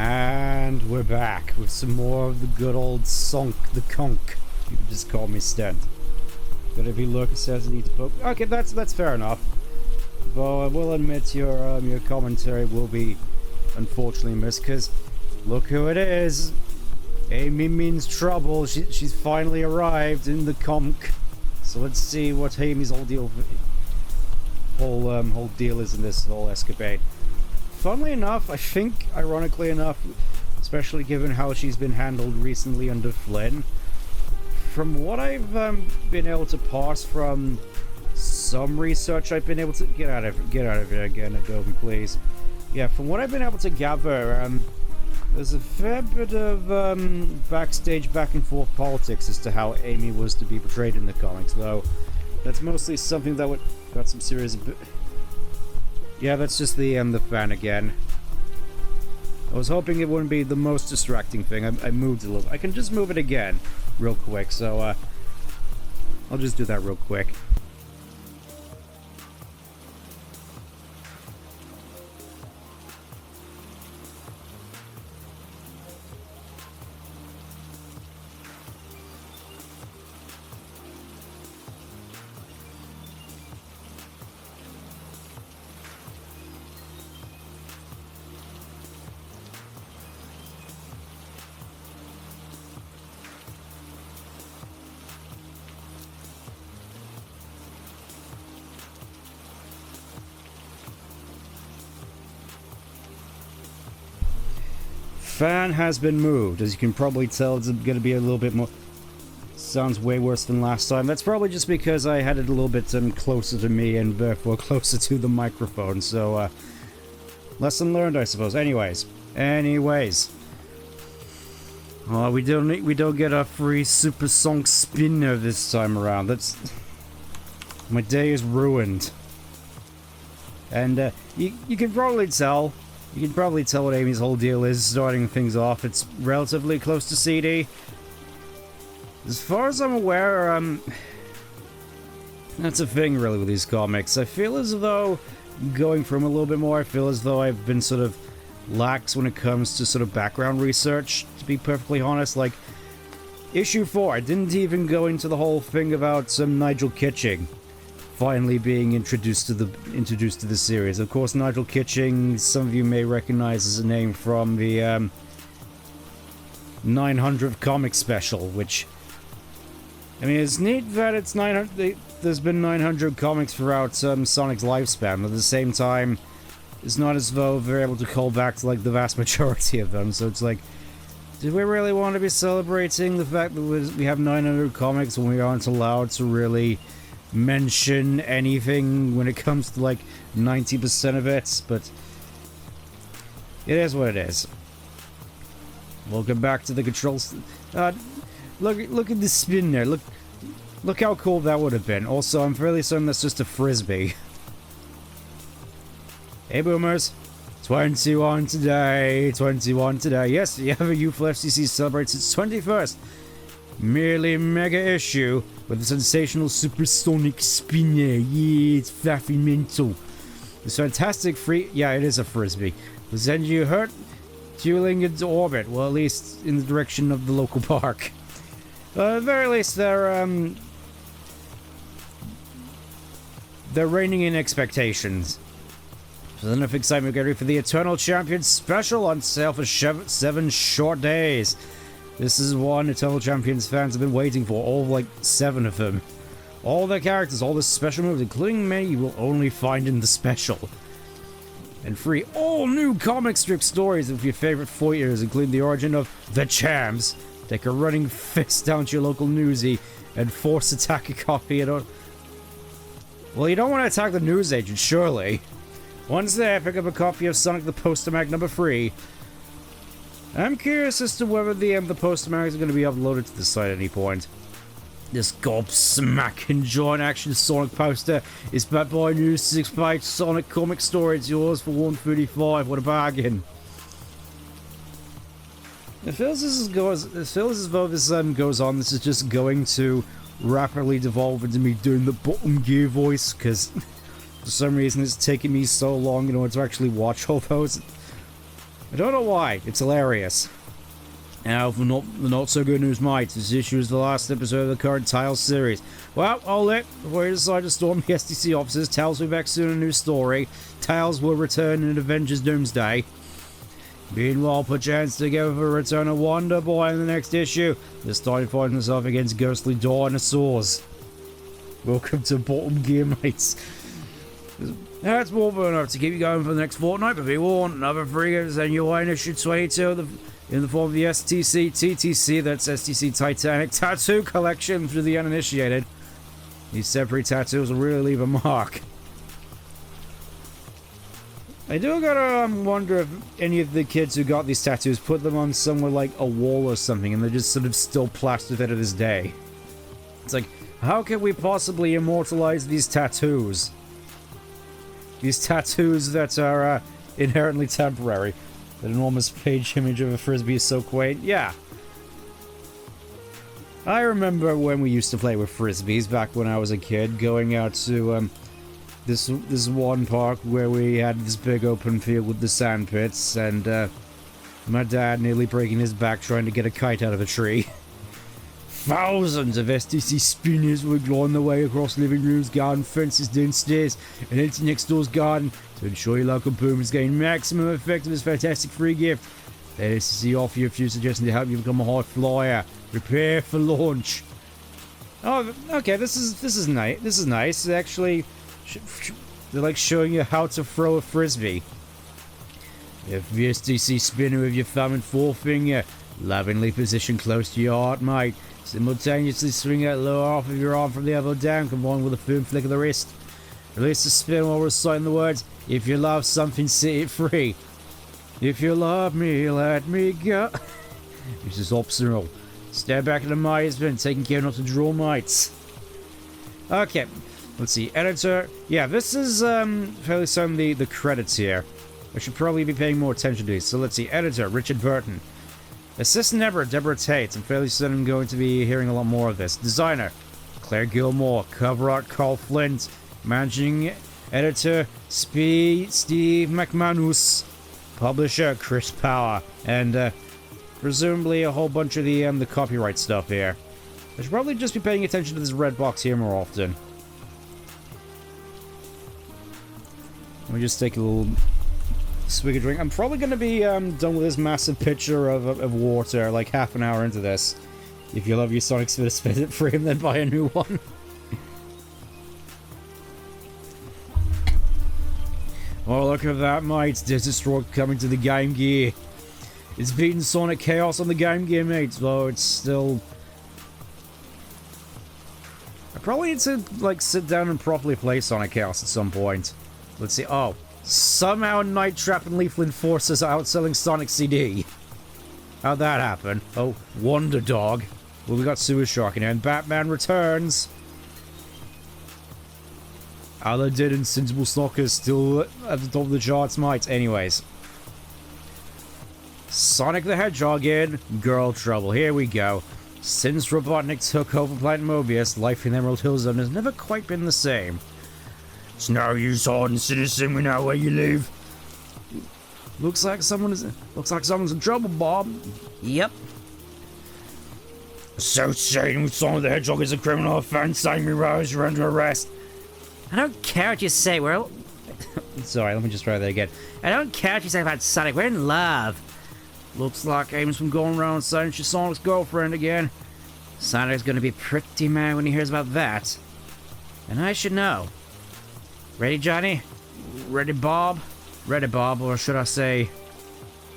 And we're back with some more of the good old Sonk the Conk. You can just call me Stent. But if you look, it says need to poke. Okay, that's fair enough. Though I will admit your commentary will be unfortunately missed, because look who it is. Amy means trouble. She's finally arrived in the conk. So let's see what Amy's whole deal is in this whole escapade. Funnily enough, I think, ironically enough, especially given how she's been handled recently under Flynn, from what I've been able to parse from some research I've been able to get out of it again, Adobe, please. Yeah, from what I've been able to gather, there's a fair bit of backstage back and forth politics as to how Amy was to be portrayed in the comics, though that's mostly something that would got some serious. Yeah, that's just the fan again. I was hoping it wouldn't be the most distracting thing. I moved a little. I can just move it again real quick, so I'll just do that real quick. Fan has been moved. As you can probably tell, it's going to be a little bit more... Sounds way worse than last time. That's probably just because I had it a little bit closer to me and therefore closer to the microphone. So, lesson learned, I suppose. Anyways. Oh, we don't get a free Super Song spinner this time around. That's... My day is ruined. And, you can probably tell... You can probably tell what Amy's whole deal is, starting things off. It's relatively close to CD. As far as I'm aware, that's a thing really with these comics. I feel as though, going from a little bit more, I feel as though I've been sort of lax when it comes to sort of background research, to be perfectly honest. Like, issue 4, I didn't even go into the whole thing about some Nigel Kitching finally being introduced to the series. Of course, Nigel Kitching, some of you may recognize as a name from the 900th comic special, which, I mean, it's neat that it's 900. There's been 900 comics throughout Sonic's lifespan, but at the same time, it's not as though they're able to call back to like the vast majority of them. So it's like, did we really want to be celebrating the fact that we have 900 comics when we aren't allowed to really mention anything when it comes to like 90% of it? But it is what it is. Welcome back to the controls. Look at the spin there. Look how cool that would have been. Also, I'm fairly certain that's just a frisbee. Hey boomers, 21 today. Yes, yeah, the Youthful FCC celebrates its 21st merely mega issue with a sensational supersonic spinner. Yeah, it's fluffy mental. This fantastic free... Yeah, it is a frisbee. Will send you hurt, fueling into orbit. Well, at least in the direction of the local park. At the very least, they're reining in expectations. So enough excitement, get ready for the Eternal Champions special on sale for 7 short days. This is one Eternal Champions fans have been waiting for, all like 7 of them. All their characters, all the special moves, including many you will only find in the special. And free all new comic strip stories of your favorite fighters, including the origin of the Champs. Take a running fist down to your local newsie and force attack a copy at all. Well, you don't want to attack the news agent, surely. Once there, pick up a copy of Sonic the Poster Mag number 3. I'm curious as to whether the poster mags are going to be uploaded to the site at any point. This gobsmacking joint action Sonic poster is backed by a new 6-page Sonic comic story. It's yours for $135. What a bargain! It feels as though this goes on. This is just going to rapidly devolve into me doing the bottom gear voice, because for some reason it's taking me so long in order to actually watch all those. I don't know why. It's hilarious. Now, for the not so good news, mate. This issue is the last episode of the current Tales series. Well, hold it. Before you decide to storm the STC offices, Tales will be back soon in a new story. Tales will return in Avengers Doomsday. Meanwhile, put your hands together for the return of Wonder Boy in the next issue. This time fighting himself against ghostly dinosaurs. Welcome to Bottom Gear, mates. That's more than enough to keep you going for the next fortnight, but be warned, another free games and you'll in issue 22 in the form of the STC TTC, that's STC Titanic Tattoo Collection for the uninitiated. These separate tattoos will really leave a mark. I do gotta wonder if any of the kids who got these tattoos put them on somewhere like a wall or something and they're just sort of still plastered there to this day. It's like, how can we possibly immortalize these tattoos? These tattoos that are inherently temporary. That enormous page image of a frisbee is so quaint. Yeah. I remember when we used to play with frisbees back when I was a kid, going out to this one park where we had this big open field with the sand pits, and my dad nearly breaking his back trying to get a kite out of a tree. Thousands of STC spinners were gliding their way across living rooms, garden fences, downstairs, and into next door's garden to ensure your local boomers gain maximum effect of this fantastic free gift. Let STC offer you a few suggestions to help you become a high flyer. Prepare for launch. Oh, okay. This is nice. This is nice. Actually, they're like showing you how to throw a frisbee. If the STC spinner with your thumb and forefinger, lovingly positioned close to your heart, mate. Simultaneously swing that lower half of your arm from the elbow down, combined with a firm flick of the wrist. Release the spin while reciting the words, if you love something, set it free. If you love me, let me go. This is optional. Stand back in the amazement, taking care not to draw mates. Okay, let's see. Editor. Yeah, this is fairly some of the credits here. I should probably be paying more attention to these. So let's see. Editor, Richard Burton. Assistant editor, Deborah Tate. I'm fairly certain I'm going to be hearing a lot more of this. Designer, Claire Gilmore. Cover art, Carl Flint. Managing editor, Steve McManus. Publisher, Chris Power. And presumably a whole bunch of the copyright stuff here. I should probably just be paying attention to this red box here more often. Let me just take a little swig of drink. I'm probably going to be done with this massive pitcher of water like half an hour into this. If you love your Sonic Spin, spin it free and then buy a new one. Oh, look at that, mate. Desert Storm coming to the Game Gear. It's beaten Sonic Chaos on the Game Gear, mate, though it's still... I probably need to, like, sit down and properly play Sonic Chaos at some point. Let's see. Oh. Somehow Night Trap and Leafland Forces are outselling Sonic CD. How'd that happen? Oh, Wonder Dog. Well, we got Sewer Shark in here, and Batman Returns. Aladdin and Sensible Stalker still at the top of the charts, mate. Anyways. Sonic the Hedgehog in Girl Trouble. Here we go. Since Robotnik took over Planet Mobius, life in Emerald Hill Zone has never quite been the same. It's no use hiding, citizen. We know where you live. Looks like someone's in trouble, Bob. Yep. Associating with Sonic the Hedgehog is a criminal offense. Amy Rose, you're under arrest. I don't care what you say, well... Sorry, let me just try that again. I don't care what you say about Sonic, we're in love. Looks like Amy's from going around saying she's Sonic's girlfriend again. Sonic's gonna be pretty mad when he hears about that. And I should know. Ready, Johnny? Ready, Bob? Ready, Bob, or should I say...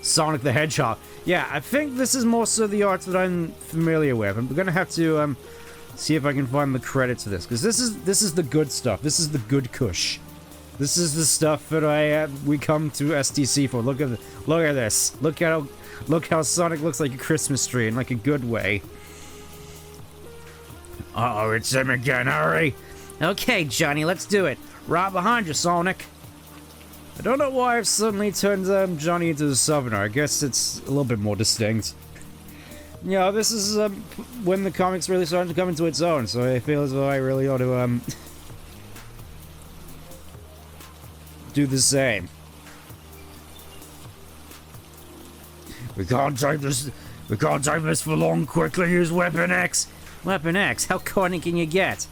Sonic the Hedgehog. Yeah, I think this is more so the art that I'm familiar with. I'm gonna have to, see if I can find the credits for this, because this is the good stuff. This is the good kush. This is the stuff that we come to STC for. Look at this. Look how Sonic looks like a Christmas tree in like a good way. Uh-oh, it's him again. Hurry. Okay, Johnny, let's do it. Right behind you, Sonic. I don't know why I've suddenly turned Johnny into the Southerner. I guess it's a little bit more distinct. Yeah, this is when the comics really started to come into its own, so I feel as though I really ought to do the same. We can't take this. We can't take this for long. Quickly use Weapon X. Weapon X? How corny can you get?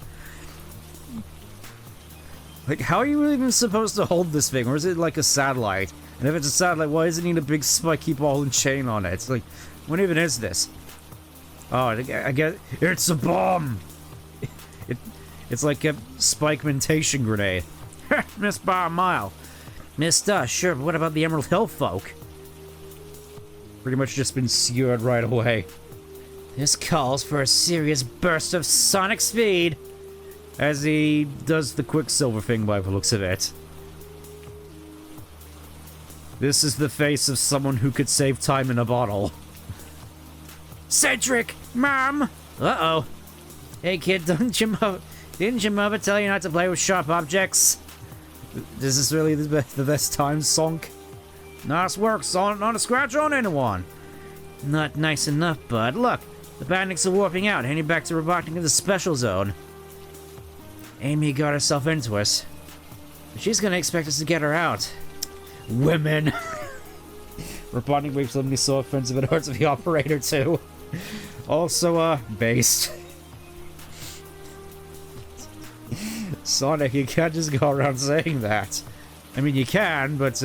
Like, how are you even supposed to hold this thing? Or is it like a satellite? And if it's a satellite, why does it need a big spiky ball and chain on it? It's like, what even is this? Oh, I guess it's a bomb! It's like a spikementation grenade. Missed by a mile. Missed us, sure, but what about the Emerald Hill folk? Pretty much just been skewered right away. This calls for a serious burst of sonic speed! As he does the Quicksilver thing by the looks of it. This is the face of someone who could save time in a bottle. Cedric! Mom! Uh-oh. Hey kid, didn't your mother tell you not to play with sharp objects? Is this really the best time, Sonk? Nice work, son. Not a scratch on anyone. Not nice enough, bud. Look, the bandits are warping out, heading back to Robotnik in the special zone. Amy got herself into us. She's gonna expect us to get her out. Women! Robotnik waves suddenly so offensive it hurts the operator too. Also, based. Sonic, you can't just go around saying that. I mean, you can, but,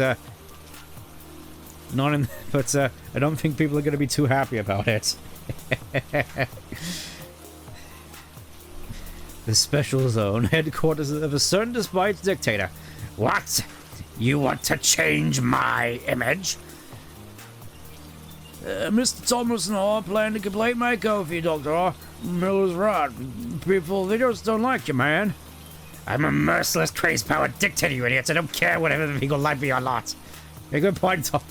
not in... But, I don't think people are gonna be too happy about it. The special zone, headquarters of a certain despised dictator. What? You want to change my image? Mr. Thomas and I plan to complete makeover for you, Doctor. Miller's right. People, they just don't like you, man. I'm a merciless, craze-powered dictator, you idiots. I don't care whatever the people like me or not. A good point, Tom.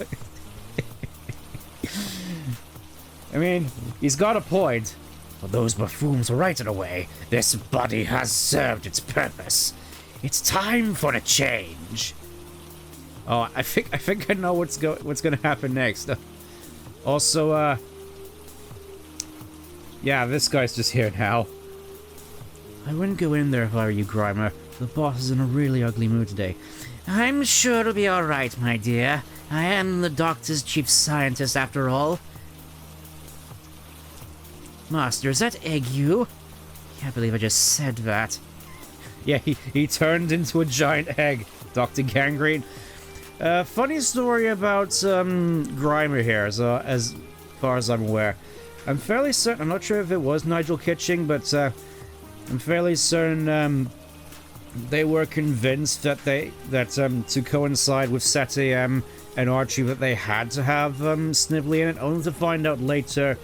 I mean, he's got a point. But those buffoons were right in a way. This body has served its purpose. It's time for a change. Oh, I think I know what's gonna happen next. Also, yeah, this guy's just here now. I wouldn't go in there if I were you, Grimer. The boss is in a really ugly mood today. I'm sure it'll be alright, my dear. I am the doctor's chief scientist, after all. Master, is that egg you? Can't believe I just said that. Yeah, he turned into a giant egg, Dr. Gangrene. Funny story about Grimer here, as far as I'm aware. I'm fairly certain, I'm not sure if it was Nigel Kitching, but I'm fairly certain they were convinced that to coincide with SETI and Archie that they had to have Snively in it, only to find out later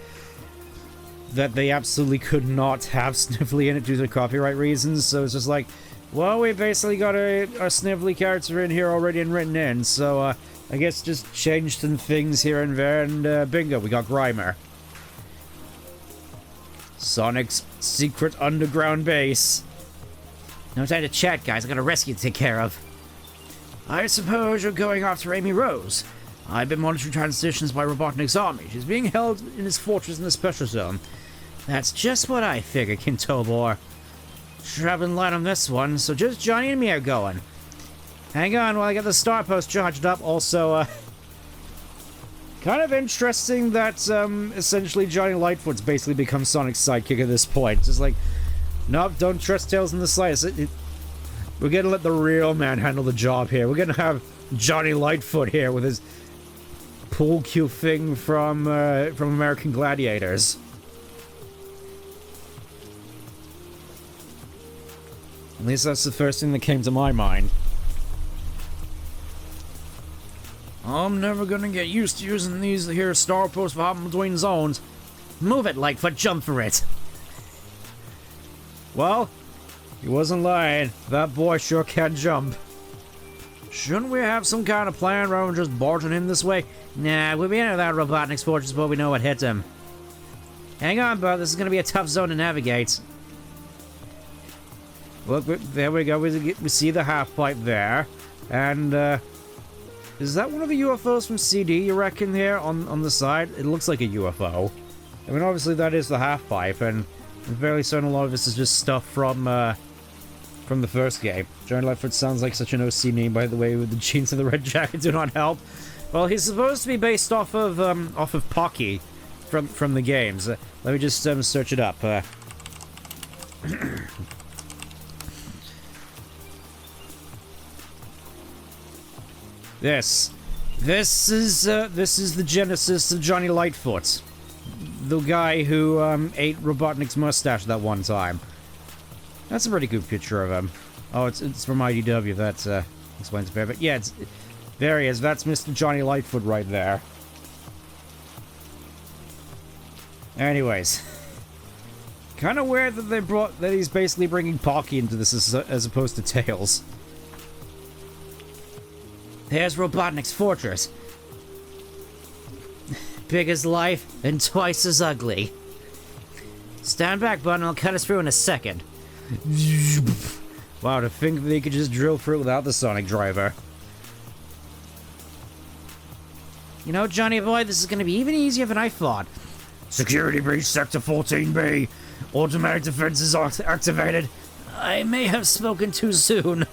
that they absolutely could not have Snively in it due to copyright reasons. So it's just like, well, we basically got our Snively character in here already and written in, so I guess just changed some things here and there, and bingo, we got Grimer. Sonic's secret underground base. No time to chat, guys. I got a rescue to take care of. I suppose you're going after Amy Rose. I've been monitoring transitions by Robotnik's army. She's being held in his fortress in the special zone. That's just what I figured, Kintobor. Traveling light on this one, so just Johnny and me are going. Hang on while I get the star post charged up. Also, kind of interesting that, essentially Johnny Lightfoot's basically become Sonic's sidekick at this point. Just like, nope, don't trust Tails in the slightest. We're gonna let the real man handle the job here. We're gonna have Johnny Lightfoot here with his pool cue thing from American Gladiators. At least that's the first thing that came to my mind. I'm never gonna get used to using these here star posts for hopping between zones. Move it, Lightfoot, jump for it. Well, he wasn't lying. That boy sure can jump. Shouldn't we have some kind of plan rather than just barging in this way? Nah, we'll be into that Robotnik's fortress before we know what hit him. Hang on, bud. This is gonna be a tough zone to navigate. Look, there we go. We see the half-pipe there. And, is that one of the UFOs from CD, you reckon, here on the side? It looks like a UFO. I mean, obviously that is the half-pipe, and I'm fairly certain a lot of this is just stuff from the first game. Johnny Lightfoot sounds like such an OC name, by the way, with the jeans and the red jacket do not help. Well, he's supposed to be based off of Pocky from the games. Let me just search it up. This is the genesis of Johnny Lightfoot, the guy who ate Robotnik's mustache that one time. That's a pretty good picture of him. Oh, it's from IDW. That explains it better. But yeah, there he is. That's Mr. Johnny Lightfoot right there. Anyways, kind of weird that he's basically bringing Pocky into this as opposed to Tails. There's Robotnik's fortress. Big as life and twice as ugly. Stand back, bud, and I'll cut us through in a second. Wow, to think they could just drill through without the Sonic driver. You know, Johnny boy, this is gonna be even easier than I thought. Security breach sector 14B. Automatic defenses activated. I may have spoken too soon.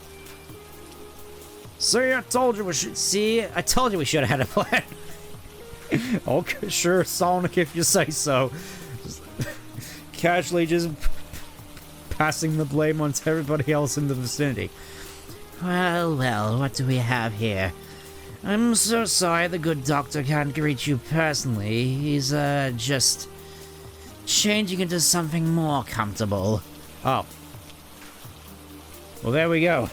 See, I told you we should have had a plan. Okay, sure, Sonic, if you say so. Just casually just passing the blame on everybody else in the vicinity. Well, what do we have here? I'm so sorry the good doctor can't greet you personally. He's, just changing into something more comfortable. Oh. Well, there we go.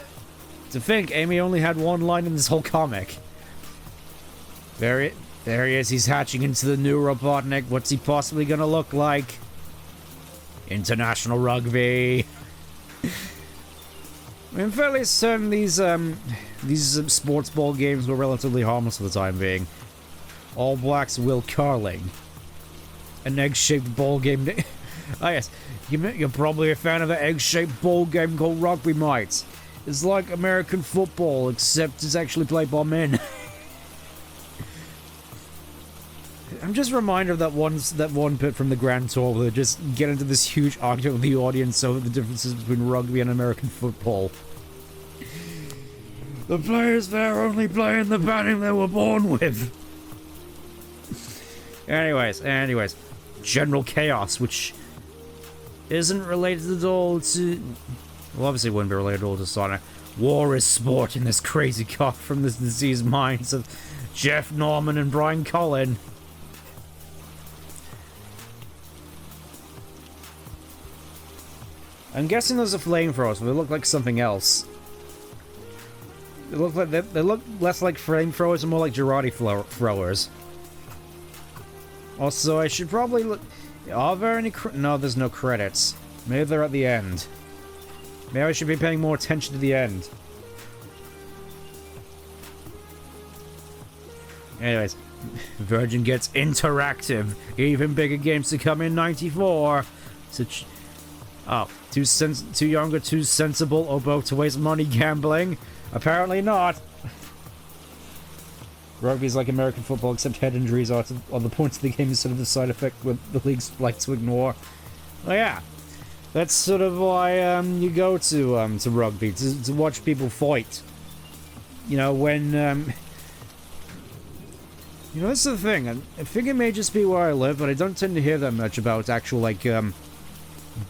To think, Amy only had one line in this whole comic. There he is. He's hatching into the new Robotnik. What's he possibly gonna look like? International rugby. I'm fairly certain these sports ball games were relatively harmless for the time being. All Blacks will curling. An egg-shaped ball game. Ah yes, you're probably a fan of an egg-shaped ball game called Rugby Mites. It's like American football, except it's actually played by men. I'm just reminded of that one bit from the Grand Tour where they just get into this huge argument with the audience over the differences between rugby and American football. The players there only playing the batting they were born with. Anyways, General Chaos, which isn't related at all to... Well, obviously it wouldn't be related at all to Sonic. War is sport in this crazy cough from the diseased minds of Jeff Norman and Brian Collin. I'm guessing those are flamethrowers, but they look like something else. They look less like flamethrowers and more like Girardi throwers. Also, I should probably look... Are there any... No, there's no credits. Maybe they're at the end. Maybe I should be paying more attention to the end. Anyways, Virgin gets interactive. Even bigger games to come in '94. Too young or too sensible or both to waste money gambling? Apparently not. Rugby's like American football, except head injuries are the points of the game instead of the side effect with the leagues like to ignore. Oh yeah. That's sort of why you go to rugby, to watch people fight. You know, when you know, that's the thing. I think it may just be where I live, but I don't tend to hear that much about actual like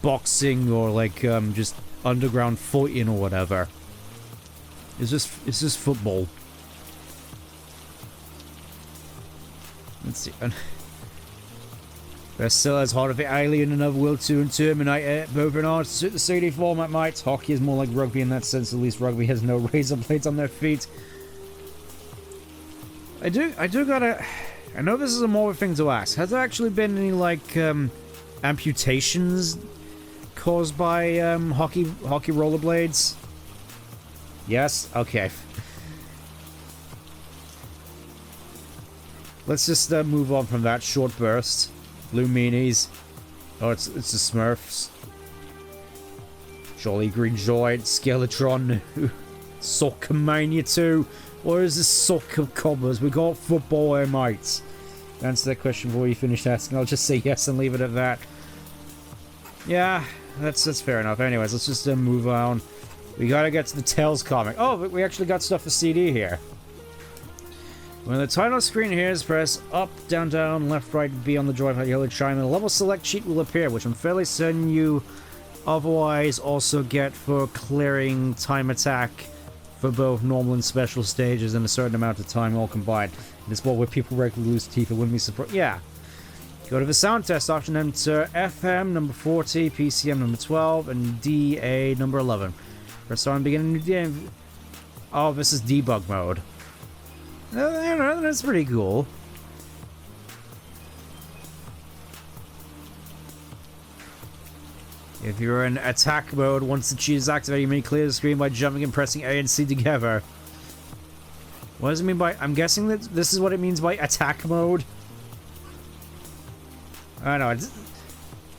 boxing or like just underground fighting or whatever. It's just football. Let's see. Best sellers, Heart of the Alien, another Will 2 and Terminator, both in art, suit the CD format, mates. Hockey is more like rugby in that sense, at least rugby has no razor blades on their feet. I know this is a morbid thing to ask. Has there actually been any, like, amputations caused by, hockey rollerblades? Yes? Okay. Let's just, move on from that short burst. Blue meanies. Oh, it's the Smurfs. Jolly Green Joy, Skeletron, Soccermania 2. Or is this soccer cobblers? We got football here, mates. Answer that question before you finish asking. I'll just say yes and leave it at that. Yeah, that's fair enough. Anyways, let's just move on. We gotta get to the Tails comic. Oh, but we actually got stuff for CD here. When the title screen appears, press up, down, down, left, right, B on the joypad, yellow chime, and a level select sheet will appear, which I'm fairly certain you otherwise also get for clearing time attack for both normal and special stages in a certain amount of time all combined. In this world where people regularly lose teeth, it wouldn't be surprised. Yeah. Go to the sound test option, enter FM number 40, PCM number 12, and DA number 11. Press on, begin a new game. Oh, this is debug mode. That's pretty cool. If you're in attack mode, once the cheat is activated, you may clear the screen by jumping and pressing A and C together. What does it mean by... I'm guessing that this is what it means by attack mode. I don't know.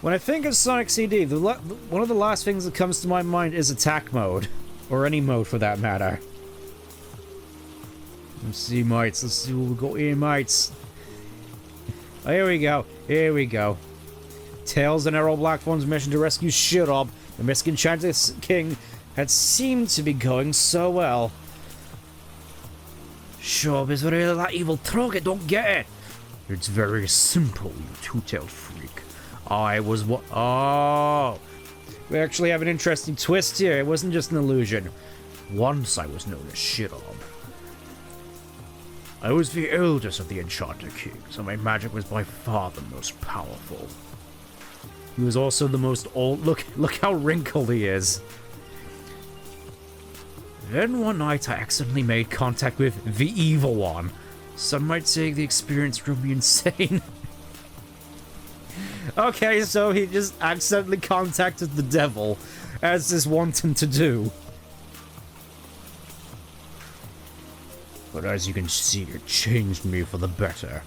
When I think of Sonic CD, one of the last things that comes to my mind is attack mode. Or any mode for that matter. Let's see, mates. Let's see what we got here, mates. Oh, here we go. Here we go. Tails and Errol Blackthorn's mission to rescue Shirob, the misenchanted king, had seemed to be going so well. Shirob is really that evil trog, I don't get it. It's very simple, you two-tailed freak. I was what? Oh! We actually have an interesting twist here. It wasn't just an illusion. Once I was known as Shirob. I was the eldest of the Enchanted Kings, so my magic was by far the most powerful. He was also the most old. Look how wrinkled he is. Then one night I accidentally made contact with the Evil One. Some might say the experience drove me insane. Okay, so he just accidentally contacted the devil, as is wanting to do. But as you can see, it changed me for the better.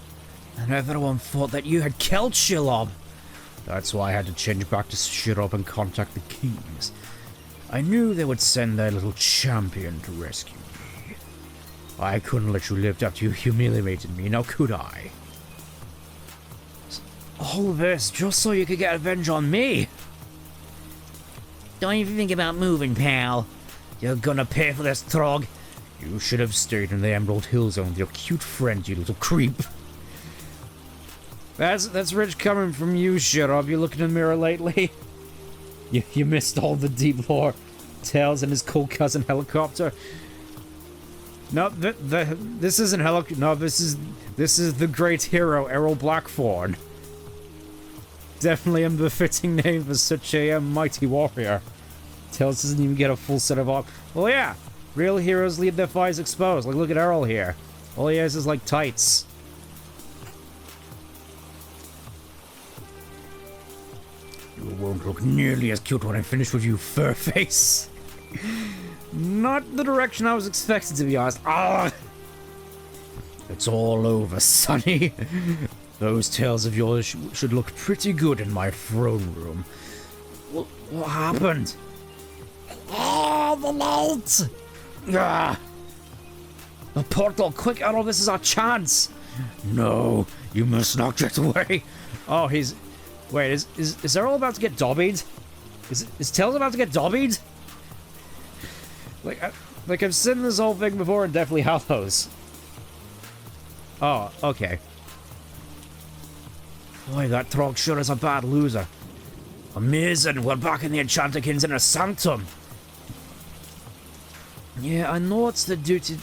And everyone thought that you had killed Shilob. That's why I had to change back to Shirob and contact the kings. I knew they would send their little champion to rescue me. I couldn't let you live after you humiliated me, now could I? All this just so you could get revenge on me? Don't even think about moving, pal. You're gonna pay for this, Trog. You should have stayed in the Emerald Hill Zone with your cute friend, you little creep. That's rich coming from you, Shirob. You looking in the mirror lately? You missed all the deep lore. Tails and his cool cousin Helicopter. No, this isn't Helicopter. No, this is the great hero, Errol Blackthorn. Definitely a befitting name for such a mighty warrior. Tails doesn't even get a full set of armor. Well, yeah. Real heroes leave their thighs exposed. Like, look at Errol here. All he has is, like, tights. You won't look nearly as cute when I'm finished with you, Furface. Not the direction I was expecting, to be honest. Ah! It's all over, Sonny. Those tails of yours should look pretty good in my throne room. What happened? Oh, the light! Ah! The portal, quick, Errol, this is our chance! No, you must not get away. Oh, he's... Wait, is Errol about to get dobbied? Is Tails about to get dobbied? Like I've seen this whole thing before in Deathly Hallows. Oh, okay. Boy, that Trog sure is a bad loser. Amazing, we're back in the Enchanted King's inner sanctum. Yeah, I know it's your duty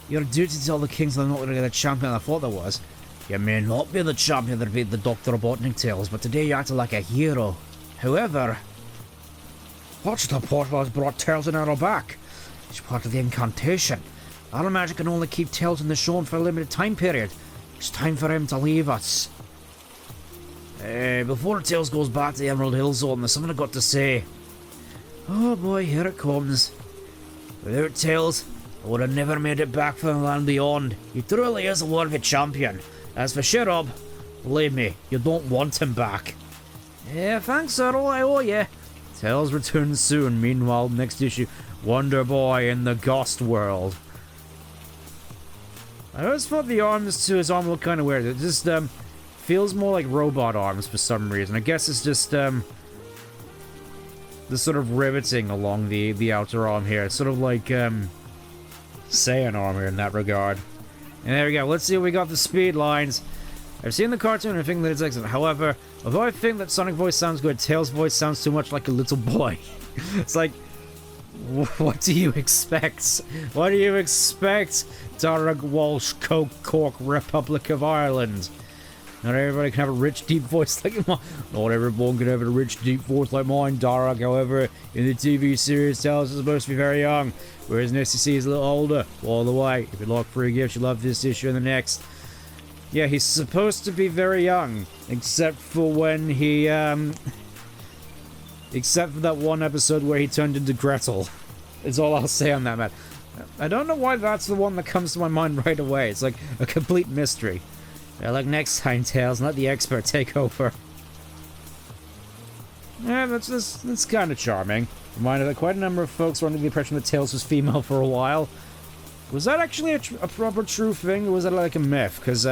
to tell the kings they're not going to get a champion I thought there was. You may not be the champion that beat the Doctor Robotnik Tails, but today you acted like a hero. However, watch the portal has brought Tails and Arrow back. It's part of the incantation. Our magic can only keep Tails in the show for a limited time period. It's time for him to leave us. Before Tails goes back to the Emerald Hill Zone, there's something I've got to say. Oh boy, here it comes. Without Tails, I would have never made it back from the land beyond. He truly is a worthy champion. As for Shirob, believe me, you don't want him back. Yeah, thanks, Earl, I owe you. Tails returns soon. Meanwhile, next issue, Wonder Boy in the Ghost World. I always thought the arms to his arm look kind of weird. It just feels more like robot arms for some reason. I guess it's just the sort of riveting along the outer arm here. It's sort of like Saiyan armor in that regard. And there we go. Let's see if we got the speed lines. I've seen the cartoon and I think that it's excellent. However, although I think that Sonic voice sounds good, Tails voice sounds too much like a little boy. It's like, what do you expect? What do you expect, Darragh Walsh, Coke Cork, Republic of Ireland? Not everybody can have a rich, deep voice like mine. Not everyone can have a rich, deep voice like mine, Darragh. However, in the TV series, Tails is supposed to be very young, whereas in SEC is a little older. All the way. If you like free gifts, you love this issue and the next. Yeah, he's supposed to be very young, except for when he, except for that one episode where he turned into Gretel. Is all I'll say on that, man. I don't know why that's the one that comes to my mind right away. It's like a complete mystery. Yeah, like next time, Tails, let the expert take over. Yeah, that's kind of charming. Reminded that quite a number of folks were under the impression that Tails was female for a while. Was that actually a proper true thing, or was that like a myth? Because,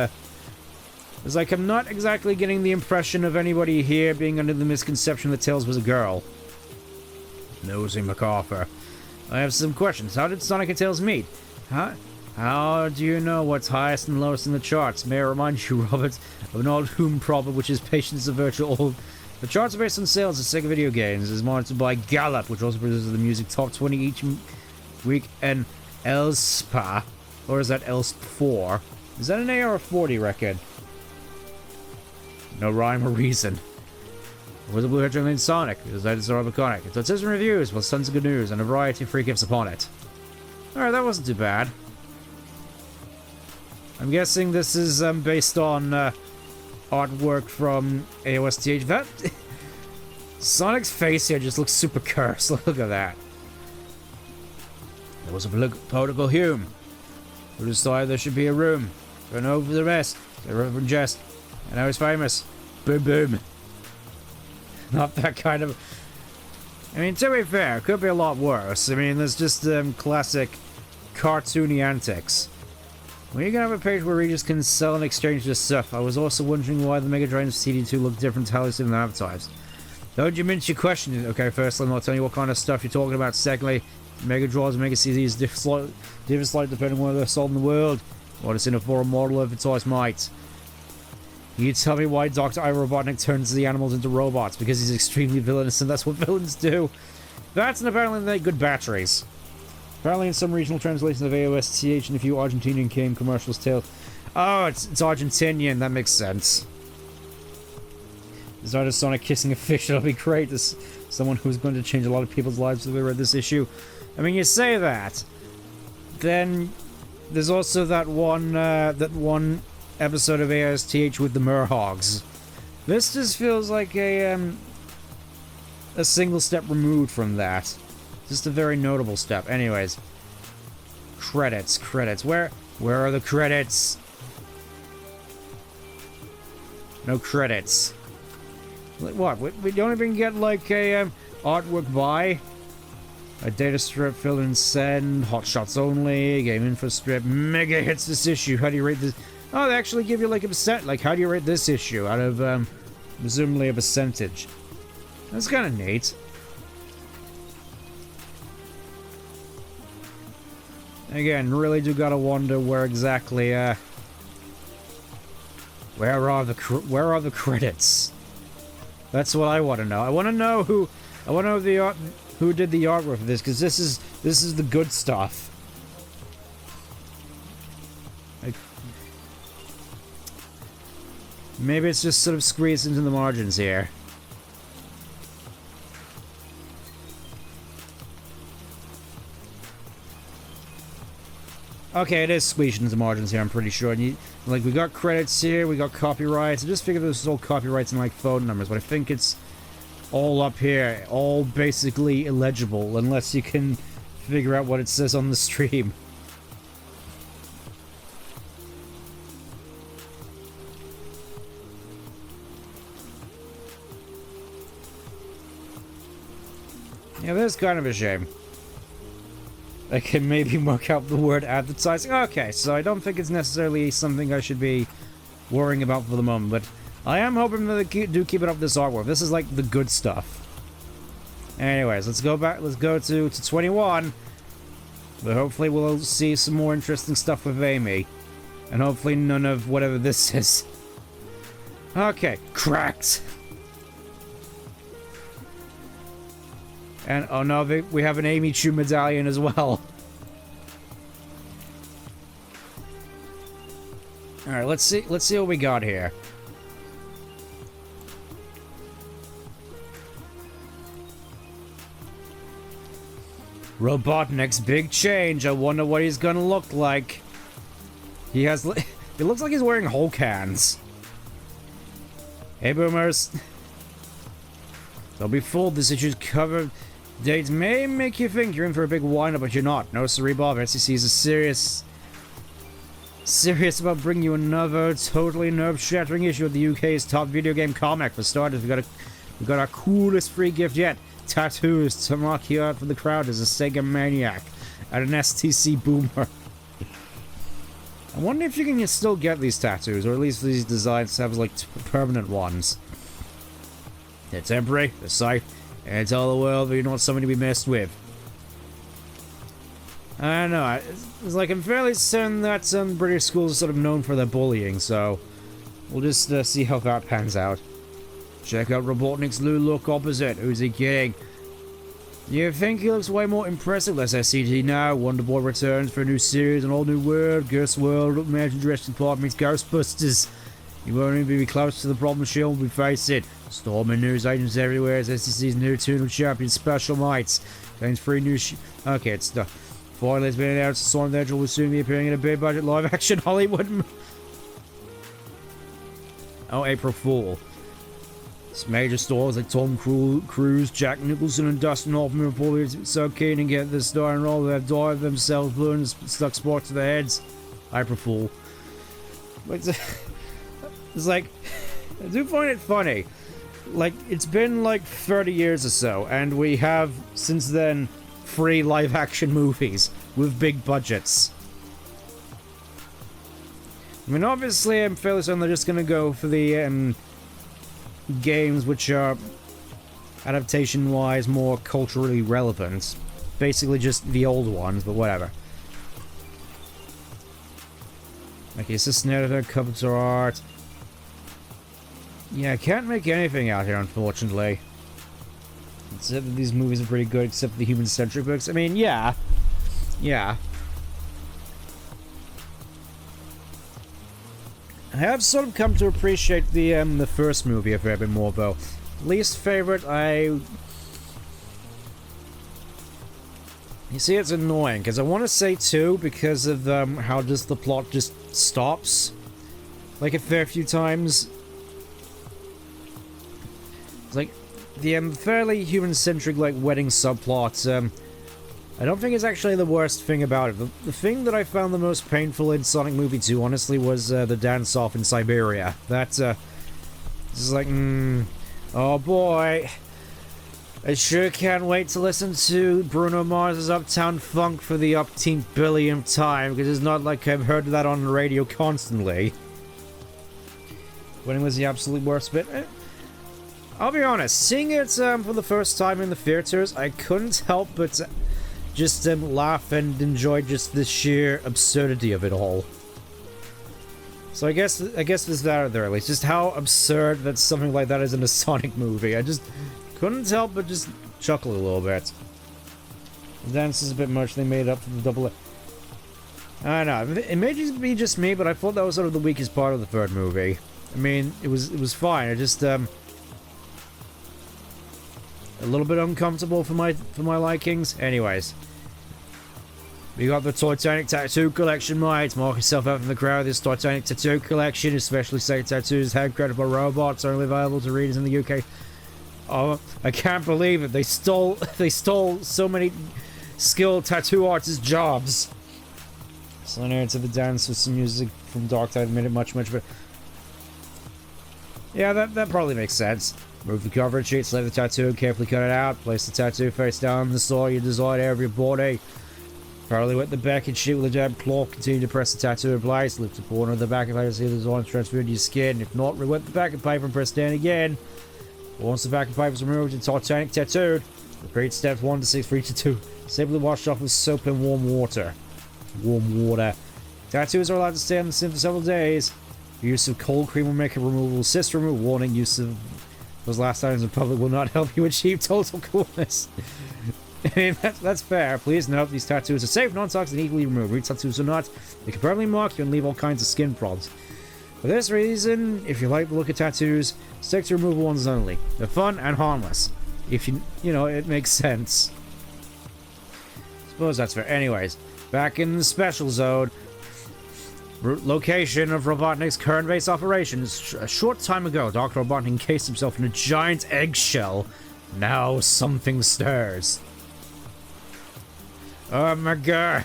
it's like I'm not exactly getting the impression of anybody here being under the misconception that Tails was a girl. Nosy MacArthur. I have some questions. How did Sonic and Tails meet? Huh? How do you know what's highest and lowest in the charts? May I remind you, Robert, of an old Whom problem, which is patience of virtual old. The charts are based on sales of SEGA video games. It is monitored by Gallup, which also produces the music top 20 each week, and ELSPA, or is that ELSP4? Is that an A or a 40 record? No rhyme or reason. Was the Blue Hedgehog named Sonic? Is that sort of iconic? It's its reviews with tons of good news and a variety of free gifts upon it. Alright, that wasn't too bad. I'm guessing this is based on artwork from AOSTH. That Sonic's face here just looks super cursed. Look at that. There was a political Hume who decided there should be a room for an over the rest, a Reverend Jest, and I was famous. Boom boom. Not that kind of. I mean, to be fair, it could be a lot worse. I mean, there's just classic cartoony antics. When you can have a page where readers can sell and exchange this stuff, I was also wondering why the Mega Drive CD2 looked different to how it's been advertised. Don't you mince your question. Okay, firstly, I'm not telling you what kind of stuff you're talking about. Secondly, Mega Drives and Mega CDs differ slightly depending on where they're sold in the world. What is in a foreign model advertised might. You tell me why Dr. iRobotnik turns the animals into robots, because he's extremely villainous and that's what villains do. That's and apparently they make good batteries. Apparently in some regional translations of AOSTH and a few Argentinian game commercials tale. Oh, it's Argentinian, that makes sense. Designer Sonic kissing a fish, that'll be great. As someone who's going to change a lot of people's lives if they read this issue. I mean, you say that. Then there's also that one episode of AOSTH with the Merhogs. This just feels like a single step removed from that. Just a very notable step. Anyways. Credits. Where are the credits? No credits. Like what? We don't even get like a artwork by a data strip, fill and send, hot shots only, game info strip, mega hits this issue. How do you rate this? Oh, they actually give you like a percent. Like, how do you rate this issue out of presumably a percentage? That's kind of neat. Again, really do gotta wonder where exactly where are the credits? That's what I want to know. I want to know who who did the artwork for this, because this is the good stuff. Like, maybe it's just sort of squeezed into the margins here. Okay, it is squeezed into the margins here, I'm pretty sure. And like, we got credits here, we got copyrights. I just figured this was all copyrights and like phone numbers, but I think it's all up here, all basically illegible, unless you can figure out what it says on the stream. Yeah, that's kind of a shame. I can maybe mark out the word advertising. Okay, so I don't think it's necessarily something I should be worrying about for the moment, but I am hoping that they do keep it up this artwork. This is like the good stuff. Anyways, let's go back. Let's go to 21. But hopefully we'll see some more interesting stuff with Amy. And hopefully none of whatever this is. Okay, cracked. And oh no, we have an Amy Chu medallion as well. Alright, let's see what we got here. Robotnik's big change. I wonder what he's gonna look like. He looks like he's wearing Hulk hands. Hey boomers. Don't be fooled, this issue's cover dates may make you think you're in for a big wind-up, but you're not. No, sorry, Bob. SEC is serious about bringing you another totally nerve-shattering issue of the UK's top video game comic. For starters, we got our coolest free gift yet. Tattoos to mark you out for the crowd as a SEGA maniac and an STC boomer. I wonder if you can still get these tattoos, or at least these designs have like permanent ones. They're temporary, they're sight, and tell the world that you're not something to be messed with. I don't know, it's like I'm fairly certain that some British schools are sort of known for their bullying, so we'll just see how that pans out. Check out Robotnik's new look opposite. Who's he kidding? You think he looks way more impressive? Let's SCG now. Wonder Boy returns for a new series, an all new world. Ghost World, Imagine Jurassic Park meets Ghostbusters. You won't even be close to the problem shield we face it. Storming news agents everywhere as SCC's new Eternal Champion Special Mites. Contains 3 new okay, it's done. Finally, it's been announced Sonic the Hedgehog will soon be appearing in a big budget live action Hollywood. Oh, April Fool. It's major stores like Tom Cruise, Jack Nicholson, and Dustin Hoffman reported so keen to get this star and roll they've dived themselves blue and stuck spots to their heads. April Fool. It's like, I do find it funny. Like, it's been like 30 years or so, and we have, since then, 3 live-action movies with big budgets. I mean, obviously, I'm fairly certain they're just gonna go for the, games which are, adaptation-wise, more culturally relevant. Basically just the old ones, but whatever. Okay, assistant editor, cover to art. Yeah, I can't make anything out here, unfortunately. Except that these movies are pretty good, except for the human-centric books. I mean, yeah. Yeah. I have sort of come to appreciate the first movie a fair bit more, though. Least favorite, You see, it's annoying, because I want to say 2, because of how just the plot just stops. Like a fair few times. It's like, the fairly human-centric, like, wedding subplot, I don't think it's actually the worst thing about it. The thing that I found the most painful in Sonic Movie 2, honestly, was the dance-off in Siberia. That's just like, oh boy. I sure can't wait to listen to Bruno Mars' Uptown Funk for the upteenth billionth time, because it's not like I've heard that on the radio constantly. Wedding was the absolute worst bit. I'll be honest, seeing it for the first time in the theaters, I couldn't help but just laugh and enjoy just the sheer absurdity of it all. So I guess there's that at the very least. Just how absurd that something like that is in a Sonic movie. I just couldn't help but just chuckle a little bit. The dance is a bit much. They made up for the double. I don't know. It may just be just me, but I thought that was sort of the weakest part of the third movie. I mean, it was fine. It just a little bit uncomfortable for my likings. Anyways, we got the Titanic Tattoo Collection, mates. Mark yourself out from the crowd. This Titanic Tattoo Collection, especially Sega tattoos, handcrafted by robots, only available to readers in the UK. Oh, I can't believe it. They stole so many skilled tattoo artists' jobs. So now into the dance with some music from Dark Tide made it much better. Yeah, that probably makes sense. Move the coverage sheet, select the tattoo, carefully cut it out, place the tattoo face down on the side of your desired area of your body. Thoroughly wet the back and sheet with a damp cloth, continue to press the tattoo in place, lift the corner of the back and paper to see the design transferred to your skin. If not, re-wet the back of paper and press down again. Once the back of paper is removed and Titanic tattooed, repeat steps 1 to 6 for each tattoo. Simply wash off with soap and warm water. Tattoos are allowed to stay on the skin for several days. Use of cold cream will make a removable cyst removal. Warning, use of those last items in public will not help you achieve total coolness. I mean, that's fair. Please note, these tattoos are safe, non-toxic, and easily removed. Read tattoos or not, they can permanently mark you and leave all kinds of skin problems. For this reason, if you like the look of tattoos, stick to removable ones only. They're fun and harmless. If you know, it makes sense. Suppose that's fair. Anyways, back in the special zone. Location of Robotnik's current base operations. A short time ago, Dr. Robotnik encased himself in a giant eggshell. Now something stirs. Oh my god.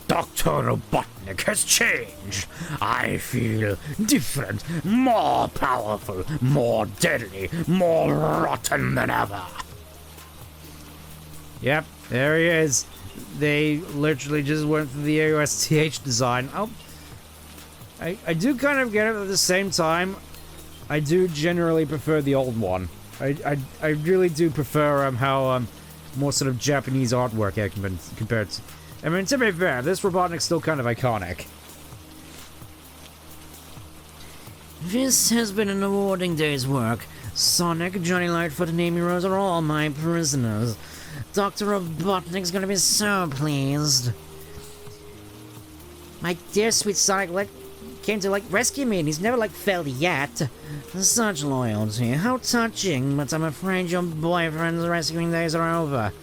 Dr. Robotnik has changed. I feel different, more powerful, more deadly, more rotten than ever. Yep, there he is. They literally just went for the AOSTH design. I do kind of get it, at the same time, I do generally prefer the old one. I really do prefer how more sort of Japanese artwork compared to... I mean, to be fair, this Robotnik's still kind of iconic. This has been an rewarding day's work. Sonic, Johnny Lightfoot, and Amy Rose are all my prisoners. Dr. Robotnik's gonna be so pleased. My dear sweet Sonic came to rescue me, and he's never failed yet. Such loyalty, how touching, but I'm afraid your boyfriend's rescuing days are over.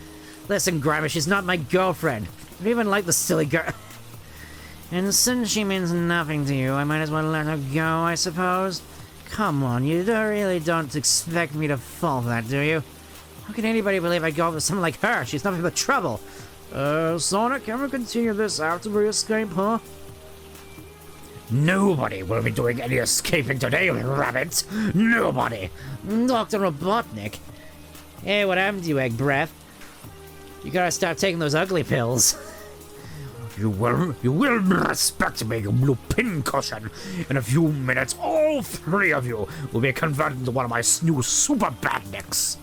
Listen, Grimer, she's not my girlfriend. I don't even like the silly girl. And since she means nothing to you, I might as well let her go, I suppose. Come on, you really don't expect me to fall for that, do you? How can anybody believe I'd go for someone like her? She's nothing but trouble. Sonic, can we continue this after we escape, huh? Nobody will be doing any escaping today, rabbit! Nobody! Dr. Robotnik! Hey, what happened to you, Egg Breath? You gotta stop taking those ugly pills. You will respect me, you blue pincushion. In a few minutes, all three of you will be converted into one of my new super badniks.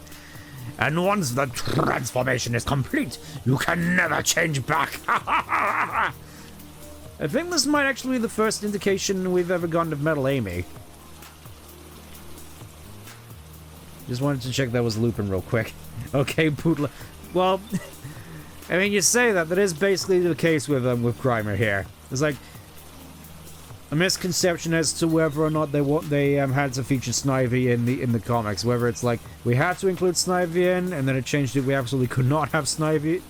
And once the transformation is complete, you can never change back. I think this might actually be the first indication we've ever gotten of Metal Amy. Just wanted to check that was Lupin real quick. Okay, Poodle. Well, I mean, you say that is basically the case with Grimer here. There's a misconception as to whether or not they had to feature Snivy in the comics. Whether it's we had to include Snivy in, and then it changed it. We absolutely could not have Snivy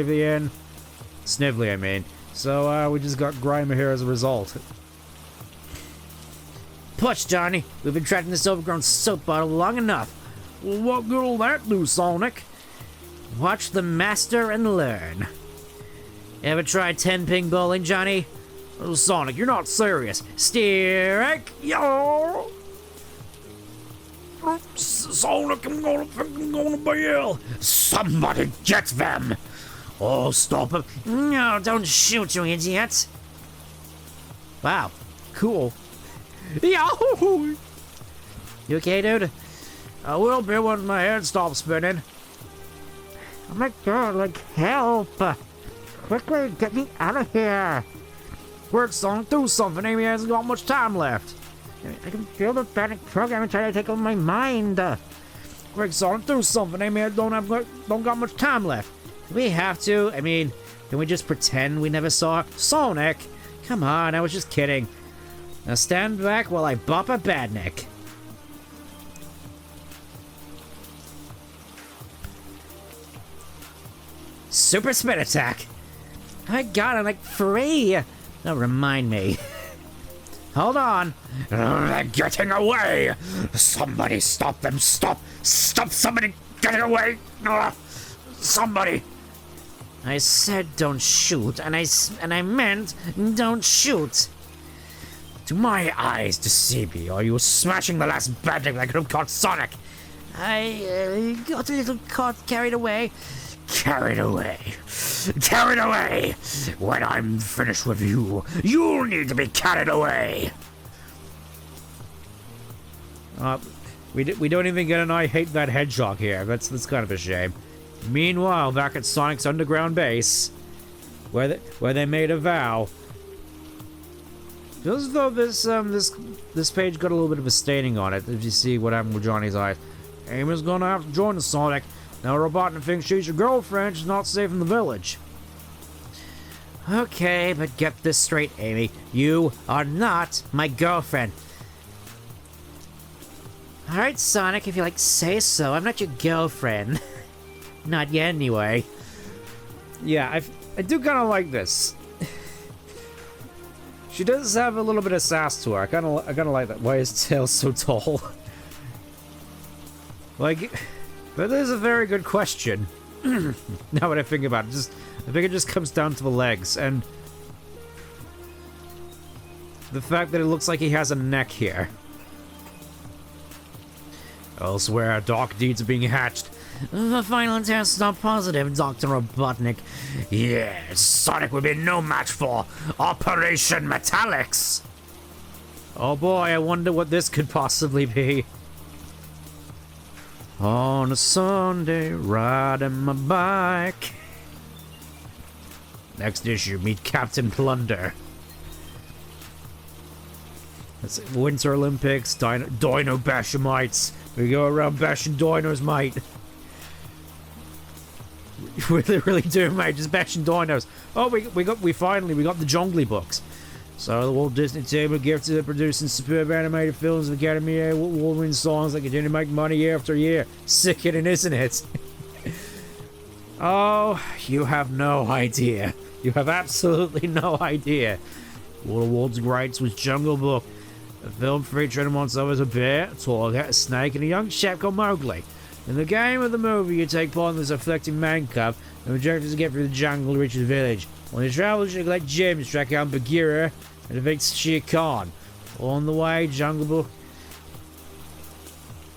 in. Snively, I mean. So, we just got Grimer here as a result. Push, Johnny! We've been trapped in this overgrown soap bottle long enough. Well, what good'll that do, Sonic? Watch the master and learn. Ever tried 10-ping bowling, Johnny? Oh, Sonic, you're not serious. Steerick, yo! Sonic, I'm gonna bail. Somebody get them! Oh, stop him. No, don't shoot, you idiot. Wow, cool. Yahoo! You okay, dude? I will be when my head stops spinning. Oh my god, help! Quickly, get me out of here! Quick, Sonic, do something. Amy hasn't got much time left. I can feel the panic program trying to take over my mind. Quick, Sonic, do something. Amy don't got much time left. We have to. I mean, can we just pretend we never saw her? Sonic! Come on, I was just kidding. Now stand back while I bop a badnik. Super spin attack! My god, I'm free! Now remind me. Hold on. They're getting away! Somebody stop them! Stop! Stop somebody getting away! Somebody! I said don't shoot, and I meant don't shoot. Do my eyes deceive me, or are you smashing the last badnik that could have caught Sonic? I got a little carried away. Carried away. Carried away! When I'm finished with you, you'll need to be carried away! We don't even get an I hate that hedgehog here. That's kind of a shame. Meanwhile, back at Sonic's underground base, where they made a vow. Just though this page got a little bit of a staining on it. If you see what happened with Johnny's eyes. Amy's gonna have to join the Sonic. Now Robotnik thinks she's your girlfriend. She's not safe in the village. Okay, but get this straight, Amy. You are not my girlfriend. Alright, Sonic, if you like say so. I'm not your girlfriend. Not yet, anyway. Yeah, I do kind of like this. She does have a little bit of sass to her. I kind of like that. Why is Tails so tall? Like, that is a very good question. Now that I think about it, I think it just comes down to the legs and the fact that it looks like he has a neck here. Elsewhere, dark deeds are being hatched. The final test is not positive, Dr. Robotnik. Yes, Sonic will be no match for Operation Metallics. Oh boy, I wonder what this could possibly be. On a Sunday, riding my bike. Next issue, meet Captain Plunder. That's it, Winter Olympics, Dino Bashamites. We go around bashing dinos, mate. We're really doing, mate, just bashing dinos. Oh, we finally got the Jongly books. So the Walt Disney team are gifted at producing superb animated films with Academy Award-winning songs that continue to make money year after year. Sickening, isn't it? Oh, you have no idea. You have absolutely no idea. One of the world's greats was Jungle Book, a film featuring amongst others a bear, a tiger, a snake, and a young chap called Mowgli. In the game of the movie, you take part in this afflicting man cub, and objectives to get through the jungle to reach the village. On your travels, you collect gems, track out Bagheera, and defeat Shere Khan. On the way, Jungle Book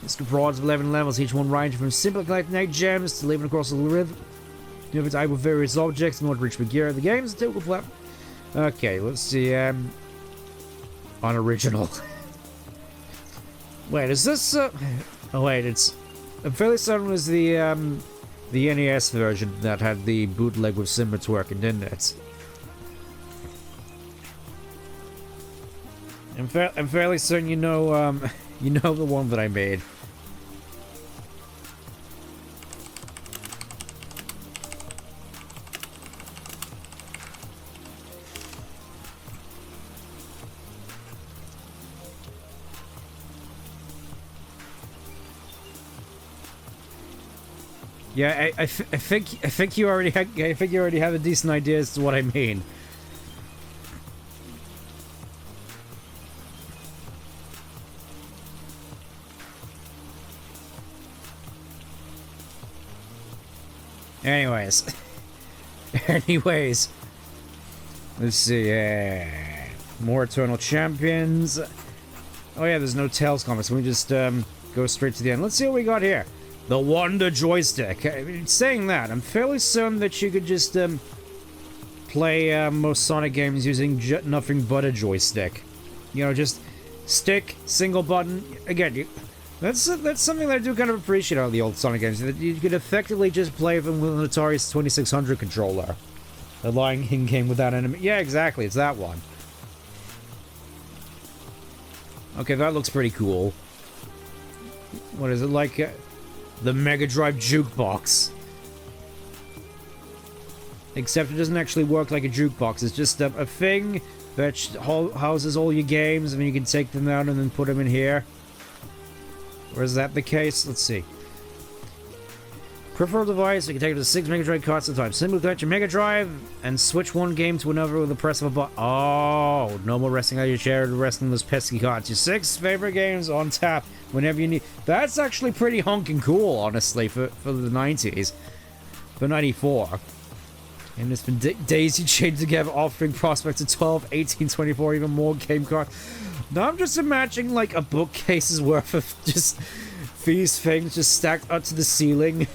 is comprised of 11 levels, each one ranging from simply collecting 8 gems to leaping across the river. You have to able various objects in order to reach Bagheera. The game is a typical platform. Okay, let's see. Unoriginal. Wait, is this? Oh wait, it's. I'm fairly certain it was the NES version that had the bootleg with Simba twerking, didn't it? I'm fairly certain you know the one that I made. Yeah, I think you already have a decent idea as to what I mean. Anyways, let's see. More Eternal Champions. Oh yeah, there's no Tails comics. We just go straight to the end. Let's see what we got here. The Wonder Joystick. Saying that, I'm fairly certain that you could just play most Sonic games using nothing but a joystick. You know, just stick, single button. Again, that's something that I do kind of appreciate out of the old Sonic games. That you could effectively just play them with an Atari's 2600 controller. The Lion King game without enemy. Yeah, exactly. It's that one. Okay, that looks pretty cool. What is it like? The Mega Drive jukebox. Except it doesn't actually work like a jukebox. It's just a thing that houses all your games, and you can take them out and then put them in here. Or is that the case? Let's see. Peripheral device, you can take it to 6 Mega Drive carts at a time. Simply collect your Mega Drive and switch one game to another with the press of a button. Oh, no more resting out your chair to rest on those pesky carts. Your 6 favorite games on tap whenever you need. That's actually pretty honking cool, honestly, for the 90s. For 94. And it's been daisy chained together, offering prospects of 12, 18, 24, even more game cards. Now I'm just imagining like a bookcase's worth of just these things just stacked up to the ceiling.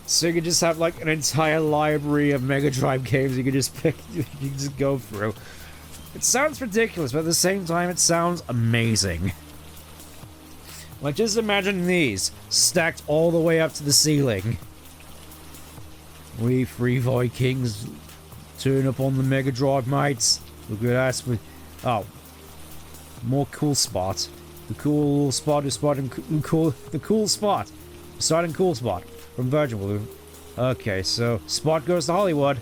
So you could just have like an entire library of Mega Drive games you could just pick, you can just go through. It sounds ridiculous, but at the same time it sounds amazing. Like just imagine these, stacked all the way up to the ceiling. We 3 Vikings turn up on the Mega Drive, mates. Look at that. Oh. More cool spot. The cool spot is spotting cool. The cool spot. Starting cool spot from Virgin. Okay, so Spot goes to Hollywood.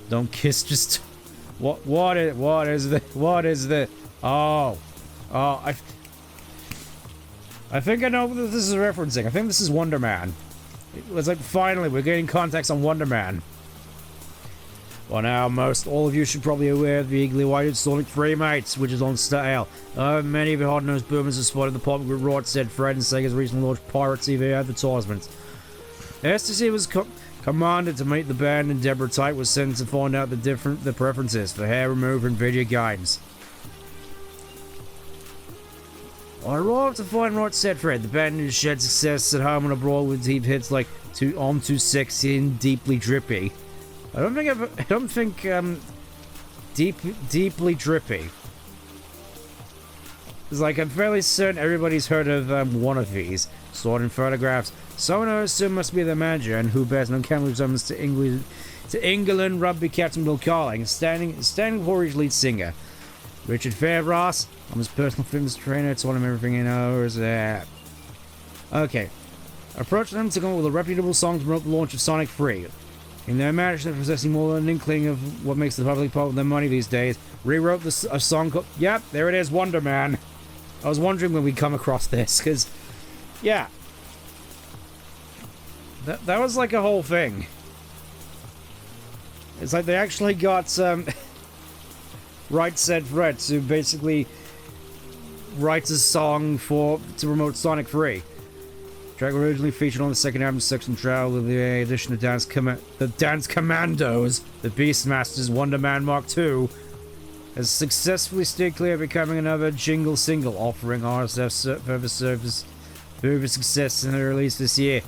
Don't kiss. Just what is the? Oh, I think I know what this is referencing. I think this is Wonder Man. It's like finally we're getting context on Wonder Man. Well, now most all of you should probably be aware of the eagerly awaited Sonic 3 mates, which is on sale. Many of you hard-nosed boomers have spotted the pop group Rod said Fred and Sega's recently launched Pirate TV advertisement. STC was commanded to meet the band, and Deborah Tate was sent to find out the preferences for hair removal in video games. I arrived to find Rod said Fred. The band has shed success at home and abroad with deep hits like "I'm Too Sexy" and "Deeply Drippy." I don't think deeply drippy. It's like I'm fairly certain everybody's heard of one of these. Stored in photographs. Someone I assume must be the manager, and who bears no camera resemblance to England rugby captain Bill Carling, standing for his lead singer. Richard Fairbrass. I'm his personal fitness trainer. Told him everything he knows. Okay. Approached them to come up with a reputable song to promote the launch of Sonic 3. In their managed of possessing more than an inkling of what makes the public part of their money these days, rewrote a song called... Yep, there it is, Wonder Man. I was wondering when we'd come across this, because... Yeah. That was like a whole thing. It's like they actually got, Right Said Fred to basically write a song to promote Sonic 3. Track originally featured on the second album section trail with the addition of the Dance Commandos, the Beastmasters Wonder Man Mark II, has successfully steered clear of becoming another jingle single, offering RSF further success in the release this year.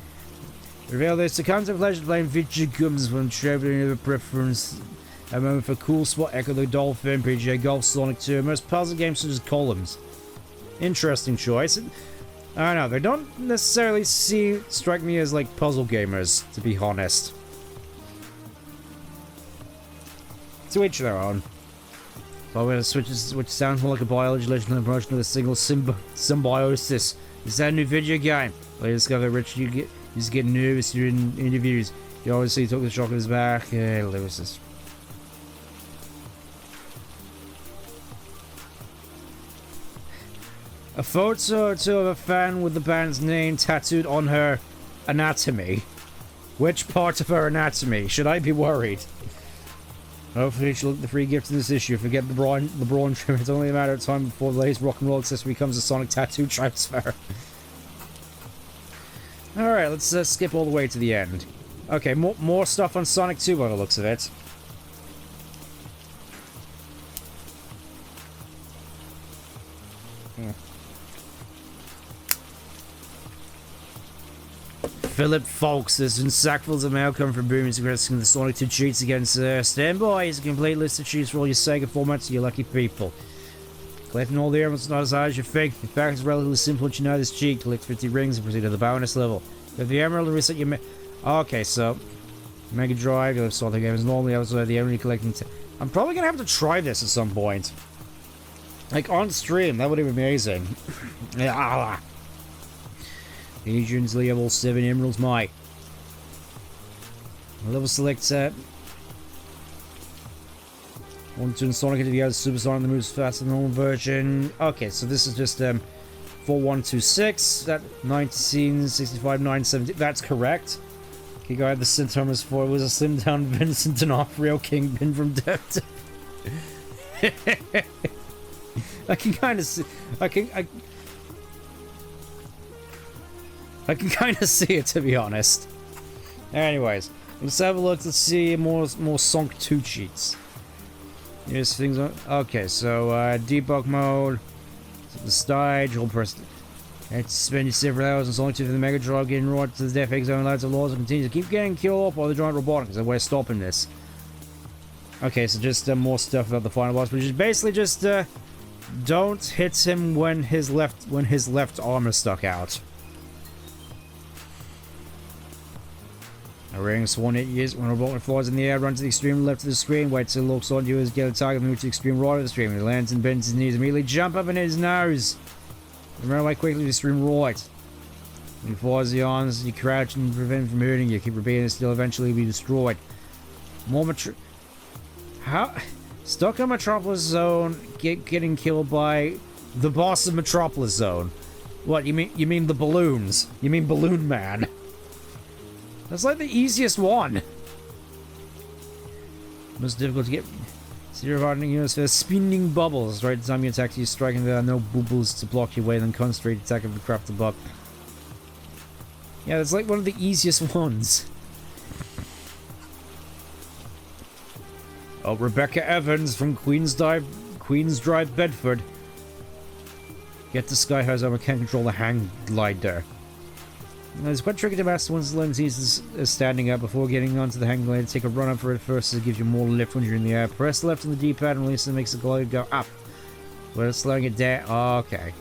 Reveal this to come to pleasure playing VTubers when traveling over preference. A moment for cool spot, Echo the Dolphin, PGA Golf, Sonic 2, most puzzle games such as Columns. Interesting choice. I don't know, they don't necessarily strike me as like puzzle gamers, to be honest. To each their own. But when it switches, which sounds more like a biology legend than approach to a single symbiosis. Is that a new video game? Well, you discover that Rich, you just get nervous during interviews. You always see he took the shock of his back. Yeah, Lewis. A photo of a fan with the band's name tattooed on her anatomy. Which part of her anatomy? Should I be worried? Hopefully she'll look the free gift in this issue. Forget LeBron trim. It's only a matter of time before the latest rock and roll accessory becomes a Sonic tattoo transfer. Alright, let's skip all the way to the end. Okay, more stuff on Sonic 2 by the looks of it. Philip Folks has been sacked full of mail coming from Boom suggesting the Sonic 2 cheats against Stand by. Here's a complete list of cheats for all your Sega formats, you lucky people. Collecting all the elements not as hard as you think. In fact, it's relatively simple once you know this cheat. Collect 50 rings and proceed to the bonus level. With the emerald, reset your okay, so Mega Drive, you'll have Sonic games normally outside the emerald collecting. I'm probably gonna have to try this at some point. Like on stream, that would be amazing. Yeah. Agents level 7 emeralds, mate. Level select set. 1, 2, and Sonic into the other Super Sonic that moves faster than the normal version. Okay, so this is just 4126. That 1965 970. That's correct. Okay, go ahead. The St. Thomas 4 was a slim down Vincent D'Onofrio Kingpin from Depth. I can kind of see. I can kind of see it, to be honest. Anyways, let's have a look. Let's see more Sonic 2 cheats. Here's things on. Okay, so debug mode, the stage, hold press. It's spend your several hours on Sonic 2 for the Mega Drive, getting right to the death egg zone, loads of laws, and continue to keep getting killed off by the giant robotics. So we're stopping this. Okay, so just more stuff about the final boss, which is basically just don't hit him when his left arm is stuck out. A ring sworn it is when a robot flies in the air, run to the extreme left of the screen, wait till it looks on you as get a target, move to the extreme right of the screen. When he lands and bends his knees, immediately jump up and hit his nose. Remember like quickly to the extreme right. When he flies the arms, you crouch and prevent him from hurting you. Keep repeating this, he'll eventually be destroyed. How? Stuck in Metropolis Zone, getting killed by the boss of Metropolis Zone. What, you mean the balloons? You mean Balloon Man? That's like the easiest one. Most difficult to get. Zero hardening units for spinning bubbles. Right time you attack, you striking, there are no bubbles to block your way, then concentrate attack of the craft above. Yeah, that's like one of the easiest ones. Oh, Rebecca Evans from Queens Drive, Bedford. Get the sky high zone, can't control the hang glider. It's quite tricky to master once the lens is standing up. Before getting onto the hang glider, take a run up for it first, as it gives you more lift when you're in the air. Press left on the D-pad and release it, makes the glider go up. But it's slowing it down. Okay.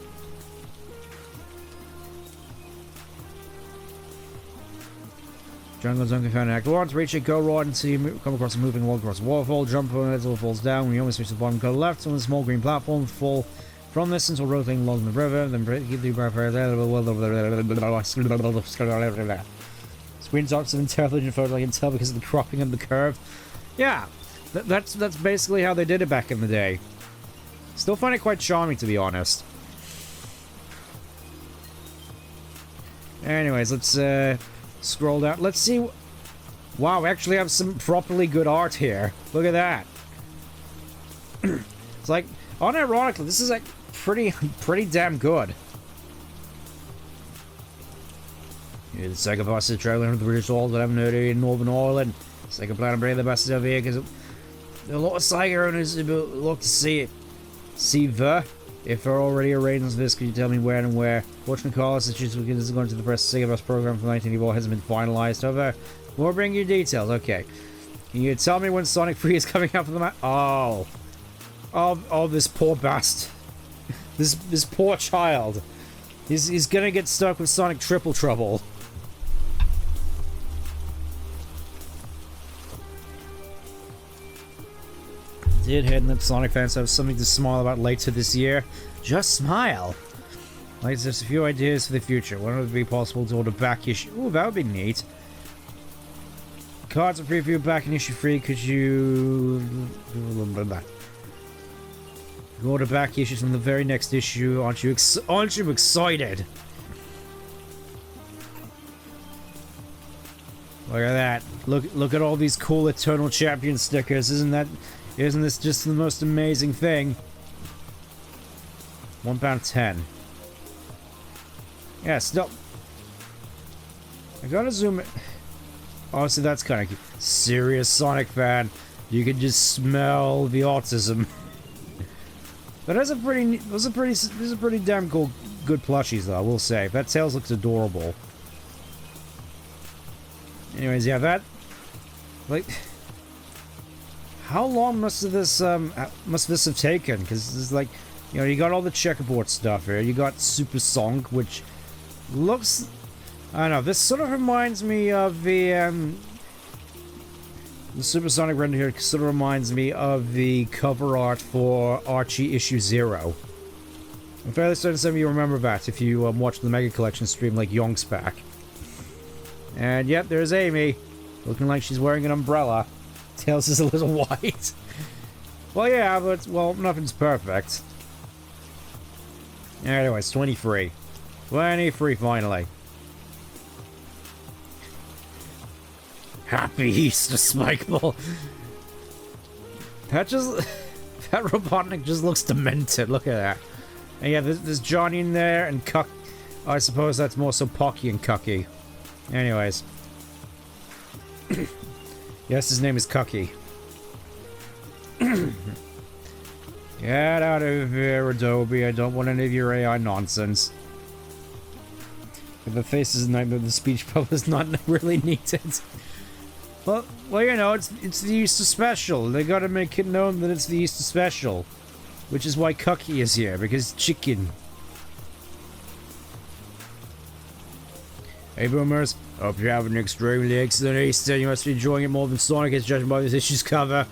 Jungle zone can find an act. Once reach it, go right until you come across a moving wall, across a waterfall, jump on it until it falls down. When you almost reach the bottom, go left on the small green platform, fall from this until rotating along the river, then keep the screenshots of intelligent photos I can tell because of the cropping of the curve. Yeah, that's basically how they did it back in the day. Still find it quite charming, to be honest. Anyways, let's scroll down. Let's see. Wow, we actually have some properly good art here. Look at that. It's like, unironically, this is like pretty damn good. Yeah, the SEGA bus is traveling over the British Isles that haven't heard in Northern Ireland. SEGA plan to bring the buses over here because a lot of SEGA owners would look to see it. See the. If there are already arrangements for this, could you tell me when and where? Fortunately, Carlos is going to the press SEGA bus program from 1984 hasn't been finalized. However, we'll bring you details. Okay. Can you tell me when Sonic 3 is coming out for the map? Oh, this poor bastard. This poor child. He's gonna get stuck with Sonic Triple Trouble. Did head and Sonic fans have something to smile about later this year? Just smile. Like, there's a few ideas for the future. One would be possible to order back issue. Ooh, that would be neat. Cards are preview back in issue 3. Could you order back issues from the very next issue? Aren't you excited? Look at that. Look at all these cool Eternal Champion stickers. Isn't this just the most amazing thing? £1.10. Yeah, still. I gotta zoom in. Oh, so that's kind of cute. Serious Sonic fan. You can just smell the autism. But those are pretty damn cool, good plushies, though, I will say. That Tails looks adorable. Anyways, yeah, that. Like. How long must this have taken? Because it's like, you know, you got all the checkerboard stuff here. You got Super Sonic, which looks, I don't know. This sort of reminds me of the Super Sonic render here. Sort of reminds me of the cover art for Archie issue 0. I'm fairly certain some of you remember that if you watched the Mega Collection stream like Yonk's back. And yep, there's Amy, looking like she's wearing an umbrella. Tails is a little white. Well, yeah, but, well, nothing's perfect. Anyways, 23. 23, finally. Happy Easter, Spikeball. That Robotnik just looks demented. Look at that. And yeah, there's Johnny in there, and Cuck. I suppose that's more so Pocky and Cucky. Anyways. Yes, his name is Cucky. Get out of here, Adobe. I don't want any of your AI nonsense. If the face is a nightmare, the speech bubble is not really needed. Well, you know, it's the Easter special. They gotta make it known that it's the Easter special. Which is why Cucky is here, because chicken. Hey boomers, hope you're having an extremely excellent Easter. You must be enjoying it more than Sonic is, judging by this issue's cover.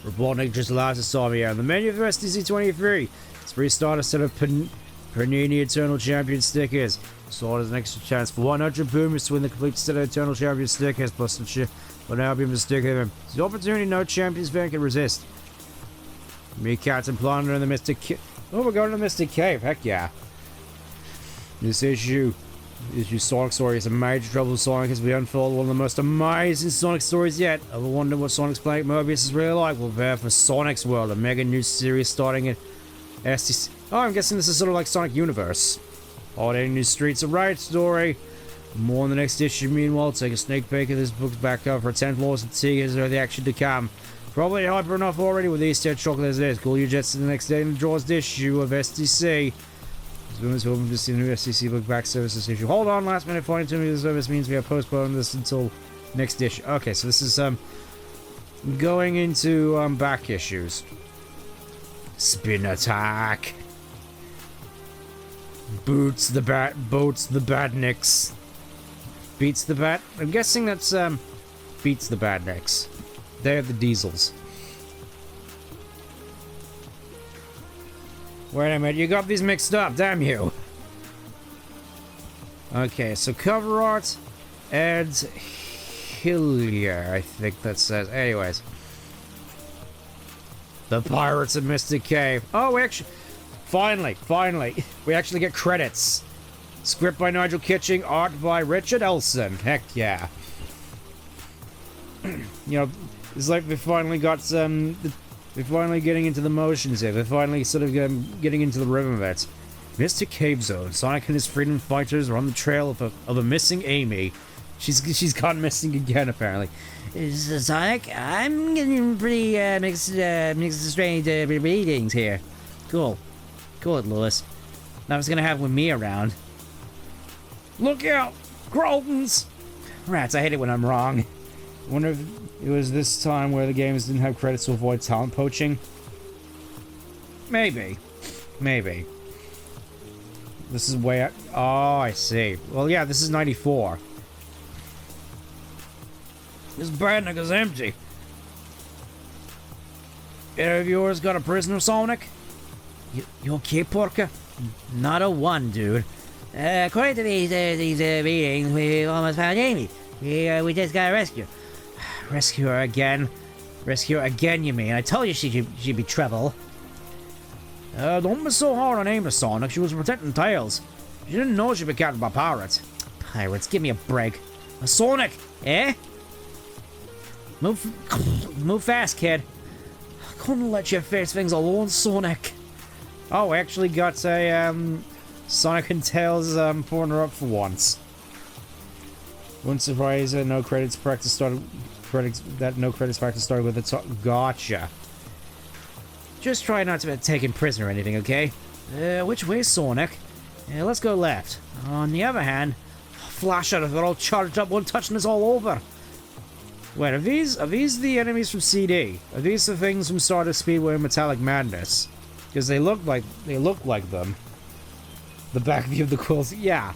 Robotnik just allows us time here. On the menu of the STC23, it's restart a set of Panini Eternal Champion stickers. So there's an extra chance for 100 boomers to win the complete set of Eternal Champion stickers, plus some shit. But now be able to stick them. It's the opportunity no champions fan can resist. Me, Captain Plunder, and the Mystic Cave. Oh, we're going to the Mystic Cave. Heck yeah. This issue Sonic story is a major trouble with Sonic as we unfold one of the most amazing Sonic stories yet. I wonder what Sonic's playing Mobius is really like. We'll prepare for Sonic's World, a mega new series starting at STC. Oh, I'm guessing this is sort of like Sonic Universe. Holiday new streets, a riot story. More in the next issue. Meanwhile, take a sneak peek of this book's back cover for 10 floors and see is there the action to come. Probably hyper enough already with Easter chocolate as it is. Call your jets to the next day and the draws issue of STC. As hoping to see the new STC book back services issue. Hold on, last minute finding to me the service means we have postponed this until next issue. Okay, so this is going into back issues. Spin attack. Boats the badniks. Beats the bat. I'm guessing that's beats the badniks. They're the diesels. Wait a minute, you got these mixed up, damn you. Okay, so cover art adds Hillier, I think that says. Anyways. The Pirates of Mystic Cave. Oh, we actually... Finally. We actually get credits. Script by Nigel Kitching, art by Richard Elson. Heck yeah. You know, it's like we finally got some... We're finally getting into the motions here. We're finally sort of getting into the rhythm of it. Mystic Cave Zone. Sonic and his freedom fighters are on the trail of a missing Amy. She's gone missing again, apparently. Sonic, I'm getting pretty mixed strange readings here. Cool it, Lewis. That was gonna happen with me around. Look out, Groltons! Rats, I hate it when I'm wrong. I wonder if it was this time where the games didn't have credits to avoid talent poaching. Maybe. This is way out. Oh, I see. Well, yeah, this is 94. This badnik is empty. Any of yours got a prisoner, Sonic? You okay, Porker? Not a one, dude. According to these readings, we almost found Amy. We just got a rescue. Rescue her again? Rescue her again, you mean? I told you she'd be trouble. Don't be so hard on Amy, Sonic. She was protecting Tails. She didn't know she'd be captured by pirates. Pirates, give me a break. Sonic, eh? Move fast, kid. I couldn't let you face things alone, Sonic. Oh, we actually got a Sonic and Tails partner up for once. Wouldn't surprise no credits practice started. No credits practice started with the gotcha. Just try not to be taken prisoner or anything, okay? Which way, Sonic? Let's go left. On the other hand, flash out if they're all charged up, one touching us all over. Wait, are these the enemies from CD? Are these the things from Stardust Speedway and Metallic Madness? Because they look like them. The back view of the quills, yeah.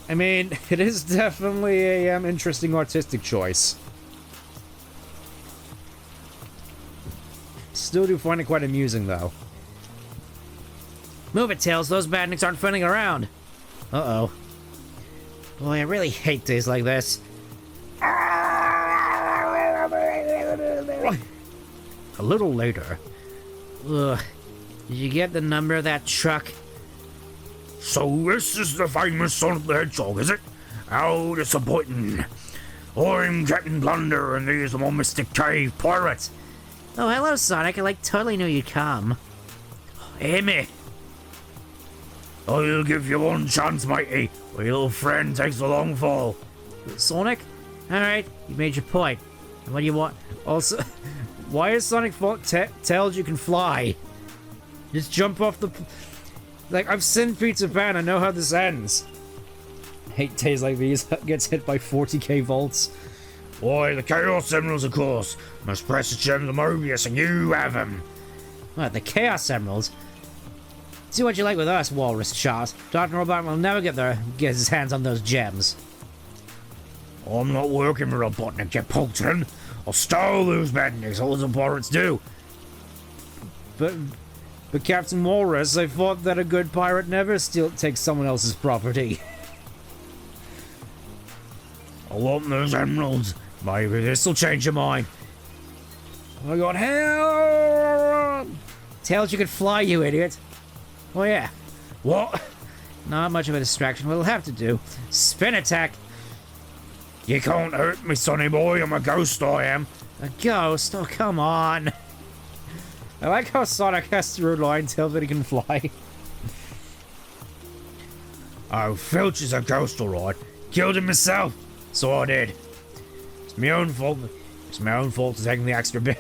I mean, it is definitely a interesting artistic choice. Still do find it quite amusing, though. Move it, Tails. Those badniks aren't funning around. Uh-oh. Boy, I really hate days like this. A little later. Ugh. Did you get the number of that truck? So this is the famous Sonic the Hedgehog, is it? How disappointing. I'm Captain Blunder, and these are my Mystic Cave pirates. Oh, hello, Sonic. I totally knew you'd come. Amy. I'll give you one chance, matey. My little friend takes a long fall. Sonic? Alright, you made your point. What do you want? Also, why is Sonic Tails you can fly? Just jump off the... Like, I've seen Peter Pan, I know how this ends. Hate days like these. Gets hit by 40k volts. Why, the Chaos Emeralds, of course. Must press the gem of Mobius and you have them. What, the Chaos Emeralds? Do what you like with us, Walrus Charles. Dr. Robot will never get his hands on those gems. I'm not working for Robotnik, you poltron. I'll stole those bendings, all the pirates do. But Captain Walrus, I thought that a good pirate never takes someone else's property. I want those emeralds. Maybe this'll change your mind. Oh my god, help! Tails, you could fly, you idiot. Oh yeah. What? Not much of a distraction. What'll have to do. Spin attack. You can't hurt me, sonny boy. I'm a ghost, I am. A ghost? Oh, come on. I like how Sonic has to rely Tails that he can fly. Oh, Filch is a ghost, alright. Killed him myself. So I did. It's my own fault. It's my own fault for taking the extra bit.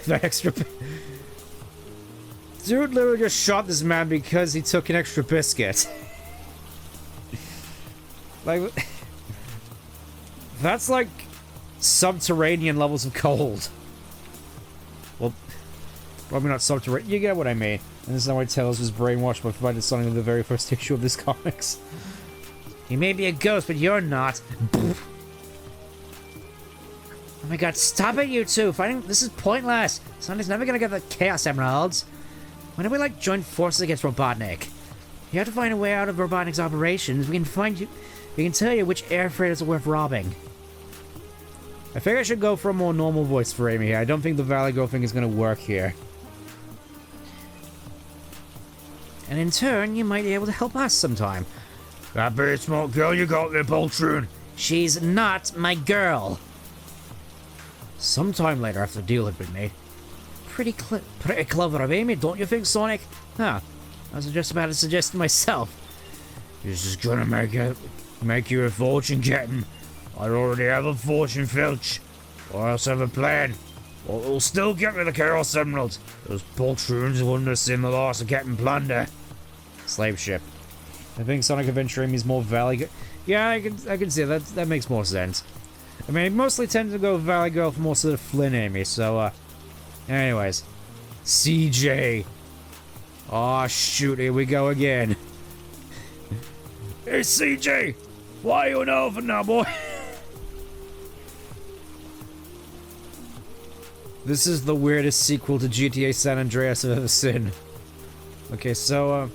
Dude literally just shot this man because he took an extra biscuit. Like, that's like subterranean levels of cold. Well, probably not subterranean. You get what I mean. And this is how I Tails was brainwashed by finding something in the very first issue of this comics. He may be a ghost, but you're not. Oh my god, stop it, you two! This is pointless! Sonic's never gonna get the Chaos Emeralds! Why don't we, like, join forces against Robotnik? You have to find a way out of Robotnik's operations. We can tell you which air freighters are worth robbing. I think I should go for a more normal voice for Amy here. I don't think the Valley Girl thing is gonna work here. And in turn, you might be able to help us sometime. That very smart girl you got there, poltroon. She's not my girl! Sometime later after the deal had been made. Pretty clever of Amy, don't you think, Sonic? Huh. I was just about to suggest it myself. This is gonna make you a fortune, Captain. I already have a fortune, Filch. I also have a plan. Well, it'll still get me the Chaos Emeralds. Those poltroons wouldn't have seen the loss of Captain Plunder. Slave ship. I think Sonic Adventure Amy is more Valley. Yeah, I can see that. That makes more sense. I mean, I mostly tend to go Valley Girl for more sort of Flynn Amy, so, anyways. CJ. Aw, shoot, here we go again. Hey, CJ! Why are you an elephant now, boy? This is the weirdest sequel to GTA San Andreas I've ever seen. Okay, so,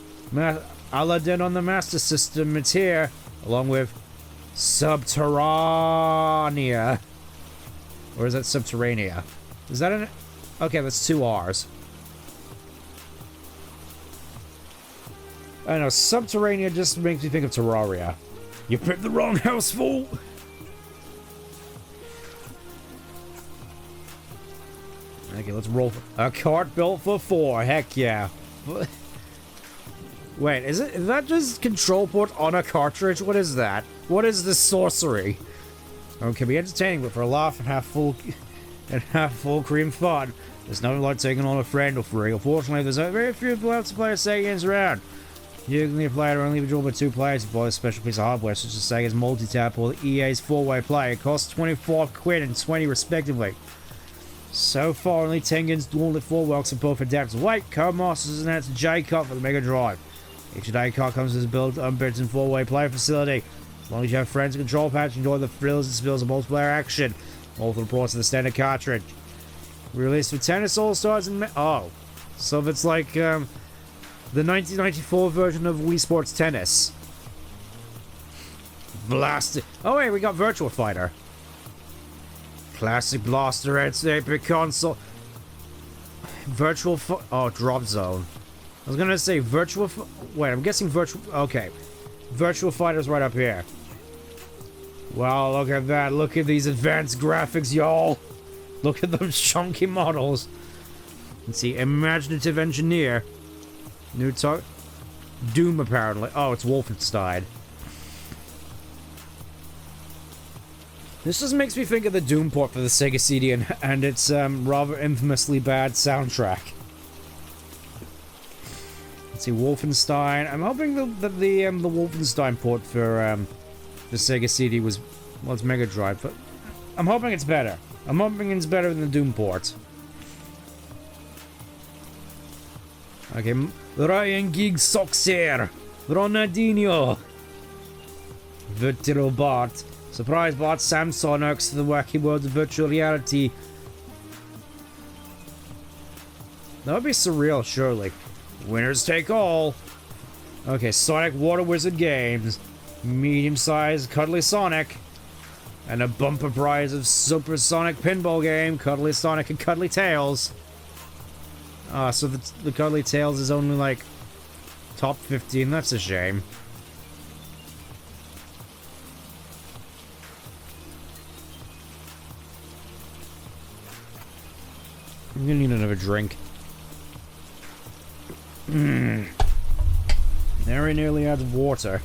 Aladdin on the Master System, it's here, along with Subterranea. Or is that Subterranea? Is that an... Okay, that's 2 R's. I don't know, Subterranea just makes me think of Terraria. You picked the wrong house, fool! Okay, let's roll. A cart built for 4, heck yeah. Wait, is that just control port on a cartridge? What is that? What is this sorcery? Oh, it can be entertaining, but for a laugh and half full cream fun. There's nothing like taking on a friend or free. Unfortunately, there's very few multiplayer Sega games around. You can leave player only individual by 2 players to buy a special piece of hardware, such as Sega's multi-tap or EA's 4-way play. It costs 24 quid and 20 respectively. So far, only Tengen's Dual 4 works in both adapters. Wait, Codemasters announced a J-Cart for the Mega Drive. Each J-Cart comes with a built-in 4-way play facility. As long as you have friends and control pads, enjoy the thrills and spills of multiplayer action. Multiple ports of the standard cartridge. Released for Tennis All-Stars and... Oh. So it's like, the 1994 version of Wii Sports Tennis. Blast... Oh wait, we got Virtua Fighter. Classic Blaster Heads, Epic Console. Oh, Drop Zone. I was gonna say wait, I'm guessing okay. Virtua Fighter's right up here. Wow, look at that. Look at these advanced graphics, y'all. Look at those chunky models. Let's see, Imaginative Engineer. New talk. Doom, apparently. Oh, it's Wolfenstein. This just makes me think of the Doom port for the Sega CD and its rather infamously bad soundtrack. Let's see, Wolfenstein. I'm hoping that the Wolfenstein port for the Sega CD was, well, it's Mega Drive, but I'm hoping it's better. I'm hoping it's better than the Doom port. Okay, Ryan Gig Soxer, Ronaldinho, Virtual Bot, Surprise Bot, Samsonix, The Wacky World of Virtual Reality. That would be surreal, surely. Winners take all. Okay, Sonic Water Wizard Games, medium-sized Cuddly Sonic, and a bumper prize of Super Sonic Pinball Game, Cuddly Sonic and Cuddly Tails. So the Cuddly Tails is only like top 15, that's a shame. I'm gonna need another drink. Very nearly out of water.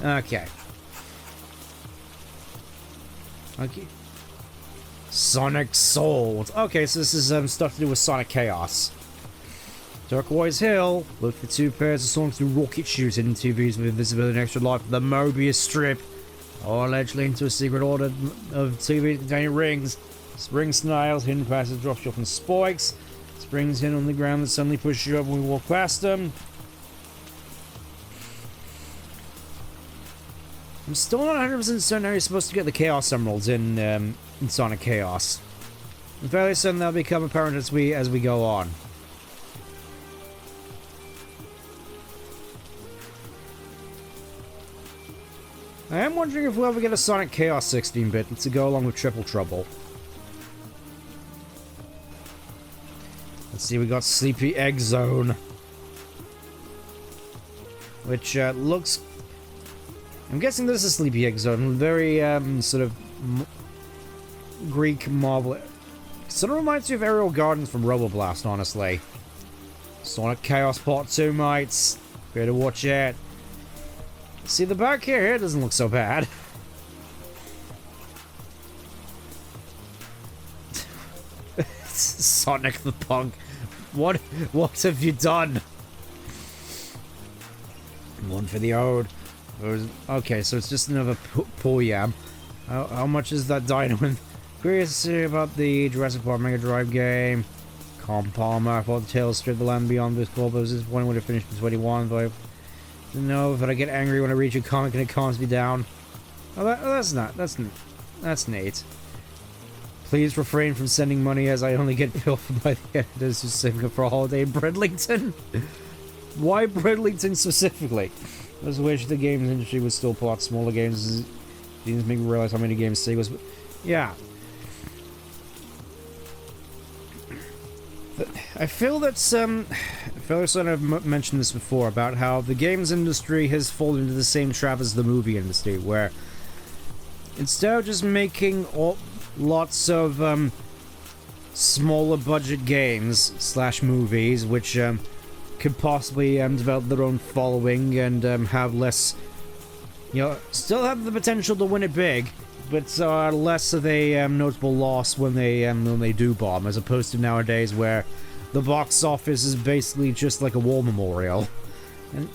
Okay. Okay. Sonic Sold. Okay, so this is stuff to do with Sonic Chaos. Turquoise Hill. Look for 2 pairs of Sonic through rocket shooting TVs with invisibility and extra life. The Mobius Strip. Or allegedly into a secret order of TVs containing rings. Spring snails, hidden passes, drop you off in spikes. Springs hidden on the ground that suddenly push you up when we walk past them. I'm still not 100% certain how you're supposed to get the Chaos Emeralds in Sonic Chaos. I'm fairly certain that'll become apparent as we go on. I am wondering if we'll ever get a Sonic Chaos 16-bit to go along with Triple Trouble. Let's see, we got Sleepy Egg Zone. Which looks... I'm guessing this is Sleepy Egg Zone. Very sort of Greek marble. Sort of reminds me of Aerial Gardens from Roboblast, honestly. Sonic Chaos Part 2, mates. Better watch it. See, the back here doesn't look so bad. Sonic the Punk. What have you done? One for the ode. Okay, so it's just another poor yam. How much is that dino? Curious to see about the Jurassic Park Mega Drive game. Calm Palmer. I thought the Tales Strip the Land Beyond this ball, but I was disappointed when it finished in 21. But I didn't know, but I get angry when I reach a comic and it calms me down. Oh, that's neat. Please refrain from sending money as I only get pilfered by the editors who's saving up for a holiday in Bridlington. Why Bridlington specifically? I just wish the games industry would still pull out smaller games. It didn't make me realize how many games SEGA was. Yeah. I feel that I've mentioned this before about how the games industry has fallen into the same trap as the movie industry, where instead of just making lots of smaller budget games / movies, which could possibly develop their own following and have less, still have the potential to win it big, but are less of a notable loss when they do bomb, as opposed to nowadays where the box office is basically just like a war memorial. And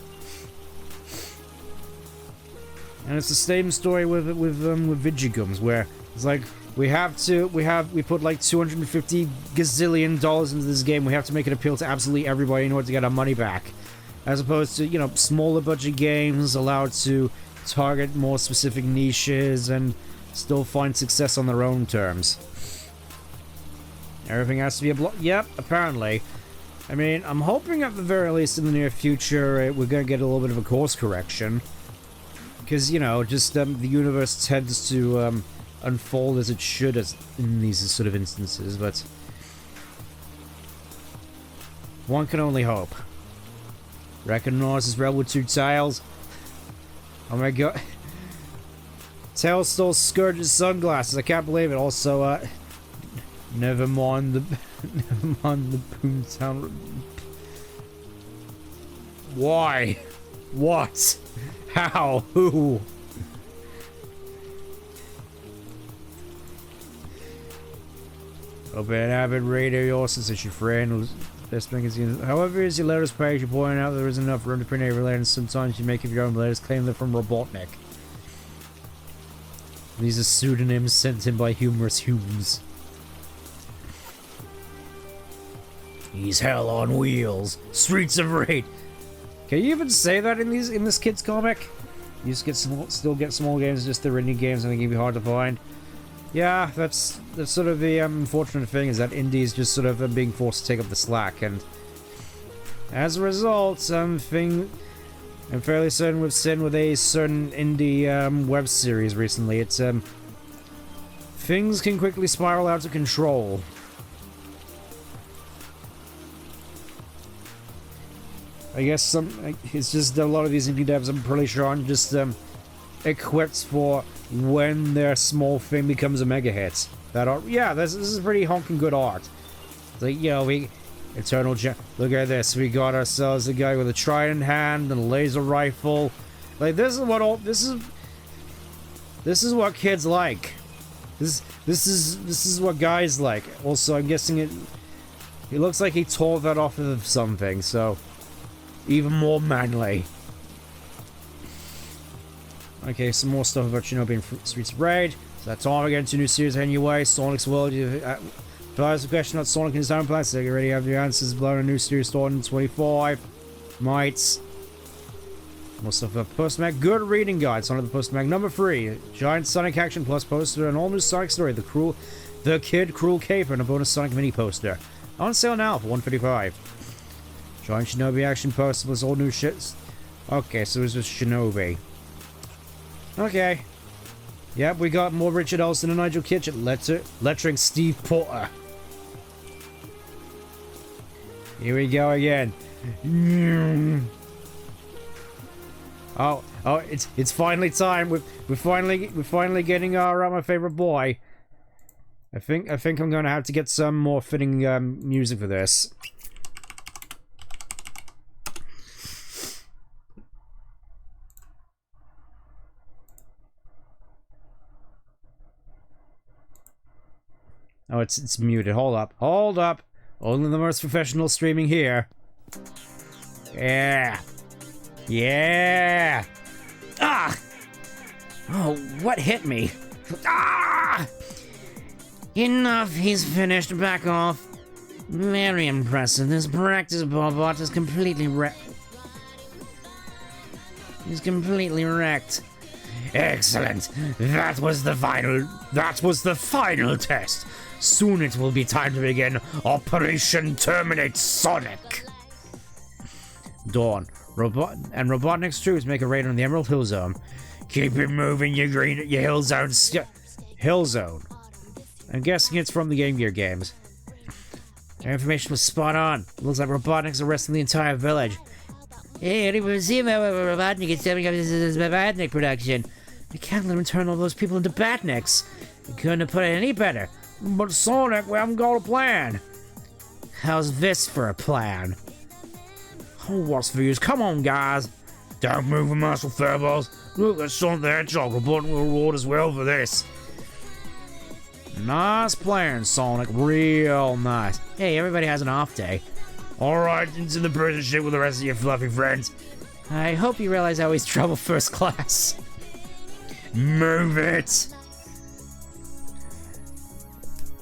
it's the same story with Vigigums, where it's like we put like $250 gazillion into this game. We have to make it appeal to absolutely everybody in order to get our money back, as opposed to smaller budget games allowed to target more specific niches and still find success on their own terms. Everything has to be a block. Yep, apparently. I mean, I'm hoping at the very least in the near future we're gonna get a little bit of a course correction, because just the universe tends to unfold as it should in these sort of instances, but one can only hope. Recognize this rebel with 2 tails. Oh my god. Tails stole Scourge's sunglasses. I can't believe it. Also, never mind the Boomtown. Why? What? How? Who? Open avid radio yours since your friend best magazine. However, as your letters page, you point out there is enough room to print every letter, and sometimes you make up your own letters, claim them from Robotnik. These are pseudonyms sent in by humorous humans. He's hell on wheels. Streets of Rage. Can you even say that in this kid's comic? You just still get small games, just the indie games. I think it'd be hard to find. Yeah, that's sort of the unfortunate thing, is that indies just sort of being forced to take up the slack, and as a result, I'm fairly certain we've seen with a certain indie web series recently. It's things can quickly spiral out of control. I guess it's just a lot of these indie devs, I'm pretty sure, aren't just equipped for when their small thing becomes a mega hit. This is pretty honking good art. It's like, look at this. We got ourselves a guy with a trident in hand and a laser rifle. Like, this is what kids like. This is what guys like. Also, I'm guessing it looks like he tore that off of something, so even more manly. Okay, some more stuff about Shinobi and Streets of Rage. So that's all again to new series anyway. Sonic's World. If I ask a question about Sonic and his own plans, they already have your answers. Blown a new series starting in 25. Mites. More stuff about Post-Mag. Good reading guide. Sonic the Post-Mag number 3. Giant Sonic action plus poster. An all-new Sonic story. The Kid Cruel Caper and a bonus Sonic mini poster. On sale now for $155. Giant Shinobi action poster plus all new shits. Okay, so it's just Shinobi. Okay. Yep, we got more Richard Olsen and Nigel Kitchen lecturing Steve Porter. Here we go again. Oh, it's finally time. We're finally getting our my favorite boy. I think I'm gonna have to get some more fitting music for this. Oh, it's muted. Hold up. Only the most professional streaming here. Yeah. Ah! Oh, what hit me? Ah! Enough, he's finished. Back off. Very impressive. This practice bot is completely wrecked. He's completely wrecked. Excellent. That was the final test. Soon it will be time to begin Operation Terminate Sonic. Dawn. Robotnik's troops make a raid on the Emerald Hill Zone. Keep it moving, you Hill Zone. Hill Zone. I'm guessing it's from the Game Gear games. Their information was spot on. Looks like Robotnik's arresting the entire village. Hey, anybody see how Robotnik is setting up this Batnik production? We can't let him turn all those people into Batniks. We couldn't have put it any better. But Sonic, we haven't got a plan. How's this for a plan? Oh, what's for you? Come on, guys. Don't move the muscle furballs. Look at Sonic the Hedgehog. Robotnik will reward us well for this. Nice plan, Sonic. Real nice. Hey, everybody has an off day. Alright, into the prison ship with the rest of your fluffy friends. I hope you realize I always travel first class. Move it!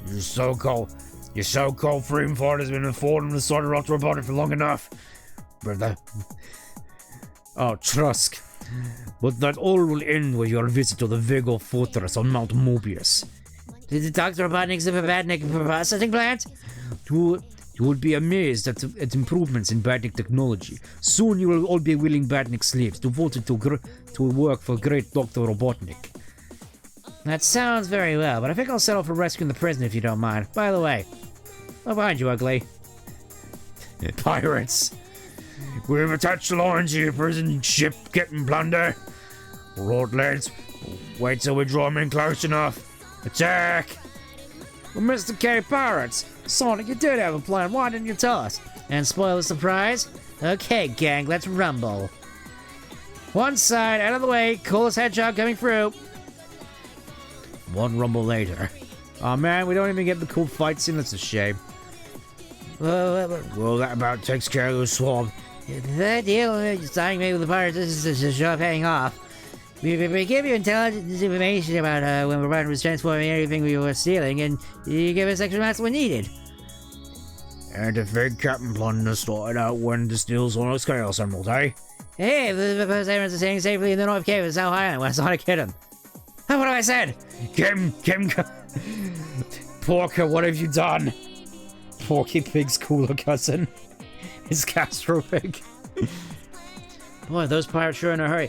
Your so-called freedom fighter has been informed of the side of Rock Robotic for long enough. Brother. Oh, Trusk. But that all will end with your visit to the Vigo Fortress on Mount Mobius. Did Dr. Robotnik's have a Batnik processing plant? You would be amazed at improvements in Batnik technology. Soon you will all be willing Batnik slaves devoted to work for great Dr. Robotnik. That sounds very well, but I think I'll settle for rescuing the prisoner if you don't mind. By the way, look behind you, ugly. Pirates! We've attached the line to your prison ship, getting plunder. Right, lads. Wait till we draw them in close enough. Attack! Well, Mr. K, pirates! Sonic, you did have a plan. Why didn't you tell us? And spoil the surprise? Okay, gang, let's rumble. One side, out of the way. Coolest hedgehog coming through. One rumble later. Oh man, we don't even get the cool fight scene. That's a shame. Well, that about takes care of the swamp. The deal you're signing me with the pirates is a show of paying off. We give you intelligence information about when Robotnik was transforming everything we were stealing, and you give us extra amounts when needed. And the fake Captain Plunder started out when to steal Sonic's Chaos Emerald, eh? Hey, the Samus is staying safely in the North Cave of South Island where Sonic hit him. Oh, what have I said? Kim, Porker, what have you done? Porky Pig's cooler cousin. His Castro Pig. Boy, those pirates sure in a hurry.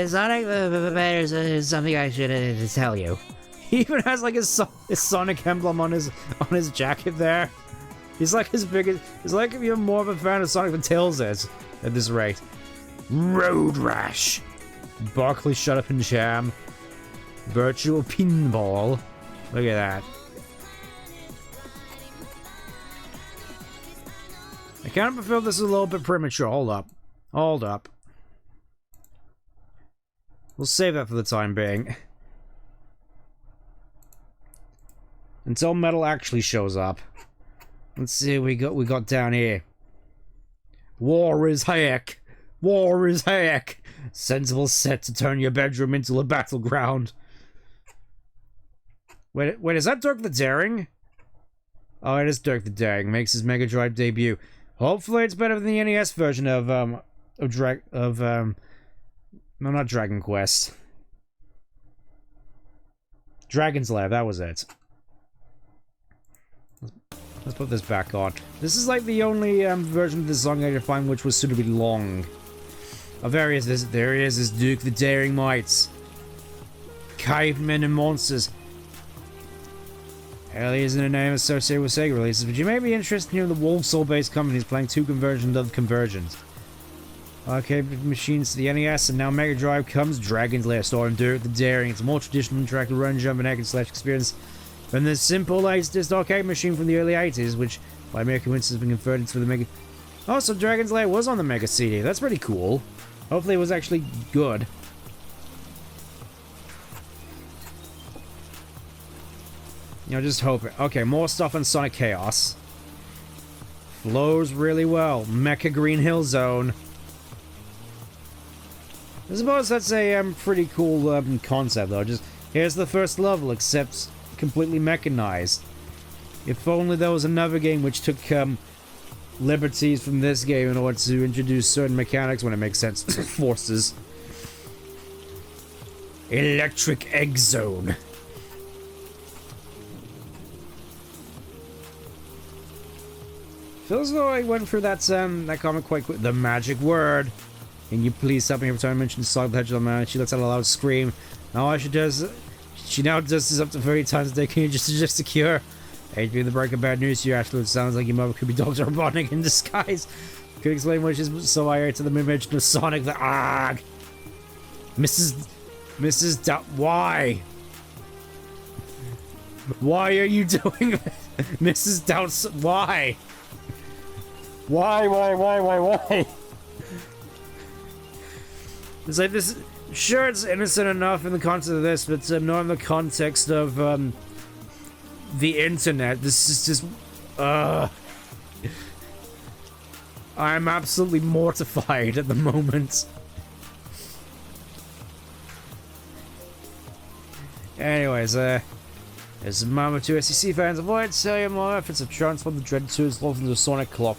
Sonic, there's something I should tell you. He even has like his Sonic emblem on his jacket there. He's like as big as. It's like if you're more of a fan of Sonic than Tails is at this rate. Road Rash. Barkley, shut up and jam. Virtual pinball. Look at that. I kind of feel this is a little bit premature. Hold up. Hold up. We'll save that for the time being. Until Metal actually shows up. Let's see what we got down here. War is heck. War is heck. Sensible set to turn your bedroom into a battleground. Wait, is that Dirk the Daring? Oh, it is Dirk the Daring. Makes his Mega Drive debut. Hopefully it's better than the NES version of no, not Dragon Quest. Dragon's Lair, that was it. Let's put this back on. This is like the only version of the song I could find which was suitably long. Oh, there he is, is Duke the Daring Mites. Cavemen and monsters. Ellie isn't a name associated with SEGA releases, but you may be interested in the Wolf Soul-based companies playing two conversions of conversions. Arcade machines to the NES, and now Mega Drive comes Dragon's Lair starring Duke the Daring. It's a more traditional interactive run, jump, and hack and slash experience than the simple latest arcade machine from the early 80s, which by mere coincidence has been converted to the Mega... Oh, so Dragon's Lair was on the Mega CD. That's pretty cool. Hopefully it was actually good. You know, just hope it. Okay, more stuff on Sonic Chaos. Flows really well. Mecha Green Hill Zone. I suppose that's a pretty cool concept, though. Just, here's the first level, except completely mechanized. If only there was another game which took liberties from this game in order to introduce certain mechanics when it makes sense. Forces. Electric Egg Zone. Feels as though I went through that comment quite quick. The magic word. Can you please help me every time I mention Sonic the Hedgehog man? She lets out a loud scream. Now all she now does this up to 30 times a day. Can you just secure? Hate to be the break of bad news to you, Ashley. It sounds like your mother could be Dr. Robotnik in disguise. Could explain why she's so irate to the mention of Sonic the ARG. Mrs. Why? Why are you doing this? Mrs. Doubts, why? Why? It's like this. Sure, it's innocent enough in the context of this, but not in the context of the internet. This is just. I'm absolutely mortified at the moment. Anyways, as a moment to SEC fans, avoid selling more efforts of transform the Dread 2's love into a Sonic clock.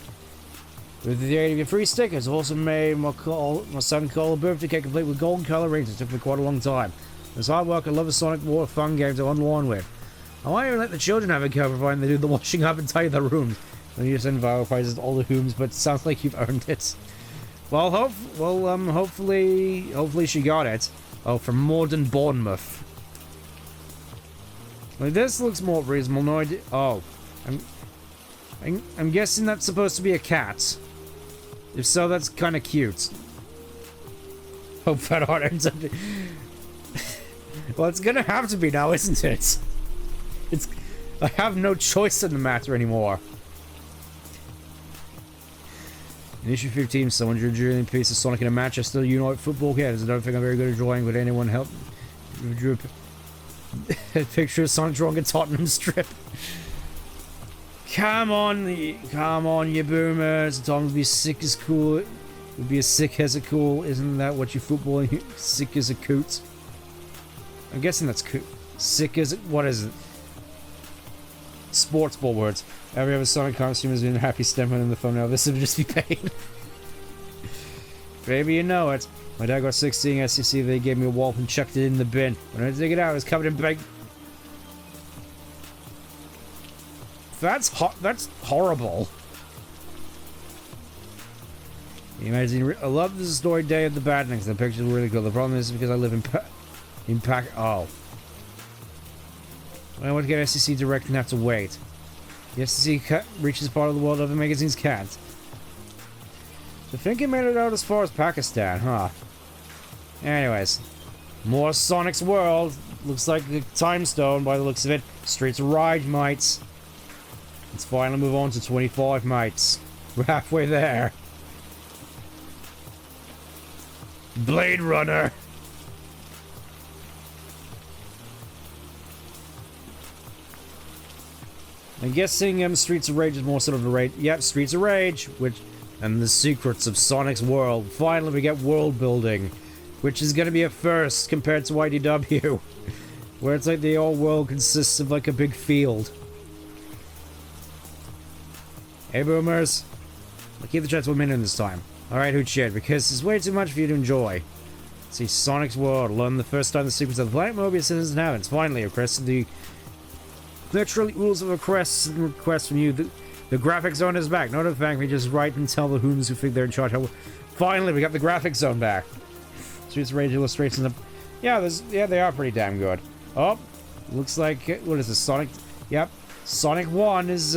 With the aid of your free stickers, I've also made my son call a birthday cake complete with golden color rings. It took me quite a long time. It's hard work. I love a Sonic War fun game to unwind with. I won't even let the children have a go, providing they do the washing up and tidy their rooms. And you send viral prizes to all the whooms, but it sounds like you've earned it. Well, hopefully she got it. Oh, from Morden Bournemouth. Like, this looks more reasonable. No idea. Oh, I'm guessing that's supposed to be a cat. If so, that's kind of cute. Hope that art ends up. Well, it's gonna have to be now, isn't it? I have no choice in the matter anymore. In issue 15, someone drew a drilling piece of Sonic in a match. I still unite football kids. I don't think I'm very good at drawing, but anyone help? Drew a picture of Sonic drawing a Tottenham strip. Come on, you boomers. Tom would be sick as cool. It would be as sick as a cool. Isn't that what you footballing? Sick as a coot. I'm guessing that's coot. Sick as what is it? sports ball words. Every other Sonic costume has been a happy stemming in the thumbnail. This would just be pain. Baby, you know it. My dad got 16 SEC, they gave me a wall and chucked it in the bin. When I dig it out, it was covered in big... That's horrible. Imagine, I love the story Day of the Badnings. The pictures are really cool. The problem is because I live in Pack. Oh. I want to get SEC direct and have to wait. The SEC reaches part of the world other magazines can't. I think it made it out as far as Pakistan, huh? Anyways. More Sonic's World. Looks like the time stone by the looks of it. Streets of Rage, mates. Let's finally move on to 25, mates. We're halfway there. Blade Runner. I'm guessing Streets of Rage is more sort of a rage. Yep, Streets of Rage, and the secrets of Sonic's world. Finally, we get world building, which is going to be a first compared to IDW, where it's like the whole world consists of like a big field. Hey, boomers, I'll keep the chat to a minute this time. Alright, who cheered? Because it's way too much for you to enjoy. See Sonic's World. Learn the first time the secrets of the planet Mobius citizens inhabitants. Finally, requested the literally rules of requests and requests from you. The graphic zone is back. Not to thank me, just write and tell the Hoons who think they're in charge. Finally, we got the graphic zone back. Streets of Rage illustrations of... Yeah, they are pretty damn good. Oh, looks like... What is this? Sonic... Yep. Sonic 1 is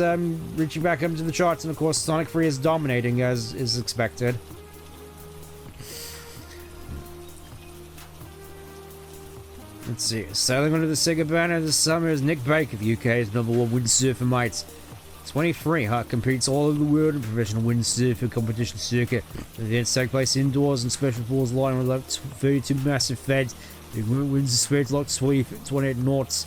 reaching back up into the charts, and of course Sonic 3 is dominating as is expected. Let's see. Sailing under the SEGA banner this summer is Nick Baker, the UK's #1 windsurfer mates. 23, competes all over the world in professional windsurfer competition circuit. The events take place indoors and special falls line with like 32 massive feds. The winds speeds like 28 knots.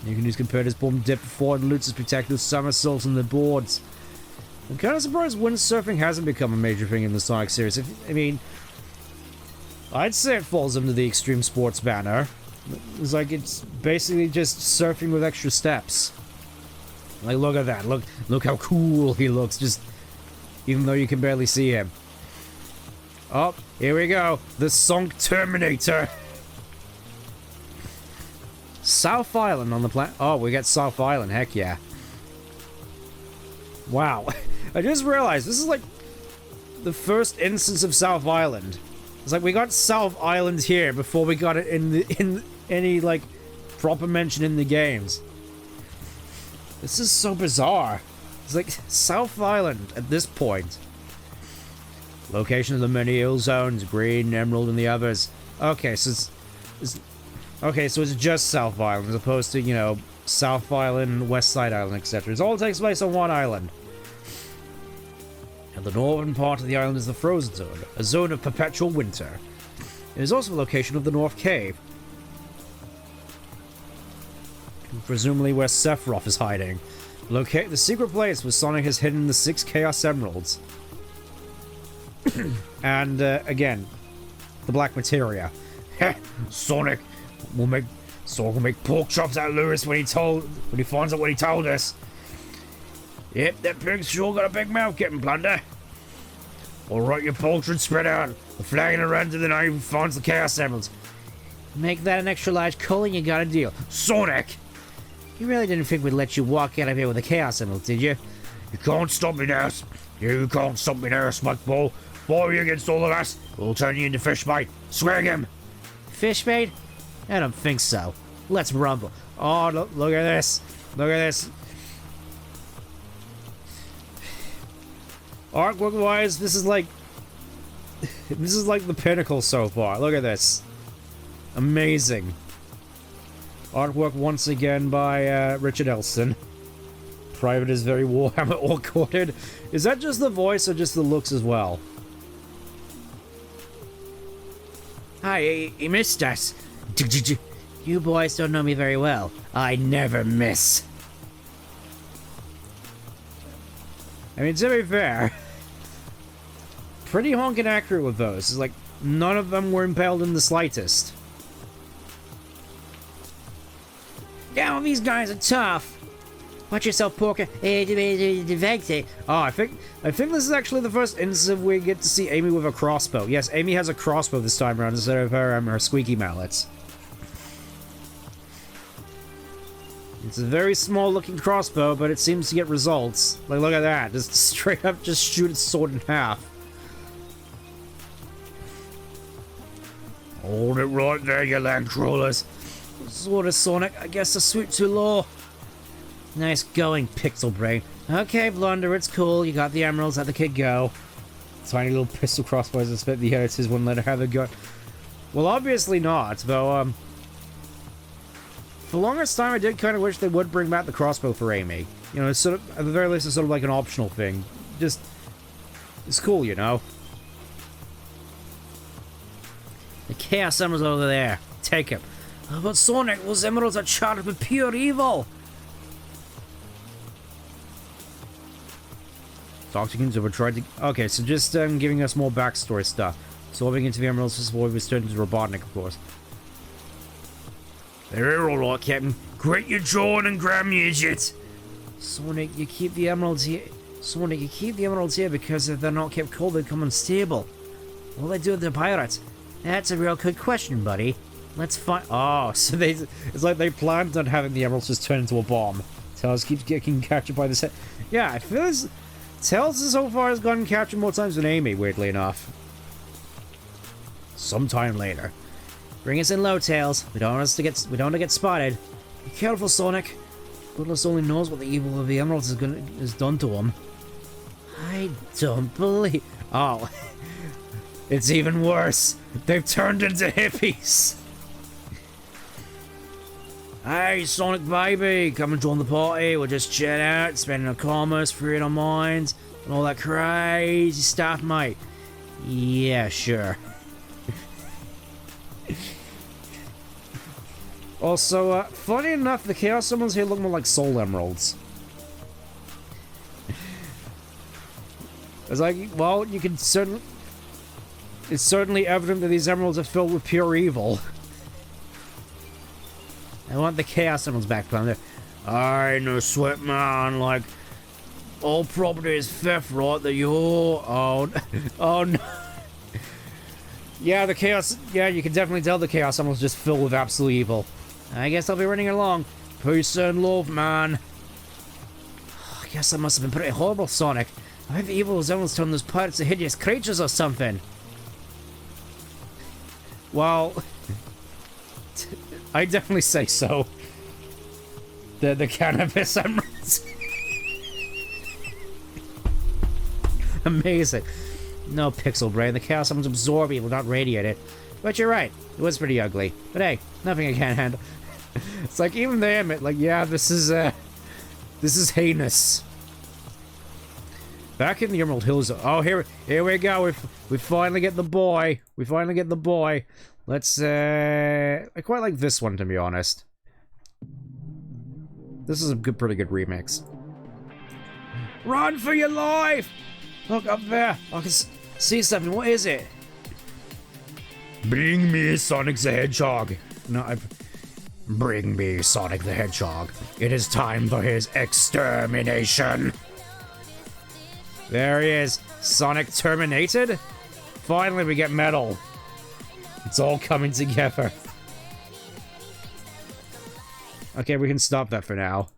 You can use competitors bomb depth before and loot spectacular somersaults on the boards. I'm kind of surprised windsurfing hasn't become a major thing in the Sonic series. I mean, I'd say it falls under the extreme sports banner. It's like it's basically just surfing with extra steps. Like, look at that. Look how cool he looks, just even though you can barely see him. Oh, here we go. The Sonic Terminator. South Island on the planet. Oh, we got South Island. Heck yeah. Wow. I just realized this is like the first instance of South Island. It's like we got South Island here before we got it in any like proper mention in the games. This is so bizarre. It's like South Island at this point. Location of the many hill zones, Green, Emerald, and the others. Okay, so it's just South Island as opposed to, you know, South Island, West Side Island, etc. It all takes place on one island. And the northern part of the island is the Frozen Zone, a zone of perpetual winter. It is also the location of the North Cave. Presumably where Sephiroth is hiding. Locate the secret place where Sonic has hidden the 6 Chaos Emeralds. And, again, the Black Materia. Sonic will make pork chops out of Lewis when he finds out what he told us. Yep, that pig's sure got a big mouth, Captain Plunder. Alright, you poultry, spread out. The flagging around to the night who finds the Chaos Emeralds. Make that an extra large coal and you got a deal. Sonic! You really didn't think we'd let you walk out of here with a Chaos Emerald, did you? You can't stop me now. You can't stop me now, Smokeball. Fight you against all of us. We'll turn you into fish bait. Swag him. Fish bait? I don't think so. Let's rumble. Oh, look at this. Look at this. Artwork-wise, this is like the pinnacle so far. Look at this. Amazing. Artwork once again by Richard Elston. Private is very Warhammer all-coded. Is that just the voice or just the looks as well? Hi, he missed us. You boys don't know me very well. I never miss. I mean, to be fair, pretty honking accurate with those. It's like, none of them were impaled in the slightest. Yeah, well, these guys are tough. Watch yourself, Porker. Oh, I think this is actually the first instance we get to see Amy with a crossbow. Yes, Amy has a crossbow this time around instead of her squeaky mallets. It's a very small looking crossbow, but it seems to get results. Like, look at that. Just straight up just shoot its sword in half. Hold it right there, you land crawlers. Sword of Sonic, I guess a swoop too low. Nice going, Pixel Brain. Okay, Blunder, it's cool. You got the emeralds, let the kid go. Tiny little pistol crossbows, I expect the editors wouldn't let her have a gun. Well, obviously not, though, for the longest time, I did kind of wish they would bring back the crossbow for Amy. You know, it's sort of, at the very least, it's sort of like an optional thing. Just, it's cool, you know? The Chaos Emeralds over there. Take him. Oh, but Sonic, those emeralds are charged with pure evil. Toxicants over tried to... Okay, so just giving us more backstory stuff. Solving into the emeralds before we turned into Robotnik, of course. They're all right, Captain. Grit your jaw and grab me, idiot. Sonic, you keep the emeralds here. Sonic, you keep the emeralds here because if they're not kept cold, they become unstable. What will they do with the pirates? That's a real good question, buddy. Let's find... Oh, so they... It's like they planned on having the emeralds just turn into a bomb. Tails keeps getting captured by the set. Yeah, I feel as... Tails so far has gotten captured more times than Amy, weirdly enough. Sometime later. Bring us in low, Tails. We don't want to get spotted. Be careful, Sonic. Goodness only knows what the evil of the emeralds is done to him. I don't believe... Oh. It's even worse. They've turned into hippies. Hey, Sonic baby, come and join the party. We'll just chat out, spending our commerce, freeing our minds, and all that crazy stuff, mate. Yeah, sure. Also, funny enough, the Chaos Emeralds here look more like Soul Emeralds. It's like, well, you can certainly... It's certainly evident that these emeralds are filled with pure evil. I want the Chaos Emeralds back, Plunder. I no sweat, man. Like, all property is theft, right? That you're... Oh, oh no. Yeah, the Chaos... Yeah, you can definitely tell the Chaos Emeralds just filled with absolute evil. I guess I'll be running along. Peace and love, man. I guess that must have been pretty horrible, Sonic. I think the evil emeralds turned those pirates into hideous creatures or something. Well... I definitely say so. The cannabis emeralds. Amazing. No, Pixel Brain. The Chaos Emeralds absorb evil, not radiate it. But you're right. It was pretty ugly. But hey, nothing I can't handle. It's like, even they admit, like, yeah, this is heinous. Back in the Emerald Hills. Oh, here we go. We finally get the boy. We finally get the boy. Let's, I quite like this one, to be honest. This is a pretty good remix. Run for your life! Look up there. I can see something. What is it? Bring me Sonic the Hedgehog. No, Bring me Sonic the Hedgehog. It is time for his extermination. There he is. Sonic terminated? Finally, we get metal. It's all coming together. Okay, we can stop that for now.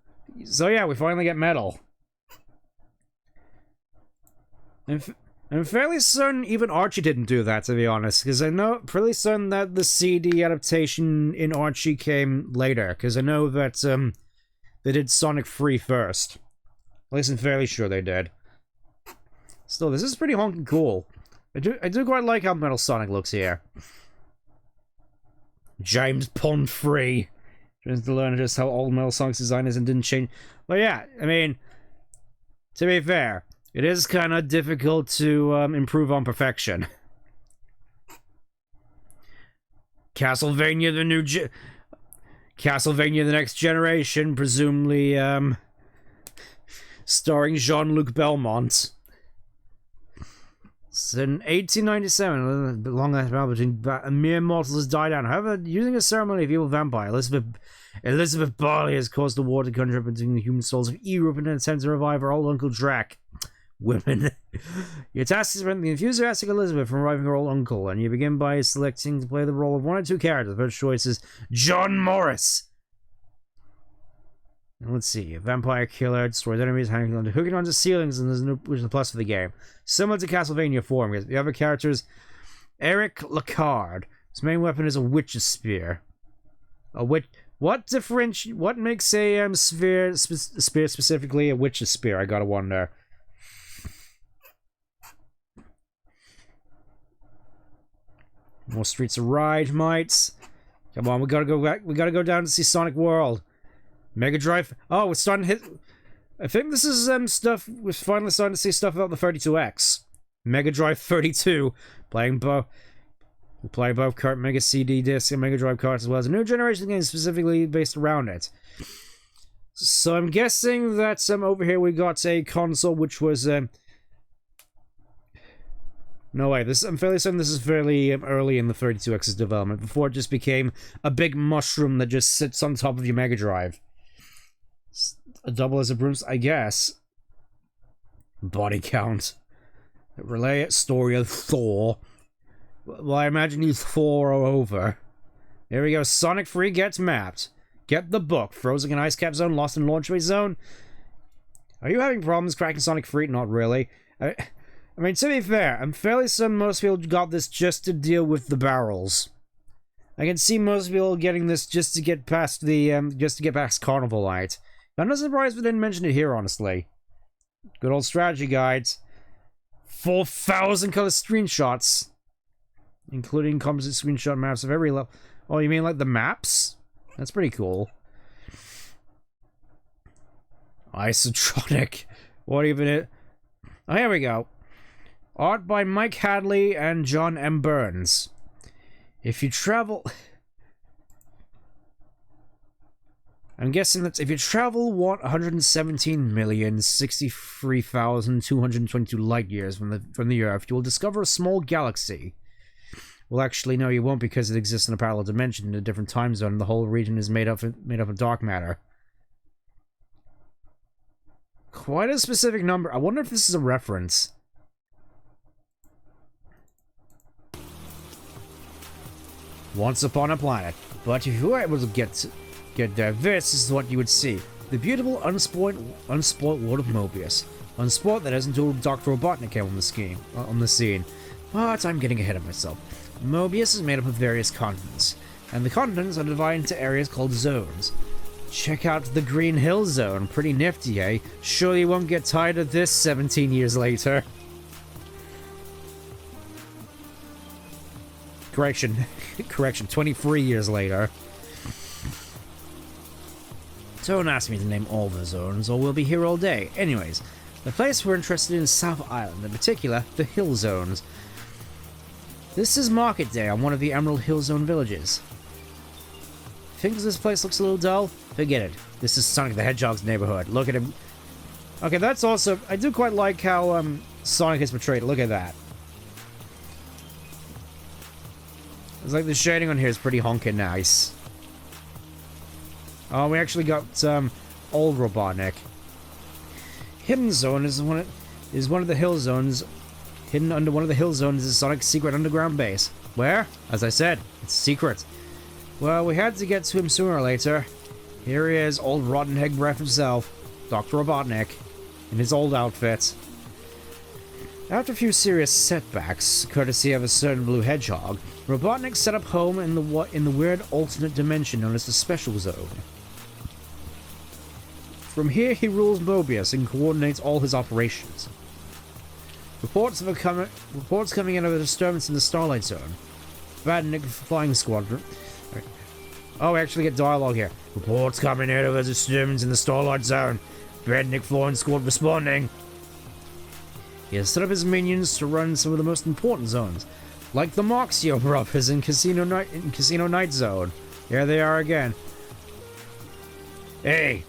So yeah, we finally get metal. I'm fairly certain even Archie didn't do that, to be honest, because I know fairly certain that the CD adaptation in Archie came later, because I know that they did Sonic 3 first. At least I'm fairly sure they did. Still, this is pretty honking cool. I do quite like how Metal Sonic looks here. James Pond 3. Trying to learn just how old Metal Sonic's design is and didn't change. But yeah, I mean, to be fair, it is kind of difficult to improve on perfection. Castlevania Castlevania the Next Generation, presumably starring Jean-Luc Belmont. So in 1897, long battle between mere mortals has died down. However, using a ceremony of evil vampire, Elizabeth Elizabeth Barley has caused the war to conjure up between the human souls of Europe in an attempt to revive her old Uncle Drac. Women. Your task is to prevent the enthusiastic Elizabeth from reviving her old uncle, and you begin by selecting to play the role of one or two characters. The first choice is John Morris. And let's see, a vampire killer, destroys enemies, hooking onto ceilings, and there's no, which is a plus for the game. Similar to Castlevania 4, the other characters, Eric Lacard. His main weapon is a witch's spear. A witch. What makes a spear specifically a witch's spear? I gotta wonder. More Streets of Rage, mates. Come on, we gotta go back. We gotta go down to see Sonic World. Mega Drive. Oh, we're starting to hit. I think this is stuff. We're finally starting to see stuff about the 32X. Mega Drive 32. Playing both. We'll play both current Mega CD discs and Mega Drive cards, as well as a new generation of games specifically based around it. So I'm guessing that over here we got a console which was no way. I'm fairly certain this is fairly early in the 32X's development, before it just became a big mushroom that just sits on top of your Mega Drive. A double as a broom, I guess. Body count. Relay story of Thor. Well, I imagine you Thor over. There we go. Sonic Free gets mapped. Get the book. Frozen in Ice Cap Zone, Lost in Launchway Zone. Are you having problems cracking Sonic Free? Not really. I mean, to be fair, I'm fairly certain most people got this just to deal with the barrels. I can see most people getting this just to get past the, just to get past Carnival Light. I'm not surprised we didn't mention it here, honestly. Good old strategy guides. 4,000 color screenshots. Including composite screenshot maps of every level. Oh, you mean like the maps? That's pretty cool. Isotronic. What even it? Oh, here we go. Art by Mike Hadley and John M. Burns. If you travel... I'm guessing that if you travel 117,063,222 light years from the Earth, you will discover a small galaxy. Well, actually, no, you won't, because it exists in a parallel dimension in a different time zone, and the whole region is made up of dark matter. Quite a specific number. I wonder if this is a reference. Once upon a planet. But if you were able to get there, this is what you would see. The beautiful, unspoiled world of Mobius. Unspoiled, that is, until Dr. Robotnik came on the scene. But I'm getting ahead of myself. Mobius is made up of various continents, and the continents are divided into areas called zones. Check out the Green Hill Zone. Pretty nifty, eh? Sure you won't get tired of this 17 years later. Correction, 23 years later. Don't ask me to name all the zones, or we'll be here all day. Anyways, the place we're interested in is South Island, in particular, the Hill Zones. This is Market Day on one of the Emerald Hill Zone villages. Think this place looks a little dull? Forget it. This is Sonic the Hedgehog's neighborhood. Look at him. Okay, that's also... I do quite like how Sonic is portrayed. Look at that. It's like the shading on here is pretty honkin' nice. Oh, we actually got old Robotnik. Hidden Zone is one of the hill zones. Hidden under one of the hill zones is Sonic's secret underground base. Where? As I said, it's secret. Well, we had to get to him sooner or later. Here he is, old rotten egg breath himself, Dr. Robotnik, in his old outfit. After a few serious setbacks, courtesy of a certain blue hedgehog, Robotnik set up home in the weird alternate dimension known as the Special Zone. From here, he rules Mobius and coordinates all his operations. Reports coming in of a disturbance in the Starlight Zone. Badnik Flying Squadron. Oh, we actually get dialogue here. Reports coming in of a disturbance in the Starlight Zone. Badnik Flying Squad responding. He has set up his minions to run some of the most important zones, like the Moxio Brothers in Casino Night Zone. Here they are again. Hey,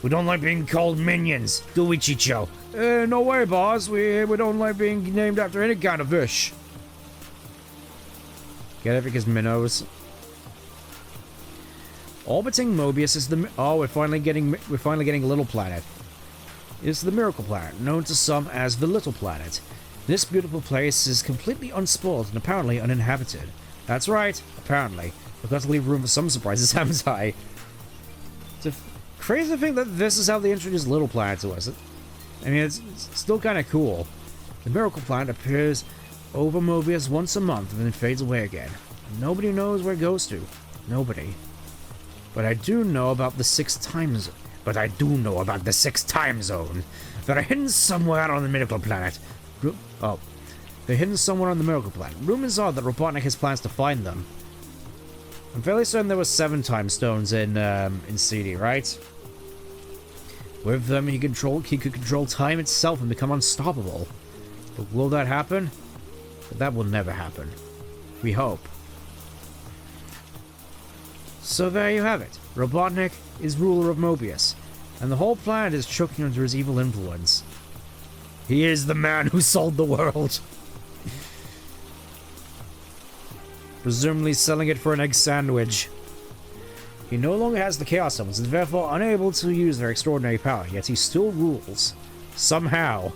we don't like being called minions, do we, Chicho? No way, boss. We don't like being named after any kind of fish. Get it? Because minnows. Orbiting Mobius is the... Oh, we're finally getting a little planet. It's the Miracle Planet, known to some as the Little Planet. This beautiful place is completely unspoiled and apparently uninhabited. That's right, apparently. I've got to leave room for some surprises, haven't I? It's crazy to think that this is how they introduced Little Planet to us. I mean, it's still kind of cool. The Miracle Planet appears over Mobius once a month and then fades away again. Nobody knows where it goes to. Nobody. But I do know about the 6 time zone. That are hidden somewhere on the Miracle Planet. They're hidden somewhere on the Miracle Planet. Rumors are that Robotnik has plans to find them. I'm fairly certain there were 7 time stones in CD, right? With them, he could control time itself and become unstoppable. But will that happen? But that will never happen. We hope. So there you have it. Robotnik is ruler of Mobius, and the whole planet is choking under his evil influence. He is the man who sold the world. Presumably selling it for an egg sandwich. He no longer has the Chaos Summons and is therefore unable to use their extraordinary power, yet he still rules. Somehow.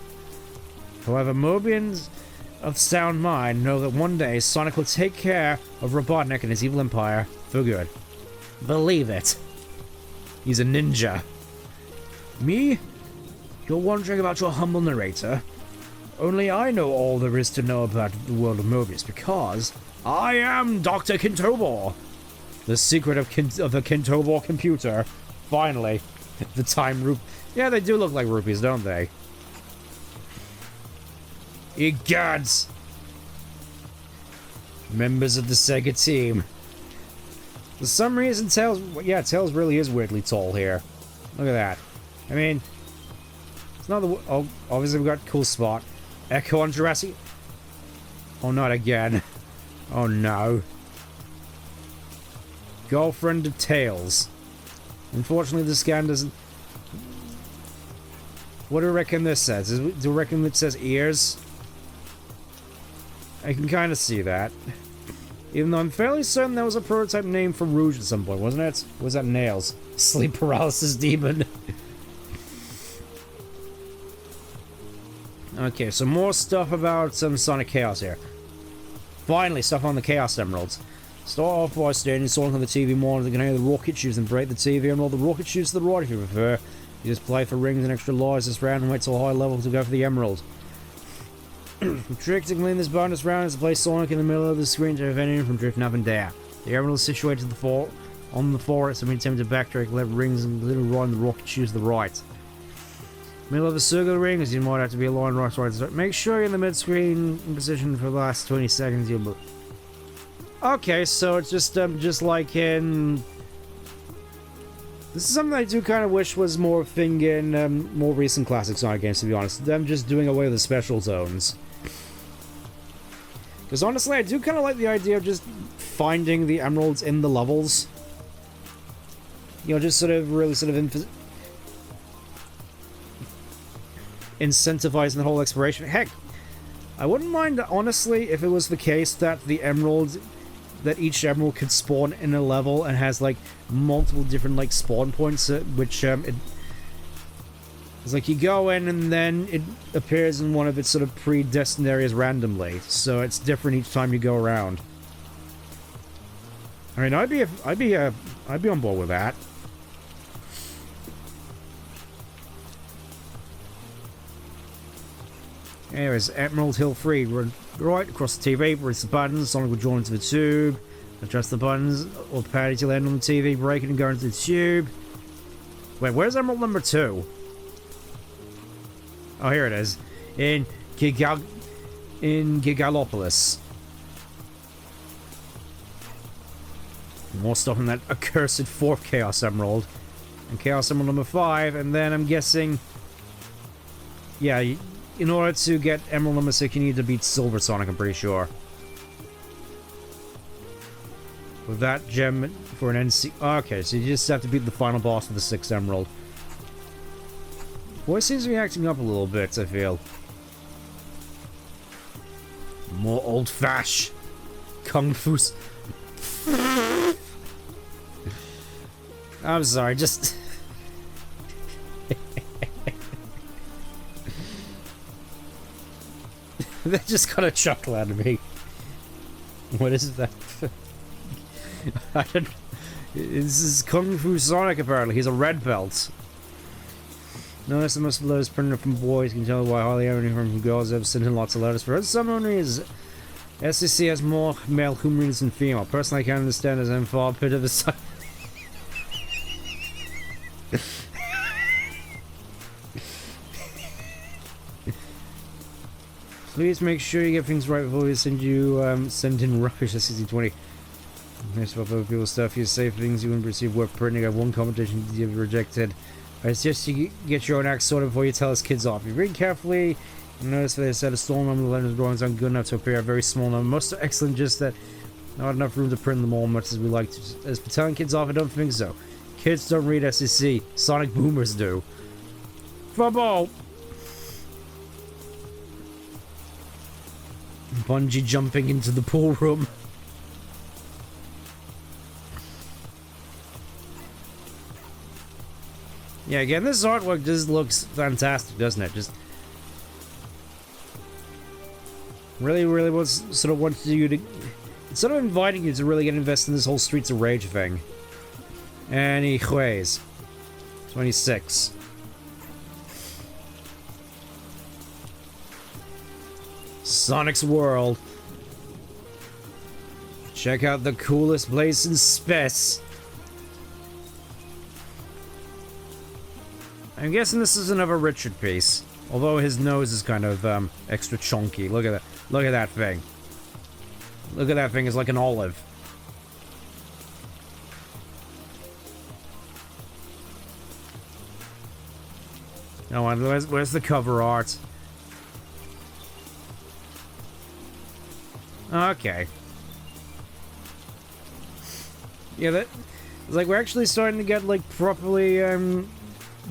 However, Mobians of sound mind know that one day Sonic will take care of Robotnik and his evil empire for good. Believe it. He's a ninja. Me? You're wondering about your humble narrator. Only I know all there is to know about the world of Mobius because I am Dr. Kintobor. The secret of the Kintobor computer. Finally. The time rup... Yeah, they do look like rupees, don't they? Egads! Members of the SEGA team. For some reason, Tails... Yeah, Tails really is weirdly tall here. Look at that. I mean... It's not the... Oh, obviously we got Cool Spot. Echo on Jurassic... Oh, not again. Oh, no. Girlfriend of Tails. Unfortunately, the scan doesn't... What do you reckon this says? Do you reckon it says ears? I can kind of see that. Even though I'm fairly certain that was a prototype name for Rouge at some point, wasn't it? Or was that Nails? Sleep Paralysis Demon. Okay, so more stuff about some Sonic Chaos here. Finally, stuff on the Chaos Emeralds. Start off by standing Sonic on the TV monitor, can hear the rocket shoots and break the TV and roll the rocket shoots to the right if you prefer. You just play for rings and extra lives this round and wait till high level to go for the emerald. The trick to clean this bonus round is to place Sonic in the middle of the screen to prevent him from drifting up and down. The emerald is situated on the forest, so we attempt to backtrack left rings and little right and the rocket shoots to the right. Middle of the circular ring, as you might have to be aligned right side. So make sure you're in the mid-screen position for the last 20 seconds. You'll move. Okay, so it's just like in... This is something I do kind of wish was more a thing in more recent classic Sonic games, to be honest. Them just doing away with the special zones. Because honestly, I do kind of like the idea of just finding the emeralds in the levels. You know, just sort of really sort of incentivizing the whole exploration. Heck, I wouldn't mind, honestly, if it was the case that the emerald... that each emerald could spawn in a level and has like multiple different like spawn points, which it's like you go in and then it appears in one of its sort of predestined areas randomly, so it's different each time you go around. I mean, I'd be on board with that. Anyways, Emerald Hill 3, run right across the TV, press the buttons, Sonic will join into the tube, adjust the buttons, or patty to land on the TV, break it and go into the tube. Wait, where's Emerald number 2? Oh, here it is. In Gigalopolis. More stuff in that accursed 4th Chaos Emerald. And Chaos Emerald number 5, and then I'm guessing... Yeah, in order to get Emerald number 6, you need to beat Silver Sonic, I'm pretty sure. With that gem for an NC... Okay, so you just have to beat the final boss of the 6th Emerald. Boy seems to be acting up a little bit, I feel. More old-fashioned Kung Fu... I'm sorry, just... That just got a chuckle out of me. What is that? I don't... This is Kung Fu Sonic, apparently. He's a red belt. Notice the most letters printed from boys. You can tell why hardly ever from girls have sent in lots of letters. For some reason, SEC has more male humans than female. Personally, I can't understand as I'm far bit of a side. Please make sure you get things right before we send in rubbish at 6020. Nice about other people's stuff. You say things you wouldn't receive work printing. I have one competition you've rejected. I suggest you get your own act sorted before you tell us kids off. You read carefully. You notice that they said a small number of letters drawings aren't good enough to appear a very small number. Most are excellent, just that not enough room to print them all much as we like to. As for telling kids off, I don't think so. Kids don't read SEC. Sonic boomers do. Football! Bungee jumping into the pool room. Yeah, again, this artwork just looks fantastic, doesn't it? Just really wants you to... It's sort of inviting you to really get invested in this whole Streets of Rage thing. Anyways. 26. Sonic's World. Check out the coolest place in space. I'm guessing this is another Richard piece. Although his nose is kind of extra chunky. Look at that. Look at that thing. Look at that thing. It's like an olive. Oh, and where's the cover art? Okay. Yeah, that... It's like we're actually starting to get, like, properly,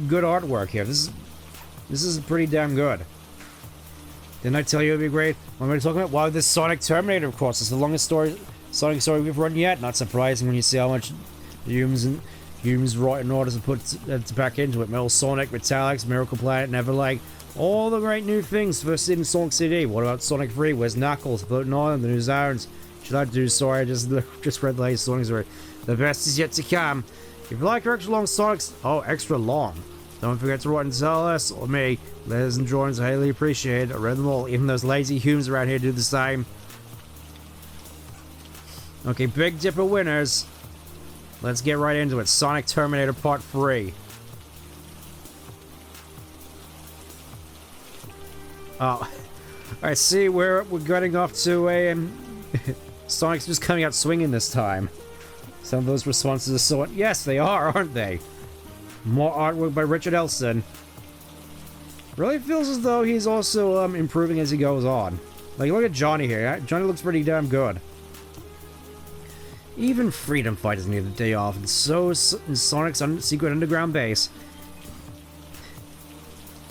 good artwork here. This is pretty damn good. Didn't I tell you it'd be great? What am I talking about? Wow, this Sonic Terminator, of course. It's the longest Sonic story we've run yet. Not surprising when you see how much humans write in order to put back into it. Metal Sonic, Metallics, Miracle Planet, Neverlake. All the great new things first in Sonic CD. What about Sonic 3? Where's Knuckles? Floating Island, the new Zirons. Should I do? Sorry, I just read the latest Sonic story. The best is yet to come. If you like extra long Sonics, extra long. Don't forget to write and tell us, or me. Letters and drawings are highly appreciated. I read them all. Even those lazy humans around here do the same. Okay, Big Dipper winners. Let's get right into it. Sonic Terminator Part 3. Oh, I see we're getting off to a... Sonic's just coming out swinging this time. Some of those responses are so... Yes, they are, aren't they? More artwork by Richard Elson. Really feels as though he's also improving as he goes on. Like, look at Johnny here. Johnny looks pretty damn good. Even Freedom Fighters need a day off, and so is Sonic's secret underground base.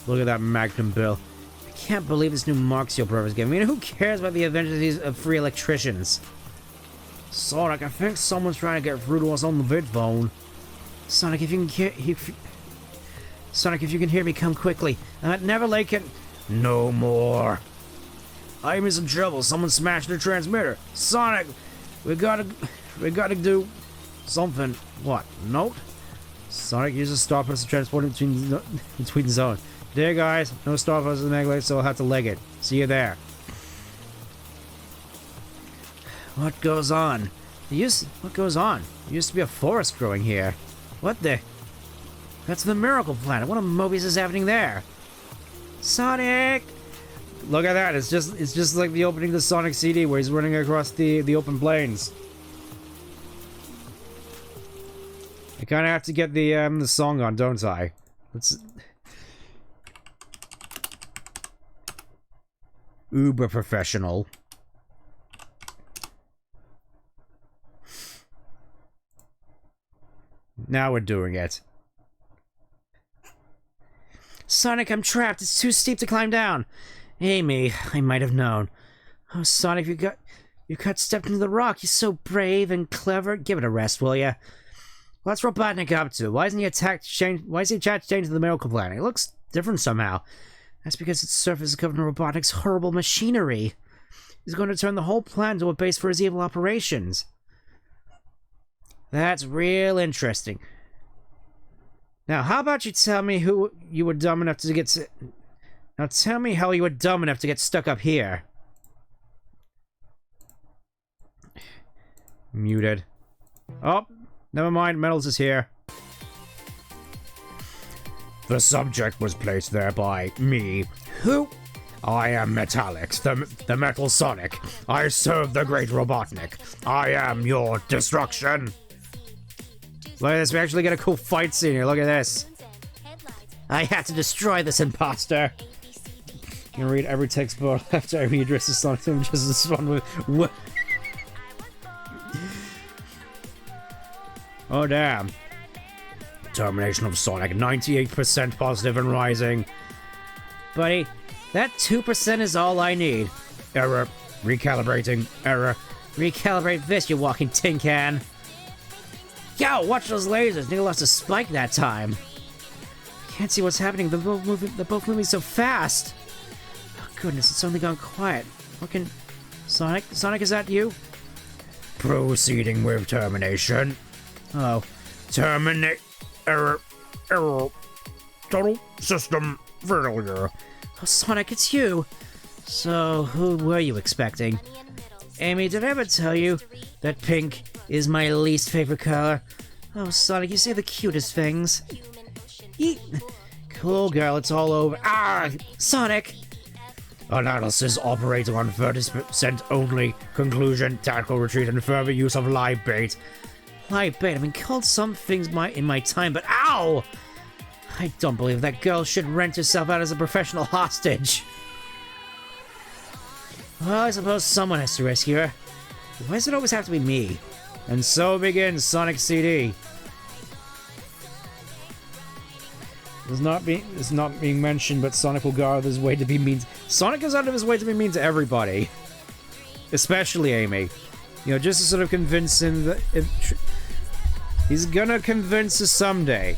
Look at that Magnum Bill. I can't believe this new Marxio Brothers game. I mean, who cares about the adventures of free electricians? Sonic, I think someone's trying to get through to us on the vid phone. Sonic, if you can hear me, come quickly. I'm at Neverlake and... No more. I'm in some trouble. Someone smashed the transmitter. Sonic, we gotta do something. What? Note? Sonic uses Star Plus to transport it between zones. There, guys. No Star Plus in Neverlake, so I'll have to leg it. See you there. What goes on? What goes on? There used to be a forest growing here. What the? That's the Miracle Planet. What a Mobius is happening there? Sonic! Look at that. It's just like the opening of the Sonic CD where he's running across the open plains. I kind of have to get the song on, don't I? Let's... Uber professional. Now we're doing it. Sonic, I'm trapped. It's too steep to climb down. Amy, I might have known. Oh, Sonic, you got stepped into the rock. You're so brave and clever. Give it a rest, will ya? What's Robotnik up to? Why is he attached to the Miracle Planet? It looks different somehow. That's because its surface is covered in Robotnik's horrible machinery. He's going to turn the whole planet into a base for his evil operations. That's real interesting. Now, how about you tell me who you were dumb enough to get... Now, tell me how you were dumb enough to get stuck up here. Muted. Oh, never mind. Metals is here. The subject was placed there by me. Who? I am Metallix, the Metal Sonic. I serve the great Robotnik. I am your destruction. Look at this. We actually get a cool fight scene here. Look at this. I had to destroy this imposter. You can read every textbook after every addresses Sonic to him just as fun with... What? Oh, damn. Termination of Sonic, 98% positive and rising. Buddy, that 2% is all I need. Error. Recalibrating. Error. Recalibrate this, you walking tin can. Yo, watch those lasers. Nigga lost a spike that time. I can't see what's happening. They're both moving so fast. Oh, goodness, it's only gone quiet. What can... Sonic? Sonic, is that you? Proceeding with termination. Oh. Terminate. Error. Total system failure. Oh, Sonic, it's you. So, who were you expecting? Amy, did I ever tell you that pink is my least favorite color? Oh, Sonic, you say the cutest things. Yeet. Cool, girl, it's all over. Ah! Sonic! Analysis operating on 30% only. Conclusion, tactical retreat, and further use of live bait. Live bait, I've been called some things in my time, but ow! I don't believe that girl should rent herself out as a professional hostage. Well, I suppose someone has to rescue her. Why does it always have to be me? And so begins Sonic CD. It's not being mentioned, but Sonic will go out of his way to be mean. Sonic goes out of his way to be mean to everybody, especially Amy. You know, just to sort of convince him that he's gonna convince us someday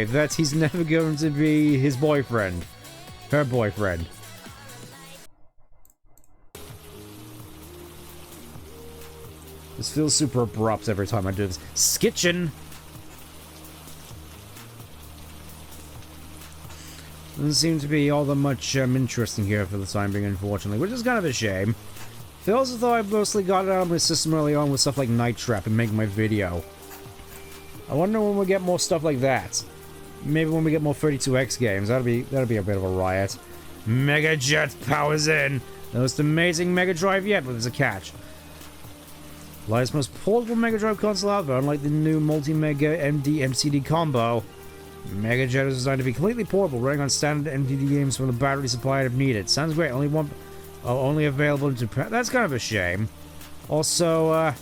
that he's never going to be his boyfriend, her boyfriend. This feels super abrupt every time I do this. Skitchin! Doesn't seem to be all that much interesting here for the time being, unfortunately, which is kind of a shame. Feels as though I mostly got it out of my system early on with stuff like Night Trap and making my video. I wonder when we'll get more stuff like that. Maybe when we get more 32X games, that'll be a bit of a riot. Mega Jet powers in! The most amazing Mega Drive yet, but there's a catch. Life's most portable Mega Drive console out there, unlike the new multi-Mega MD MCD combo. Mega Jet is designed to be completely portable, running on standard MDD games from the battery supply if needed. Sounds great. Only available in Japan. That's kind of a shame. Also,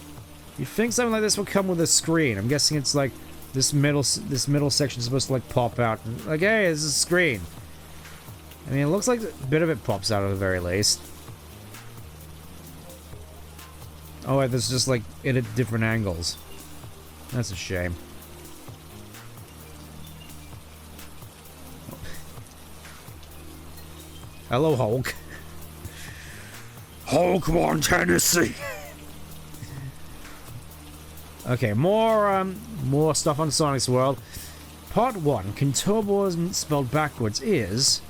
you'd think something like this would come with a screen. I'm guessing it's like this middle section is supposed to like pop out. Like, hey, this is a screen. I mean, it looks like a bit of it pops out at the very least. Oh, wait, there's just like it at different angles. That's a shame. Hello, Hulk. Hulk won Tennessee. Okay, more stuff on Sonic's World. Part 1, Kintobo spelled backwards is...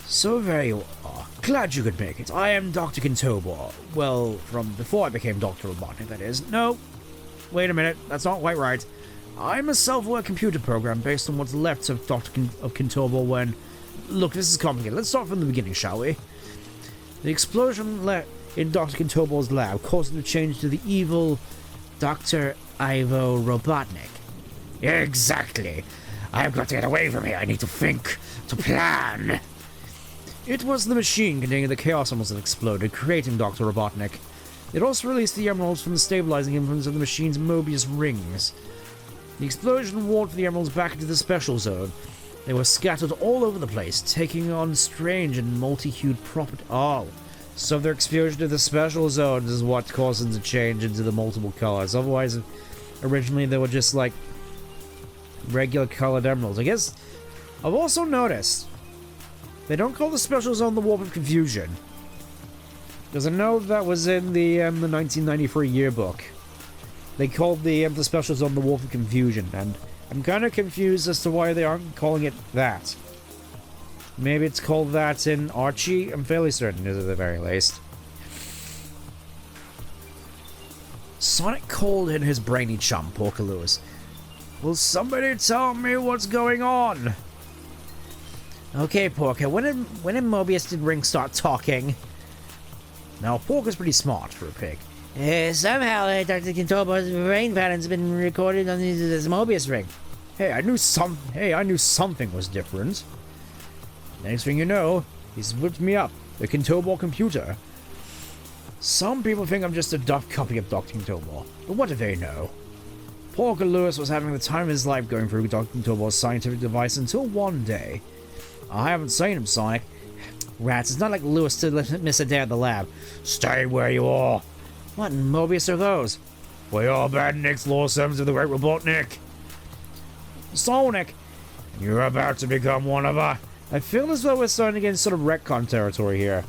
So there you are. Glad you could make it. I am Dr. Kintobo. Well, from before I became Dr. Robotnik, that is. No, wait a minute. That's not quite right. I'm a self-aware computer program based on what's left of Kintobo when... Look, this is complicated. Let's start from the beginning, shall we? The explosion in Dr. Kintobo's lab caused him to change to the evil Dr. Ivo Robotnik. Exactly. I've got to get away from here. I need to think, to plan. It was the machine containing the Chaos Emeralds that exploded, creating Dr. Robotnik. It also released the emeralds from the stabilizing influence of the machine's Mobius rings. The explosion warped the emeralds back into the special zone. They were scattered all over the place, taking on strange and multi-hued property. Oh, so their exposure to the special zones is what caused them to change into the multiple colors. Otherwise, originally they were just like regular colored emeralds. I guess I've also noticed they don't call the special zone the Warp of Confusion. Because I know that was in the 1993 yearbook. They called the special zone the Warp of Confusion, and I'm kind of confused as to why they aren't calling it that. Maybe it's called that in Archie? I'm fairly certain, at the very least. Sonic called in his brainy chum, Porker Lewis. Will somebody tell me what's going on? Okay, Porker, when did Mobius did Ring start talking? Now, Porker's pretty smart for a pig. Somehow, Dr. Kintobo's brain patterns have been recorded on this Mobius ring. Hey, I knew something was different. Next thing you know, he's whipped me up, the Kintobo computer. Some people think I'm just a duff copy of Dr. Kintobo, but what do they know? Porker Lewis was having the time of his life going through Dr. Kintobo's scientific device until one day. I haven't seen him, Sonic. Rats, it's not like Lewis to miss a day at the lab. Stay where you are. What in Mobius are those? We are Badnik's law sums of the Great Robotnik. Sonic, you're about to become one of us. I feel as though we're starting to get in sort of retcon territory here.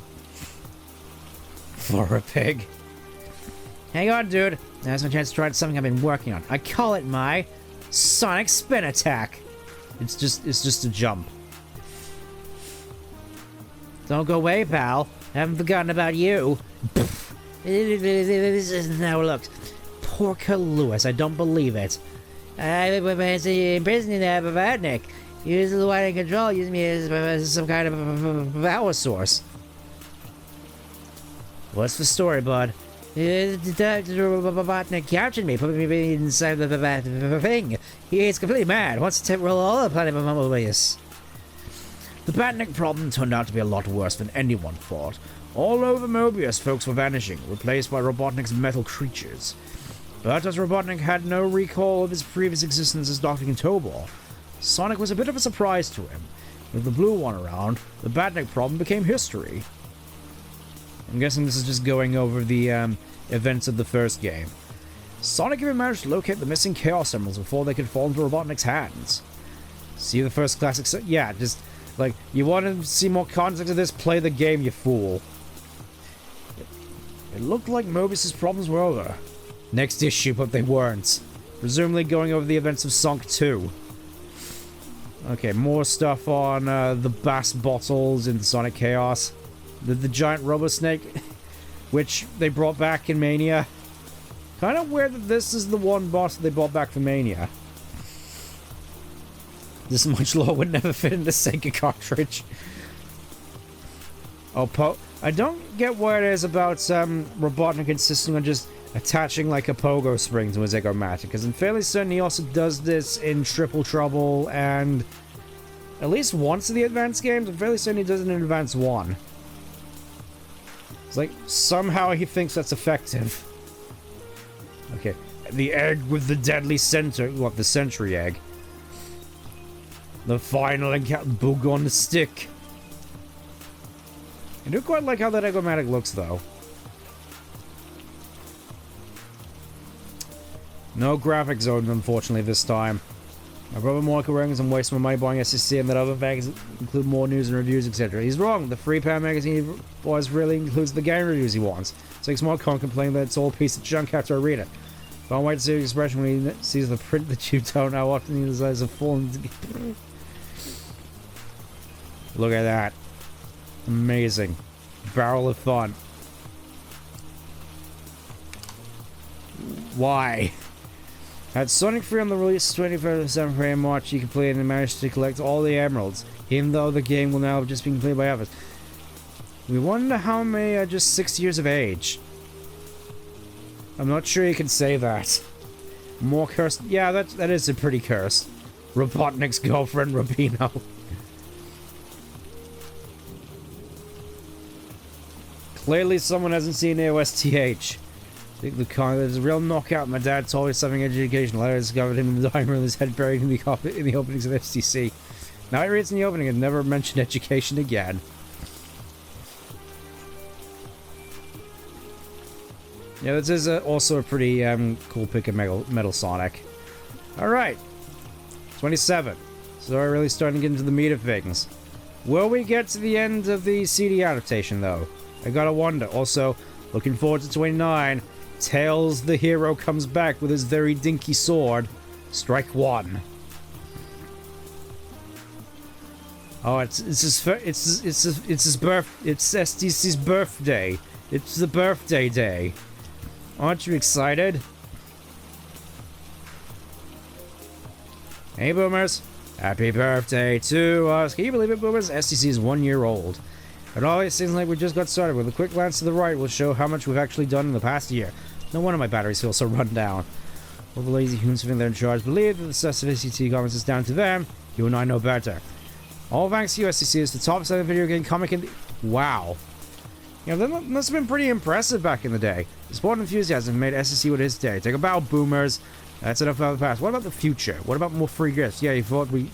For a pig. Hang on, dude. Now's my chance to try something I've been working on. I call it my Sonic Spin Attack. It's just a jump. Don't go away, pal. I haven't forgotten about you. This isn't how it looks. Porker Lewis, I don't believe it. I've been imprisoned in Badnik. Use the one in control, use me as some kind of power source. What's the story, bud? Robotnik captured me, put me inside the thing. He's completely mad, wants to roll all the planet of Mobius. The Badnik problem turned out to be a lot worse than anyone thought. All over Mobius, folks were vanishing, replaced by Robotnik's metal creatures. But as Robotnik had no recall of his previous existence as Dr. Kintobo, Sonic was a bit of a surprise to him. With the blue one around, the Badnik problem became history. I'm guessing this is just going over the events of the first game. Sonic even managed to locate the missing Chaos Emeralds before they could fall into Robotnik's hands. See the first classic set? Yeah, just, like, you want to see more context of this? Play the game, you fool. It looked like Mobius's problems were over. Next issue, but they weren't. Presumably going over the events of Sonic 2. Okay, more stuff on the Bass Bottles in Sonic Chaos. The giant Robo Snake, which they brought back in Mania. Kind of weird that this is the one boss that they brought back for Mania. This much lore would never fit in the SEGA cartridge. Oh, I don't get what it is about Robotnik insisting on just attaching like a pogo spring to his Ego-Matic, because I'm fairly certain he also does this in Triple Trouble and at least once in the advanced games. I'm fairly certain he does it in Advance 1. It's like, somehow he thinks that's effective. Okay, the egg with the deadly center, what, the Sentry Egg. The final encounter, Boog on the stick. I do quite like how that Ego-Matic looks, though. No graphic zones, unfortunately, this time. My brother Michael Reagan's and wasting my money buying SEC and that other things include more news and reviews, etc. He's wrong. The Free Power magazine was really includes the game reviews he wants. So he's more complaining that it's all a piece of junk after I read it. Can't wait to see his expression when he sees the print that you don't know how often he decides to fall into... Look at that. Amazing. Barrel of fun. Why? At Sonic 3 on the release 23rd of December in March, you completed and managed to collect all the emeralds, even though the game will now have just been completed by others. We wonder how many are just 6 years of age. I'm not sure you can say that. More cursed. Yeah, that is a pretty curse. Robotnik's girlfriend, Robino. Clearly someone hasn't seen AOSTH. There's a real knockout. My dad told me something educational. I discovered him in the dining room with his head buried in the openings of FCC. Now he reads in the opening and never mentioned education again. Yeah, this is also a pretty cool pick of Metal Sonic. Alright. 27. So we're really starting to get into the meat of things. Will we get to the end of the CD adaptation, though? I gotta wonder. Also, looking forward to 29. Tails the hero comes back with his very dinky sword. Strike 1. Oh, it's SDC's birthday. It's the birthday day. Aren't you excited? Hey, boomers. Happy birthday to us. Can you believe it, boomers? SDC is 1 year old. It always seems like we just got started. With a quick glance to the right will show how much we've actually done in the past year. No wonder my batteries feel so run down. All the lazy humans who think they're in charge believe that the success of SDC comments is down to them. You and I know better. All thanks to you, SDC is the top selling video game comic in the... Wow. You know, that must have been pretty impressive back in the day. The sport enthusiasm made SDC what it is today. Take a bow, boomers. That's enough about the past. What about the future? What about more free gifts? Yeah, you thought we...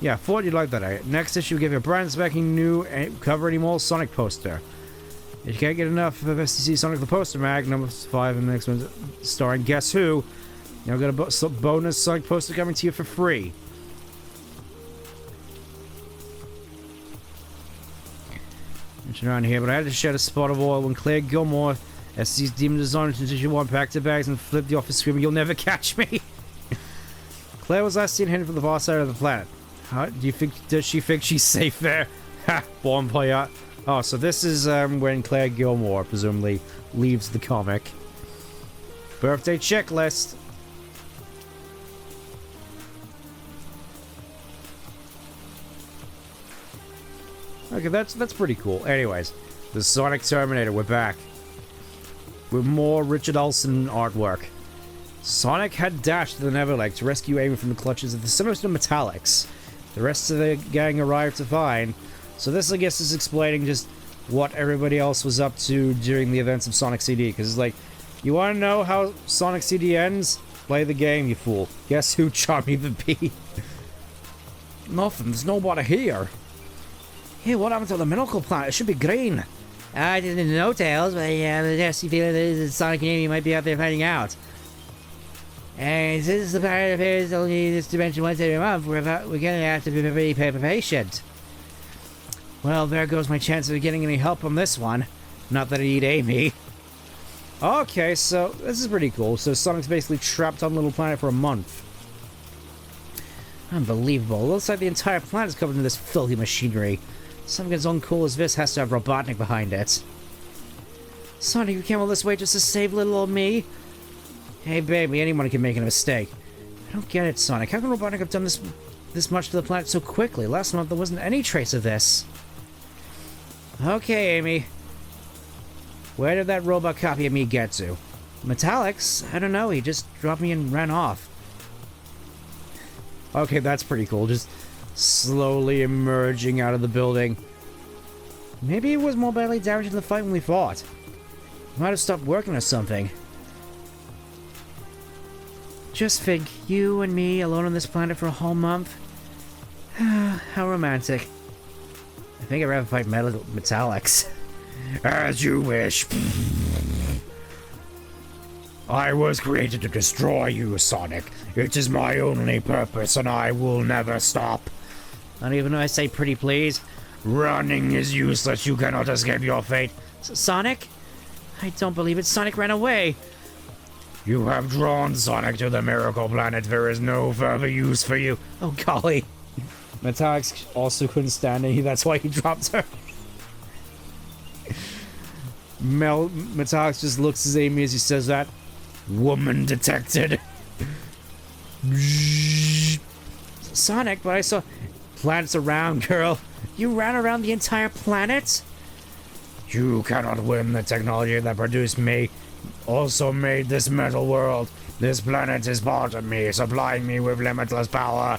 Yeah, thought you'd like that, eh? Next issue, give you a brand spanking new cover anymore Sonic poster. If you can't get enough of SDC Sonic the Poster Mag, number 5 and the next one starring Guess Who. Now got a bonus Sonic poster coming to you for free. Around here, but I had to shed a spot of oil when Claire Gilmore, SDC's demon designer, into issue 1, packed her bags and flipped the office screaming, "You'll never catch me!" Claire was last seen heading for the far side of the planet. How do you think? Does she think she's safe there? Ha! Bon voyage. Oh, so this is when Claire Gilmore presumably leaves the comic. Birthday checklist. Okay, that's pretty cool. Anyways, the Sonic Terminator, we're back. With more Richard Olsen artwork. Sonic had dashed to the Neverlake to rescue Amy from the clutches of the sinister Metallics. The rest of the gang arrived to find. So this, I guess, is explaining just what everybody else was up to during the events of Sonic CD. Because it's like, you want to know how Sonic CD ends? Play the game, you fool. Guess who, Charmy the Bee? Nothing, there's nobody here. Hey, what happened to the miracle plant? It should be green. I didn't know, Tails, but the nasty feeling that Sonic and Amy might be out there finding out. And since the planet appears only in this dimension once every month, we're gonna have to be very patient. Well, there goes my chance of getting any help on this one. Not that I need Amy. Okay, so this is pretty cool. So Sonic's basically trapped on Little Planet for a month. Unbelievable. Looks like the entire planet is covered in this filthy machinery. Something as uncool as this has to have Robotnik behind it. Sonic, you came all this way just to save little old me? Hey, baby, anyone can make a mistake. I don't get it, Sonic. How can Robotnik have done this much to the planet so quickly? Last month there wasn't any trace of this. Okay, Amy. Where did that robot copy of me get to? Metallics? I don't know. He just dropped me and ran off. Okay, that's pretty cool. Just slowly emerging out of the building. Maybe it was more badly damaged in the fight when we fought. Might have stopped working or something. Just think, you and me alone on this planet for a whole month? How romantic. I think I'd rather fight Metallics. As you wish. I was created to destroy you, Sonic. It is my only purpose, and I will never stop. Not even when I say pretty please. Running is useless. You cannot escape your fate. Sonic? I don't believe it. Sonic ran away. You have drawn Sonic to the Miracle Planet. There is no further use for you. Oh, golly. Metallics also couldn't stand it. That's why he dropped her. Metallics just looks at Amy as he says that. Woman detected. Sonic, but I saw planets around, girl. You ran around the entire planet? You cannot win. The technology that produced me also made this metal world. This planet is part of me, supplying me with limitless power.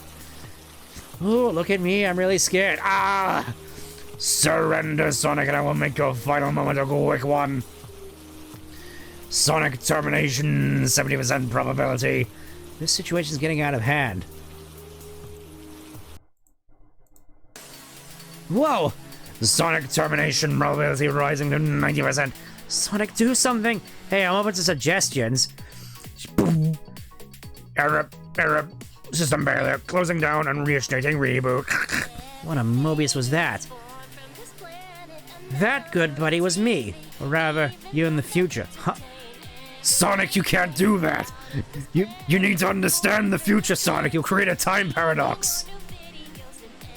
Oh, look at me. I'm really scared. Ah! Surrender, Sonic, and I will make your final moment a quick one. Sonic termination, 70% probability. This situation's getting out of hand. Whoa! Sonic termination probability rising to 90%. Sonic, do something! Hey, I'm open to suggestions. Error. System failure. Closing down and reinstating reboot. What a Mobius was that? That, good buddy, was me. Or rather, you in the future. Huh. Sonic, you can't do that. You need to understand the future, Sonic. You'll create a time paradox.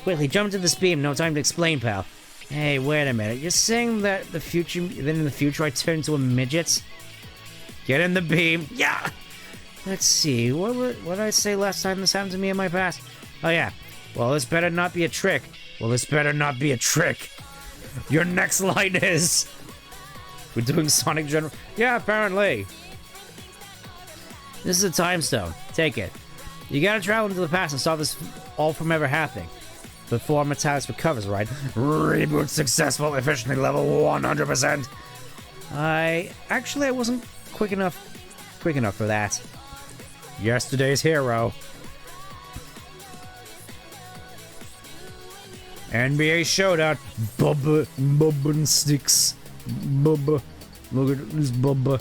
Quickly, jump into this beam. No time to explain, pal. Hey, wait a minute. You're saying that then in the future I turn into a midget? Get in the beam. Yeah! Let's see. What did I say last time this happened to me in my past? Oh, yeah. Well, this better not be a trick. Your next line is... We're doing Sonic General... Yeah, apparently. This is a time stone. Take it. You gotta travel into the past and stop this all from ever happening. Before Metalis recovers, right? Reboot successful. Efficiency level 100%. I wasn't quick enough for that. Yesterday's hero. NBA Showdown. Bubba and Sticks. Bubba. Look at this Bubba.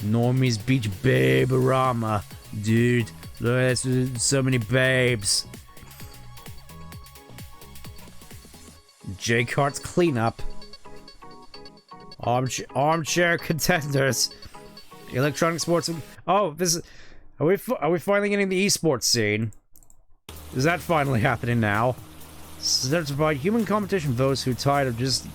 Normie's Beach Babe-orama. Dude, look, that's so many babes. J-Kart's cleanup. Armchair contenders. Electronic sports. Oh, this is. Are we finally getting the esports scene? Is that finally happening now? So to provide human competition for those who are tired of just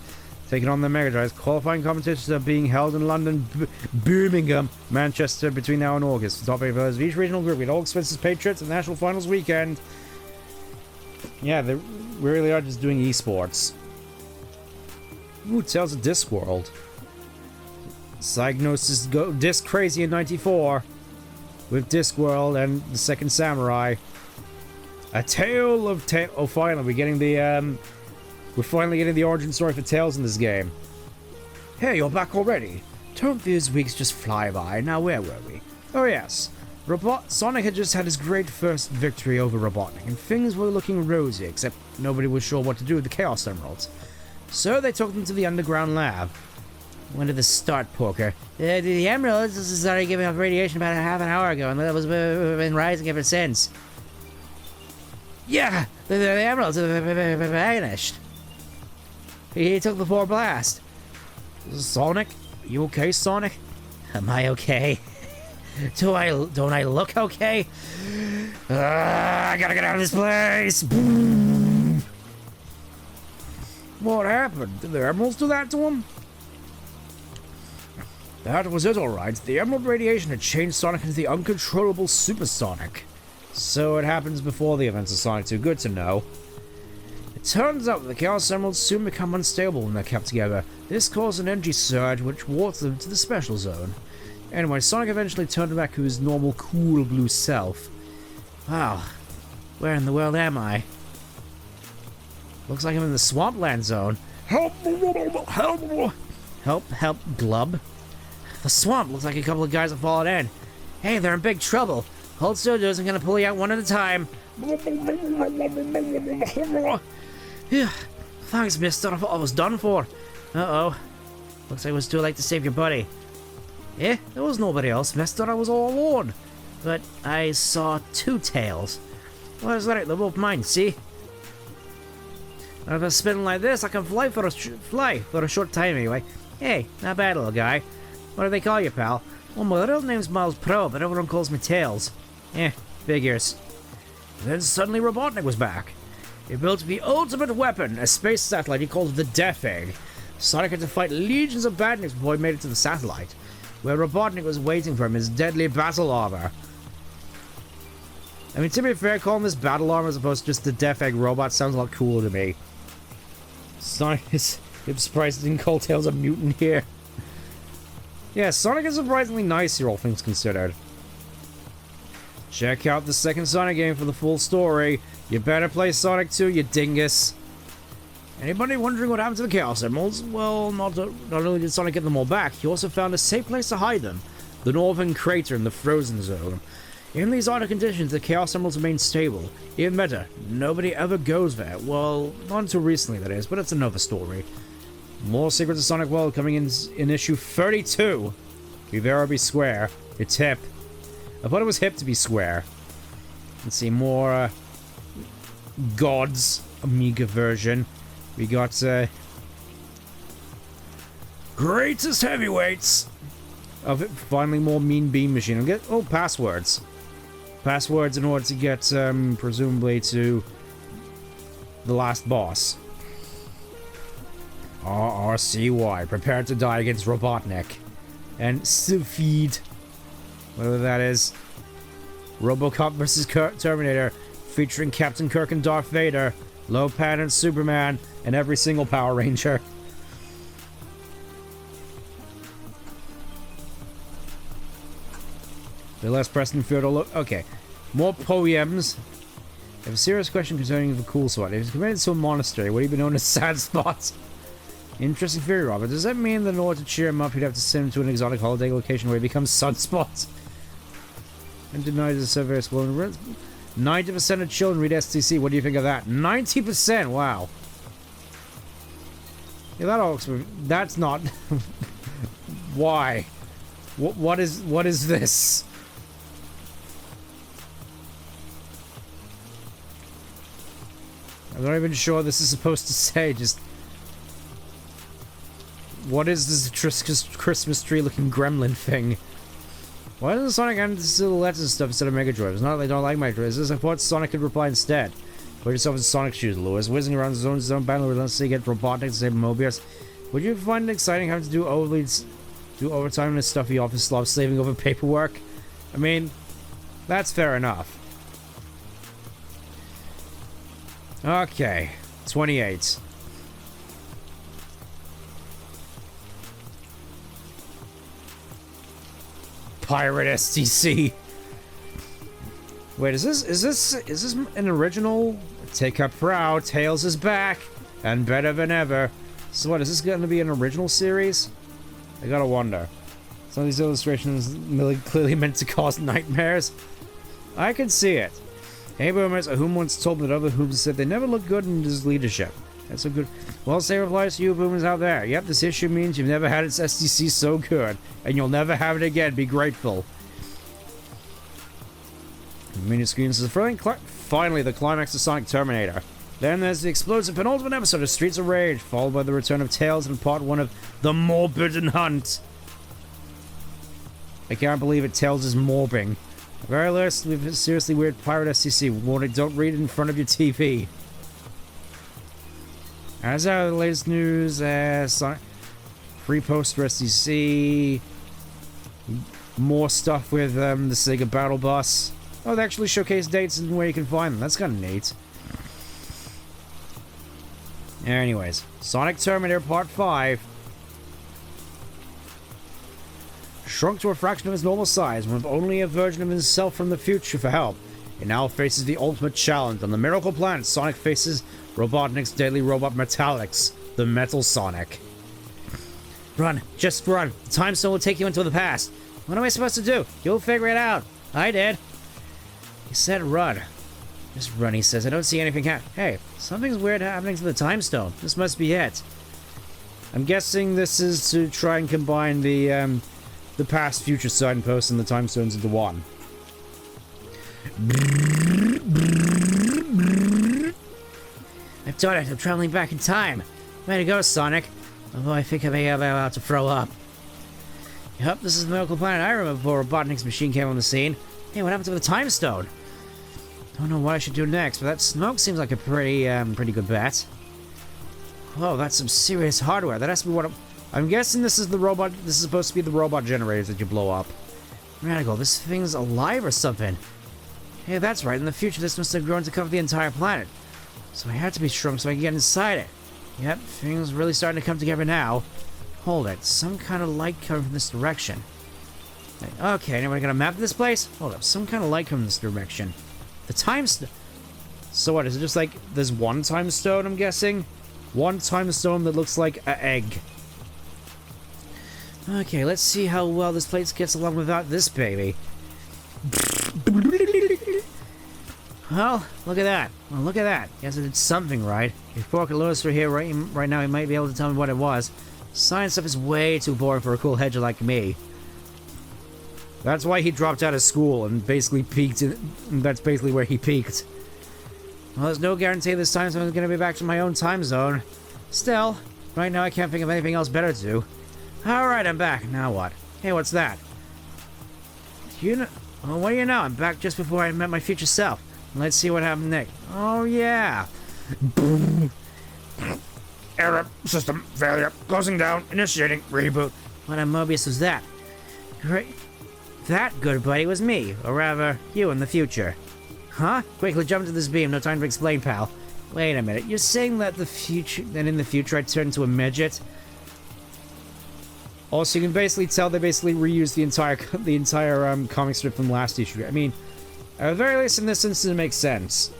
taking on their Mega Drives. Qualifying competitions are being held in London, Birmingham, Manchester between now and August. The top 8 players of each regional group get all expenses paid trips to the national finals weekend. Yeah, they really are just doing esports. Ooh, Tales of Discworld. Psygnosis go disc crazy in '94 with Discworld and the Second Samurai. A tale of oh, finally we're getting the origin story for Tails in this game. Hey, you're back already. Don't these weeks just fly by? Now where were we? Oh yes, Sonic had just had his great first victory over Robotnik, and things were looking rosy, except nobody was sure what to do with the Chaos Emeralds. So they took them to the underground lab. When did this start, Porker? The Emeralds started giving off radiation about half an hour ago, and that was been rising ever since. Yeah, the Emeralds have vanished. He took the poor blast. Sonic? You okay, Sonic? Am I okay? Don't I look okay? I gotta get out of this place! Boom. What happened? Did the Emeralds do that to him? That was it, alright. The Emerald radiation had changed Sonic into the uncontrollable Supersonic. So it happens before the events of Sonic 2. Good to know. It turns out that the Chaos Emeralds soon become unstable when they're kept together. This caused an energy surge which warped them to the Special Zone. Anyway, Sonic eventually turned back to his normal cool blue self. Wow. Where in the world am I? Looks like I'm in the Swampland Zone. Help! Help, Glub. The swamp looks like a couple of guys have fallen in. Hey, they're in big trouble. Hold still, dudes. I'm gonna pull you out one at a time. Thanks, mister. I thought I was done for. Uh-oh. Looks like it was too late to save your buddy. Eh? There was nobody else, mister. I was all alone. But I saw two tails. Well, that's right. They're both mine, see? If I'm spinning like this, I can fly for a short time anyway. Hey, not bad, little guy. What do they call you, pal? Well, my real name's Miles Pro, but everyone calls me Tails. Eh, figures. Then suddenly Robotnik was back. He built the ultimate weapon, a space satellite he called the Death Egg. Sonic had to fight legions of badniks before he made it to the satellite, where Robotnik was waiting for him in his deadly battle armor. I mean, to be fair, calling this battle armor as opposed to just the Death Egg robot sounds a lot cooler to me. Sonic is... I'm surprised it didn't call Tails a mutant here. Yeah, Sonic is surprisingly nice here, all things considered. Check out the second Sonic game for the full story. You better play Sonic 2, you dingus. Anybody wondering what happened to the Chaos Emeralds? Well, not only did Sonic get them all back, he also found a safe place to hide them. The Northern Crater in the Frozen Zone. In these outer conditions, the Chaos Emeralds remain stable. Even better, nobody ever goes there. Well, not until recently, that is, but it's another story. More Secrets of Sonic World coming in issue 32. Be there or be square. It's hip. I thought it was hip to be square. Let's see, more Gods Amiga version. We got greatest heavyweights of it. Finally, more Mean Beam Machine. I'll get passwords. Passwords in order to get presumably to the last boss. RRCY. Prepare to die against Robotnik. And Sufeed. Whatever that is. Robocop vs. Terminator. Featuring Captain Kirk and Darth Vader. Lopan and Superman. And every single Power Ranger. The less Preston Field. Okay. More poems. I have a serious question concerning the cool spot. If he's committed to a monastery, would he be known as Sad Spot? Interesting theory, Robert. Does that mean that in order to cheer him up, he'd have to send him to an exotic holiday location where he becomes Sunspot? And denied as a survey school. 90% of children read STC. What do you think of that? 90%! Wow. Yeah, that Oxford. That's not. Why? What is this? I'm not even sure what this is supposed to say. Just. What is this Christmas tree looking gremlin thing? Why doesn't Sonic answer silhouettes and stuff instead of Mega Drive? It's not that they don't like Mega Drive. It's just I thought Sonic could reply instead. Put yourself in Sonic's shoes, Lewis. Whizzing around the zone battle relentlessly get Robotnik to save Mobius. Would you find it exciting having to do overtime in a stuffy office slot, slaving over paperwork? I mean, that's fair enough. Okay, 28. Pirate STC. Wait, is this an original? Take up proud, Tails is back and better than ever. So what, is this going to be an original series? I gotta wonder. Some of these illustrations clearly meant to cause nightmares. I can see it. Hey boomers, a whom once told me that other whom said they never looked good in his leadership. That's a good. Well, say replies to you boomers out there. Yep, this issue means you've never had its SDC so good, and you'll never have it again. Be grateful. Mini screens is finally the climax of Sonic Terminator. Then there's the explosive penultimate episode of Streets of Rage, followed by the return of Tails and part 1 of The Morbidden Hunt. I can't believe it. Tails is morbing. At very least, we have a seriously weird pirate SCC. Warning, don't read it in front of your TV. As our latest news, Sonic free poster SDC, more stuff with the SEGA Battle Bus. Oh, they actually showcase dates and where you can find them. That's kind of neat. Anyways, Sonic Terminator Part 5. Shrunk to a fraction of his normal size, with only a version of himself from the future for help. He now faces the ultimate challenge. On the Miracle Planet, Sonic faces Robotnik's deadly robot Metallics, the Metal Sonic. Run, just run. The time stone will take you into the past. What am I supposed to do? You'll figure it out. I did. He said run. Just run, he says. I don't see anything Hey, something's weird happening to the time stone. This must be it. I'm guessing this is to try and combine the past future signposts and the time stones into one. I've done it. I'm traveling back in time. Way to go, Sonic. Although I think I may have about to throw up. Yup, this is the Miracle Planet I remember before Robotnik's machine came on the scene. Hey, what happened to the time stone? Don't know what I should do next, but that smoke seems like a pretty good bet. Whoa, that's some serious hardware. That has to be what I'm guessing this is the robot. This is supposed to be the robot generators that you blow up. Radical, this thing's alive or something. Hey, that's right. In the future, this must have grown to cover the entire planet. So I had to be shrunk so I can get inside it. Yep, things really starting to come together now. Hold it. Some kind of light coming from this direction. Okay, anybody got a map of this place? Hold up. Some kind of light coming from this direction. The time stone. So what, is it just like there's one time stone, I'm guessing? One time stone that looks like an egg. Okay, let's see how well this place gets along without this baby. Well, look at that. Well, look at that. Guess I did something right. If Pork and Lewis were here right now, he might be able to tell me what it was. Science stuff is way too boring for a cool hedger like me. That's why he dropped out of school and basically peaked. That's basically where he peaked. Well, there's no guarantee this time so I'm going to be back to my own time zone. Still, right now I can't think of anything else better to do. Alright, I'm back. Now what? Hey, what's that? You know... Well, what do you know? I'm back just before I met my future self. Let's see what happened next. Oh, yeah. Error. System failure. Closing down. Initiating. Reboot. What a Mobius was that? Great. That, good buddy, was me. Or rather, you in the future. Huh? Quickly jump into this beam. No time to explain, pal. Wait a minute. You're saying that in the future I turned into a midget? Also, you can basically tell they basically reused the entire comic strip from last issue. I mean, at the very least in this instance, it makes sense.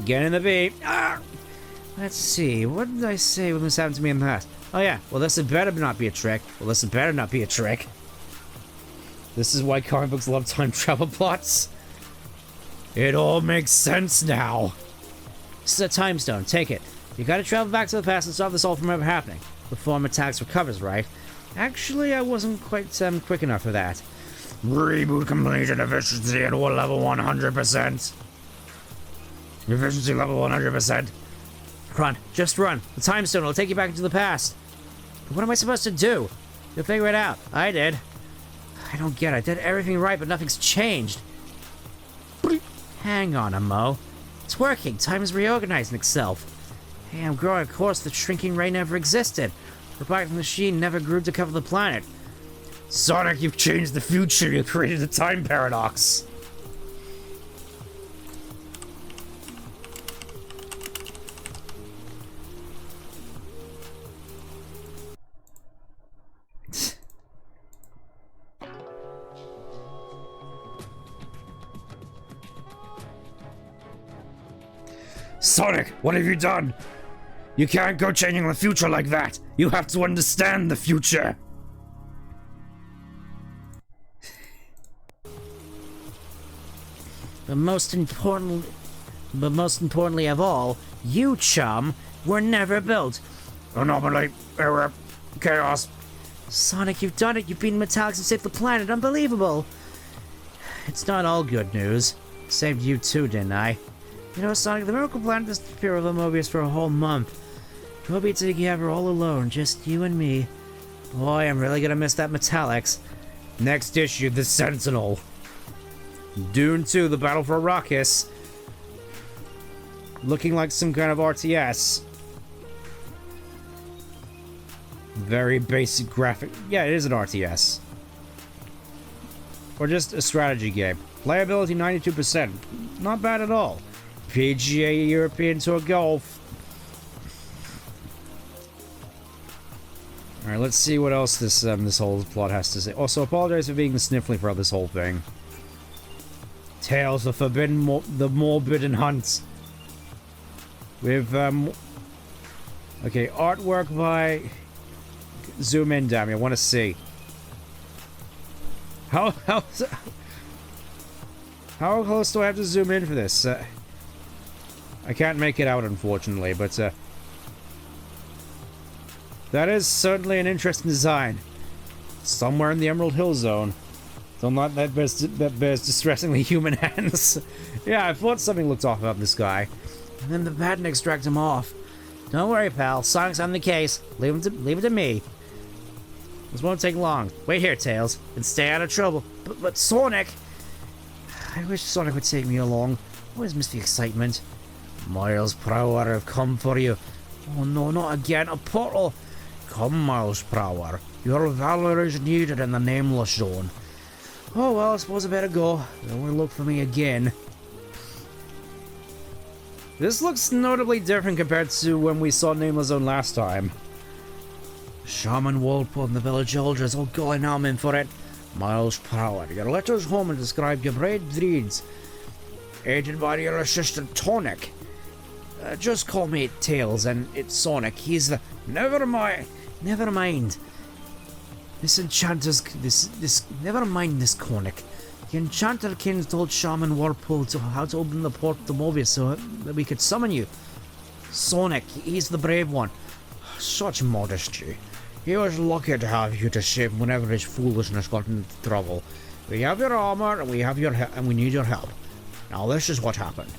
Get in the beam. Ah! Let's see. What did I say when this happened to me in the past? Oh yeah. Well, this had better not be a trick. Well, this had better not be a trick. This is why comic books love time travel plots. It all makes sense now. This is a time stone. Take it. You gotta travel back to the past and stop this all from ever happening. Before Metax recovers, right? Actually, I wasn't quite quick enough for that. Reboot completed. Efficiency at level 100%. Efficiency level 100%. Run. Just run. The time stone will take you back into the past. But what am I supposed to do? You'll figure it out. I did. I don't get it. I did everything right, but nothing's changed. Hang on, Mo. It's working. Time is reorganizing itself. Hey, I'm growing a course. The shrinking ray never existed. Robotic machine never grew to cover the planet. Sonic, you've changed the future. You created a time paradox. Sonic, what have you done? You can't go changing the future like that. You have to understand the future. But most importantly of all, you, chum, were never built. Anomaly, error, chaos. Sonic, you've done it. You've beaten Metallics and saved the planet. Unbelievable. It's not all good news. Saved you too, didn't I? You know, Sonic, the Miracle Planet disappeared with Mobius for a whole month. We'll be together all alone, just you and me. Boy, I'm really gonna miss that Metallics. Next issue, The Sentinel. Dune 2, The Battle for Arrakis. Looking like some kind of RTS. Very basic graphic. Yeah, it is an RTS. Or just a strategy game. Playability 92%. Not bad at all. PGA European Tour Golf. Alright, let's see what else this whole plot has to say. Also, apologize for being sniffly throughout this whole thing. Tales of Forbidden the Morbidden Hunt. With, okay, artwork by... Zoom in, damn, I want to see. How close do I have to zoom in for this? I can't make it out, unfortunately, but, that is certainly an interesting design. Somewhere in the Emerald Hill Zone. Though not that bears distressingly human hands. Yeah, I thought something looked off about this guy. And then the Badniks dragged him off. Don't worry, pal. Sonic's on the case. Leave it to me. This won't take long. Wait here, Tails, and stay out of trouble. But Sonic... I wish Sonic would take me along. I always miss the excitement. Miles per hour have come for you. Oh no, not again. A portal. Come, Miles per hour. Your valor is needed in the Nameless Zone. Oh well, I suppose I better go. Don't look for me again. This looks notably different compared to when we saw Nameless Zone last time. Shaman Walpole and the village elders. Oh golly, now I'm in for it. Miles per hour. Your letters home and describe your brave deeds. Aided by your assistant Tonic. Just call me Tails and it's Sonic. He's the... Never mind. This enchanter's... Never mind this Conic. The Enchanted Kings told Shaman Whirlpool how to open the port to Mobius so that we could summon you. Sonic, he's the brave one. Such modesty. He was lucky to have you to save him whenever his foolishness got into trouble. We have your armor and we need your help. Now this is what happened.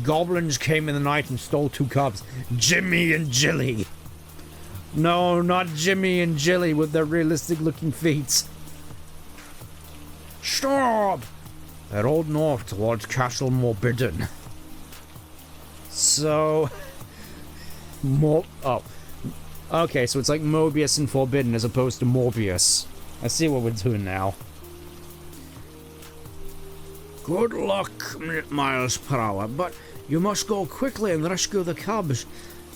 Goblins came in the night and stole 2 cubs, Jimmy and Jilly. No, not Jimmy and Jilly with their realistic looking feet. Stop! They rode north towards Castle Morbidden. So... Okay, so it's like Mobius and Forbidden as opposed to Morbius. I see what we're doing now. Good luck, miles per hour, but you must go quickly and rescue the cubs.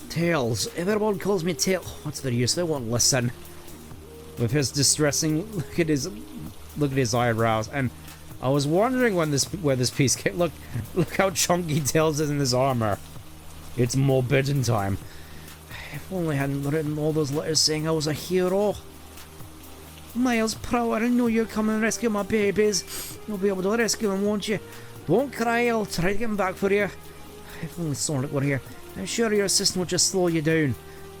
Tails. If everyone calls me Tail, what's their use? They won't listen. With his distressing look at his eyebrows, and I was wondering where this piece came. Look how chunky Tails is in his armor. It's Morbidden time. If only I hadn't written all those letters saying I was a hero. Miles per hour, I know you're coming and rescue my babies. You'll be able to rescue them, won't you? Don't cry, I'll try to get them back for you. If only Sonic were here. I'm sure your assistant would just slow you down.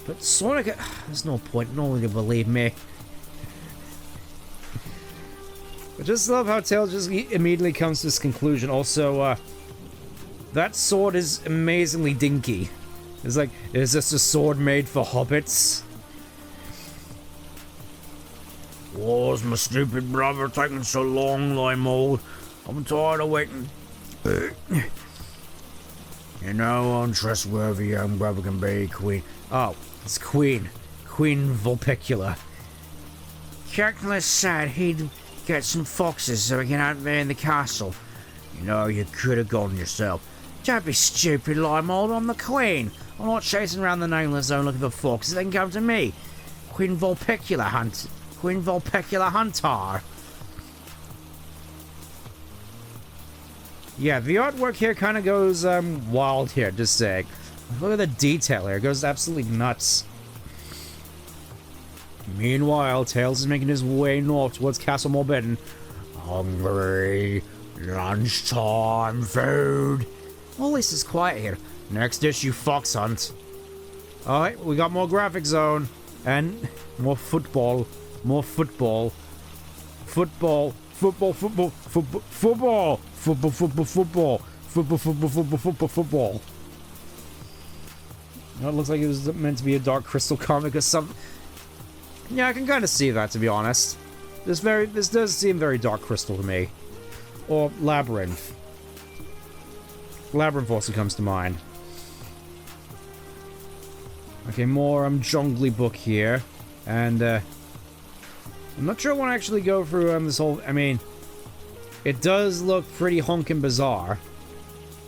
But Sonic, there's no point, no one will believe me. I just love how Tails just immediately comes to this conclusion. Also, that sword is amazingly dinky. It's like, is this a sword made for hobbits? What's my stupid brother taking so long, Lime-Old? I'm tired of waiting. You know how untrustworthy young brother can be, Queen. Oh, it's Queen. Queen Vulpicula. Kirkland said he'd get some foxes so we can out there in the castle. You know, you could have gone yourself. Don't be stupid, Lime-Old. I'm the Queen. I'm not chasing around the nameless zone looking for foxes. They can come to me. Queen Vulpicula Hunt. Queen Vulpicula Hunter. Yeah, the artwork here kind of goes wild here, just saying. Look at the detail here. It goes absolutely nuts. Meanwhile, Tails is making his way north towards Castle Morbidden. Hungry. Lunchtime food. Well, at least it's quiet here. Next issue, Fox Hunt. Alright, we got more graphic zone. And more football. More football. Football. Football, football, football, football. Football, football, football. Football, football, football, football, football. It looks like it was meant to be a Dark Crystal comic or something. Yeah, I can kind of see that, to be honest. This does seem very Dark Crystal to me. Or Labyrinth. Labyrinth also comes to mind. Okay, more jungly book here. And, I'm not sure I want to actually go through this whole... I mean, it does look pretty honkin' bizarre.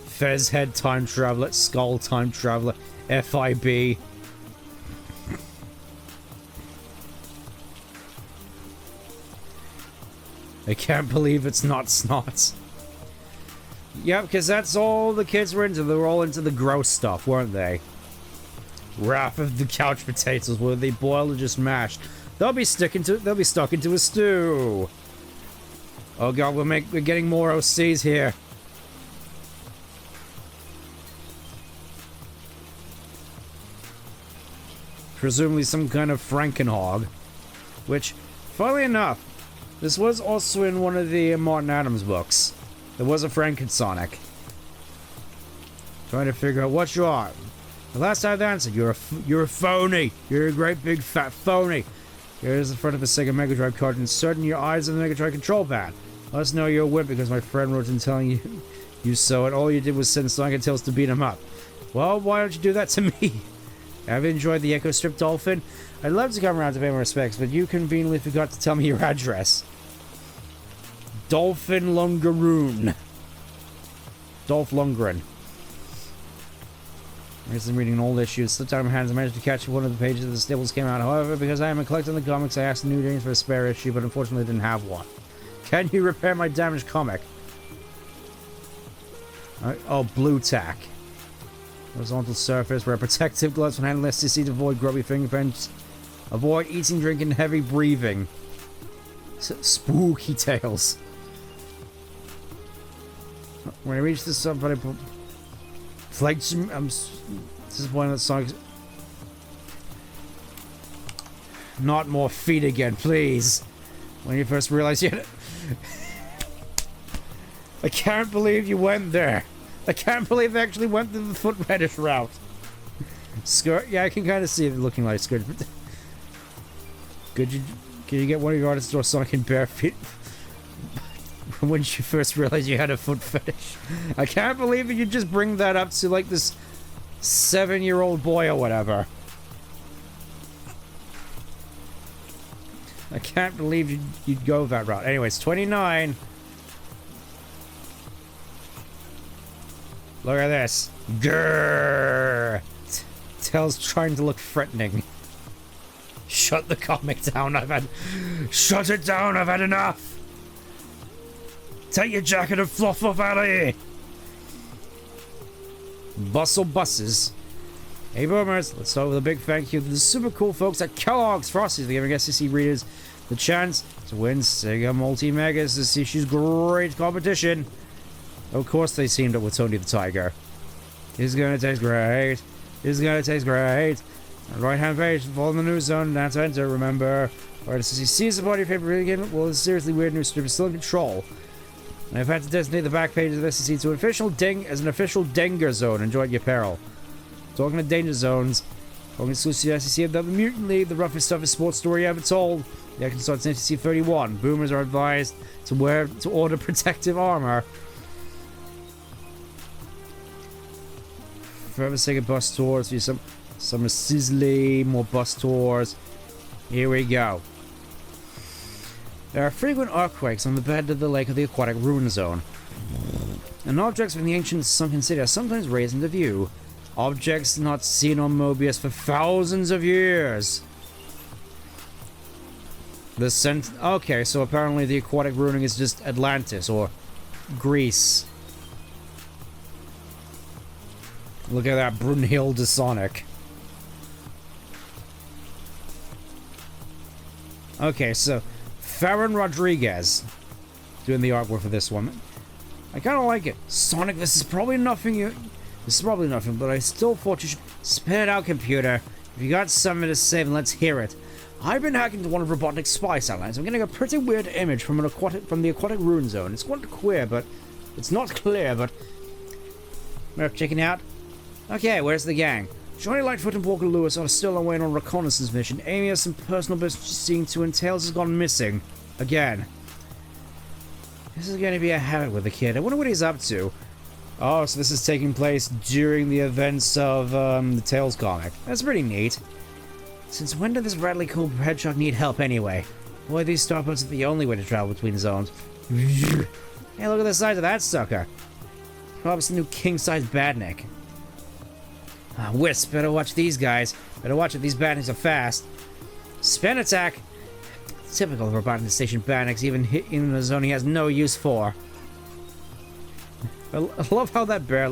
Fez Head Time Traveler, Skull Time Traveler, FIB. I can't believe it's not Snot. Yeah, because that's all the kids were into. They were all into the gross stuff, weren't they? Wrath of the Couch Potatoes, whether they boiled or just mashed. They'll be stuck into a stew. Oh god, we're getting more OCs here. Presumably some kind of Frankenhog. Which, funnily enough, this was also in one of the Martin Adams books. There was a Frankensonic. Trying to figure out what you are. The last I've answered, you're a phony. You're a great big fat phony. Here's the front of a SEGA Mega Drive card inserting your eyes in the Mega Drive control pad. Let us know you're a wimp because my friend wrote in telling you so, and all you did was send Sonic and Tails to beat him up. Well, why don't you do that to me? Have you enjoyed the Echo Strip, Dolphin? I'd love to come around to pay my respects, but you conveniently forgot to tell me your address. Dolphin Lungaroon. Dolph Lundgren. I'm reading an old issue. Slipped out of my hands. I managed to catch one of the pages of the Stables came out. However, because I am collecting the comics, I asked the New Danes for a spare issue, but unfortunately didn't have one. Can you repair my damaged comic? Oh, blue tack. Horizontal surface. Wear protective gloves when handling STC to avoid grubby fingerprints. Avoid eating, drinking, heavy breathing. Spooky tales. When I reach the somebody like I'm disappointed that Sonic. Not more feet again, please. When you first realize you had it. I can't believe you went there. I can't believe they actually went through the foot reddish route. Skirt, yeah, I can kind of see it looking like skirt. Can you get one of your artists to draw Sonic in bare feet? When you first realized you had a foot fetish. I can't believe that you just bring that up to like this 7-year-old boy or whatever. I can't believe you'd go that route. Anyways, 29. Look at this. Grrr. Tails trying to look threatening. Shut the comic down. Shut it down. I've had enough. Take your jacket and fluff off out of here. Bustle buses. Hey boomers, let's start with a big thank you to the super cool folks at Kellogg's Frosties for giving SEC readers the chance to win SEGA Multi-Megas this issue's great competition. Of course they teamed up with Tony the Tiger. This is gonna taste great. This is gonna taste great. On the right hand page, follow the news zone, now to enter, remember. Alright, SEC sees about your favorite video game, well, this seriously weird news strip is still in control. And I've had to designate the back pages of SEC to an official danger zone. Enjoy at your peril. Talking of danger zones, talking exclusive SEC of the Mutant League, the roughest, toughest sports story ever told. The action starts in SEC 31. Boomers are advised to order protective armor. Further SEGA bus tours. See some are sizzly, more bus tours. Here we go. There are frequent earthquakes on the bed of the lake of the aquatic ruin zone. And objects from the ancient sunken city are sometimes raised into view. Objects not seen on Mobius for thousands of years. Okay, so apparently the aquatic ruining is just Atlantis or Greece. Look at that Brunhilde Sonic. Okay, so Farron Rodriguez doing the artwork for this one. I kind of like it. Sonic, this is probably nothing, but I still thought you should spit it out, computer. If you got something to say, then let's hear it. I've been hacked into one of Robotnik's spy satellites. I'm getting a pretty weird image from the aquatic ruin zone. It's quite clear, but it's not clear, but worth checking out. Okay, where's the gang? Johnny Lightfoot and Walker Lewis are still away on a reconnaissance mission. Amy has some personal business seeing to, and Tails has gone missing. Again. This is going to be a habit with the kid. I wonder what he's up to. Oh, so this is taking place during the events of the Tails comic. That's pretty neat. Since when did this radically cool hedgehog need help anyway? Boy, these starboats are the only way to travel between zones. Hey, look at the size of that sucker. Probably some new king-size badnik. Wisp, better watch these guys. Better watch it, these badniks are fast. Spin attack! Typical of Robotnik Station badniks, even in a zone he has no use for. I love how that bear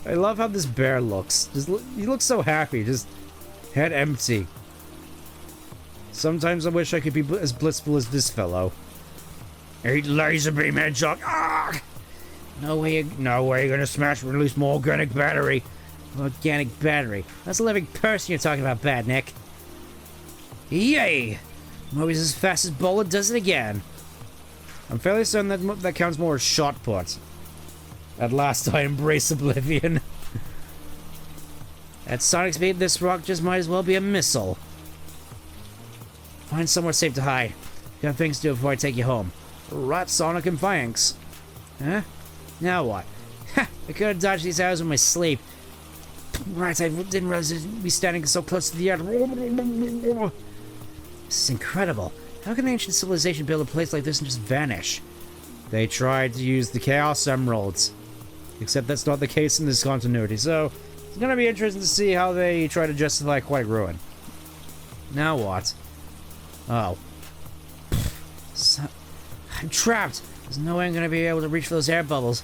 I love how this bear looks. He looks so happy, just head empty. Sometimes I wish I could be as blissful as this fellow. Eat laser beam hedgehog! Ah! No way you're gonna smash and release more organic battery. Organic battery. That's a living person you're talking about, Badnik. Yay! Mobius as fast as Bola does it again. I'm fairly certain that counts more as shot put. At last I embrace oblivion. At Sonic speed, this rock just might as well be a missile. Find somewhere safe to hide. Got things to do before I take you home. Right, Sonic and thanks. Huh? Now what? Ha! I could have dodged these arrows in my sleep. Right, I didn't realize I'd be standing so close to the earth. This is incredible. How can an ancient civilization build a place like this and just vanish? They tried to use the Chaos Emeralds. Except that's not the case in this continuity, so it's gonna be interesting to see how they try to justify Quite Ruin. Now what? Oh. I'm trapped. There's no way I'm gonna be able to reach for those air bubbles.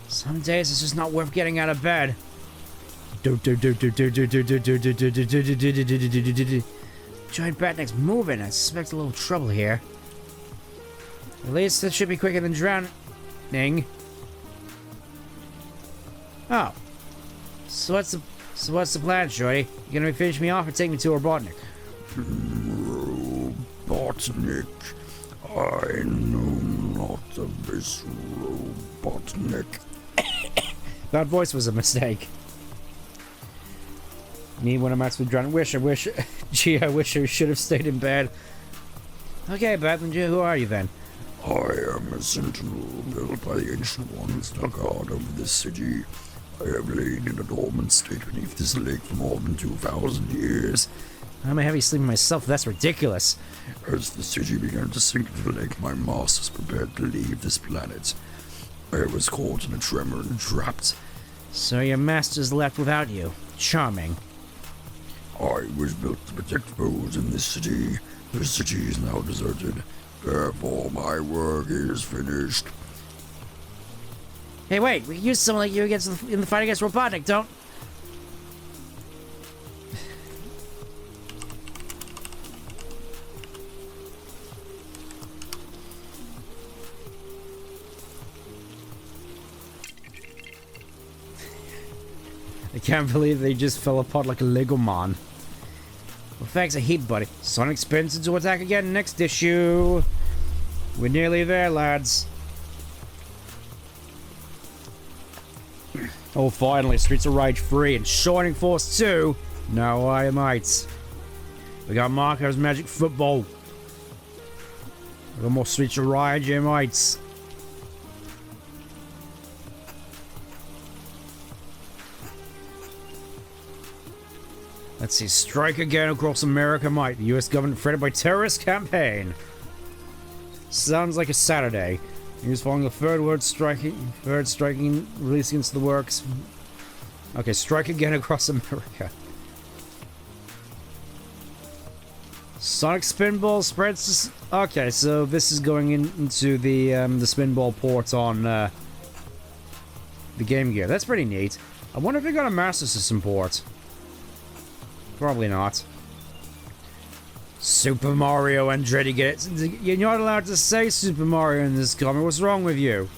Some days it's just not worth getting out of bed. Giant Batnik's moving. I suspect a little trouble here. At least it should be quicker than drowning. Oh. So what's the plan, Shorty? You gonna finish me off or take me to Robotnik? Robotnik. I know not of this Robotnik. That voice was a mistake. Me when I'm actually drunk. Gee, I wish I should have stayed in bed. Okay, Batman, who are you then? I am a sentinel built by the ancient ones to guard over this city. I have lain in a dormant state beneath this lake for more than 2,000 years. I'm a heavy sleeper myself. That's ridiculous. As the city began to sink into the lake, my masters prepared to leave this planet. I was caught in a tremor and trapped. So your master's left without you. Charming. I was built to protect those in this city. The city is now deserted. Therefore, my work is finished. Hey, wait. We can use someone like you in the fight against Robotnik, don't... I can't believe they just fell apart like a Lego man. Well, thanks a heap, buddy. Sonic spins into attack again next issue. We're nearly there, lads. Oh, finally, Streets of Rage 3 and Shining Force 2. Now I might. We got Marco's Magic Football. We got more Streets of Rage, you mates. Let's see. Strike again across America, might. The U.S. government threatened by terrorist campaign. Sounds like a Saturday. He was following the third striking release against the works. Okay, strike again across America. Sonic Spinball spreads. Okay, so this is going into the Spinball port on the Game Gear. That's pretty neat. I wonder if they got a Master System port. Probably not. Super Mario Andretti gets. You're not allowed to say Super Mario in this comic. What's wrong with you?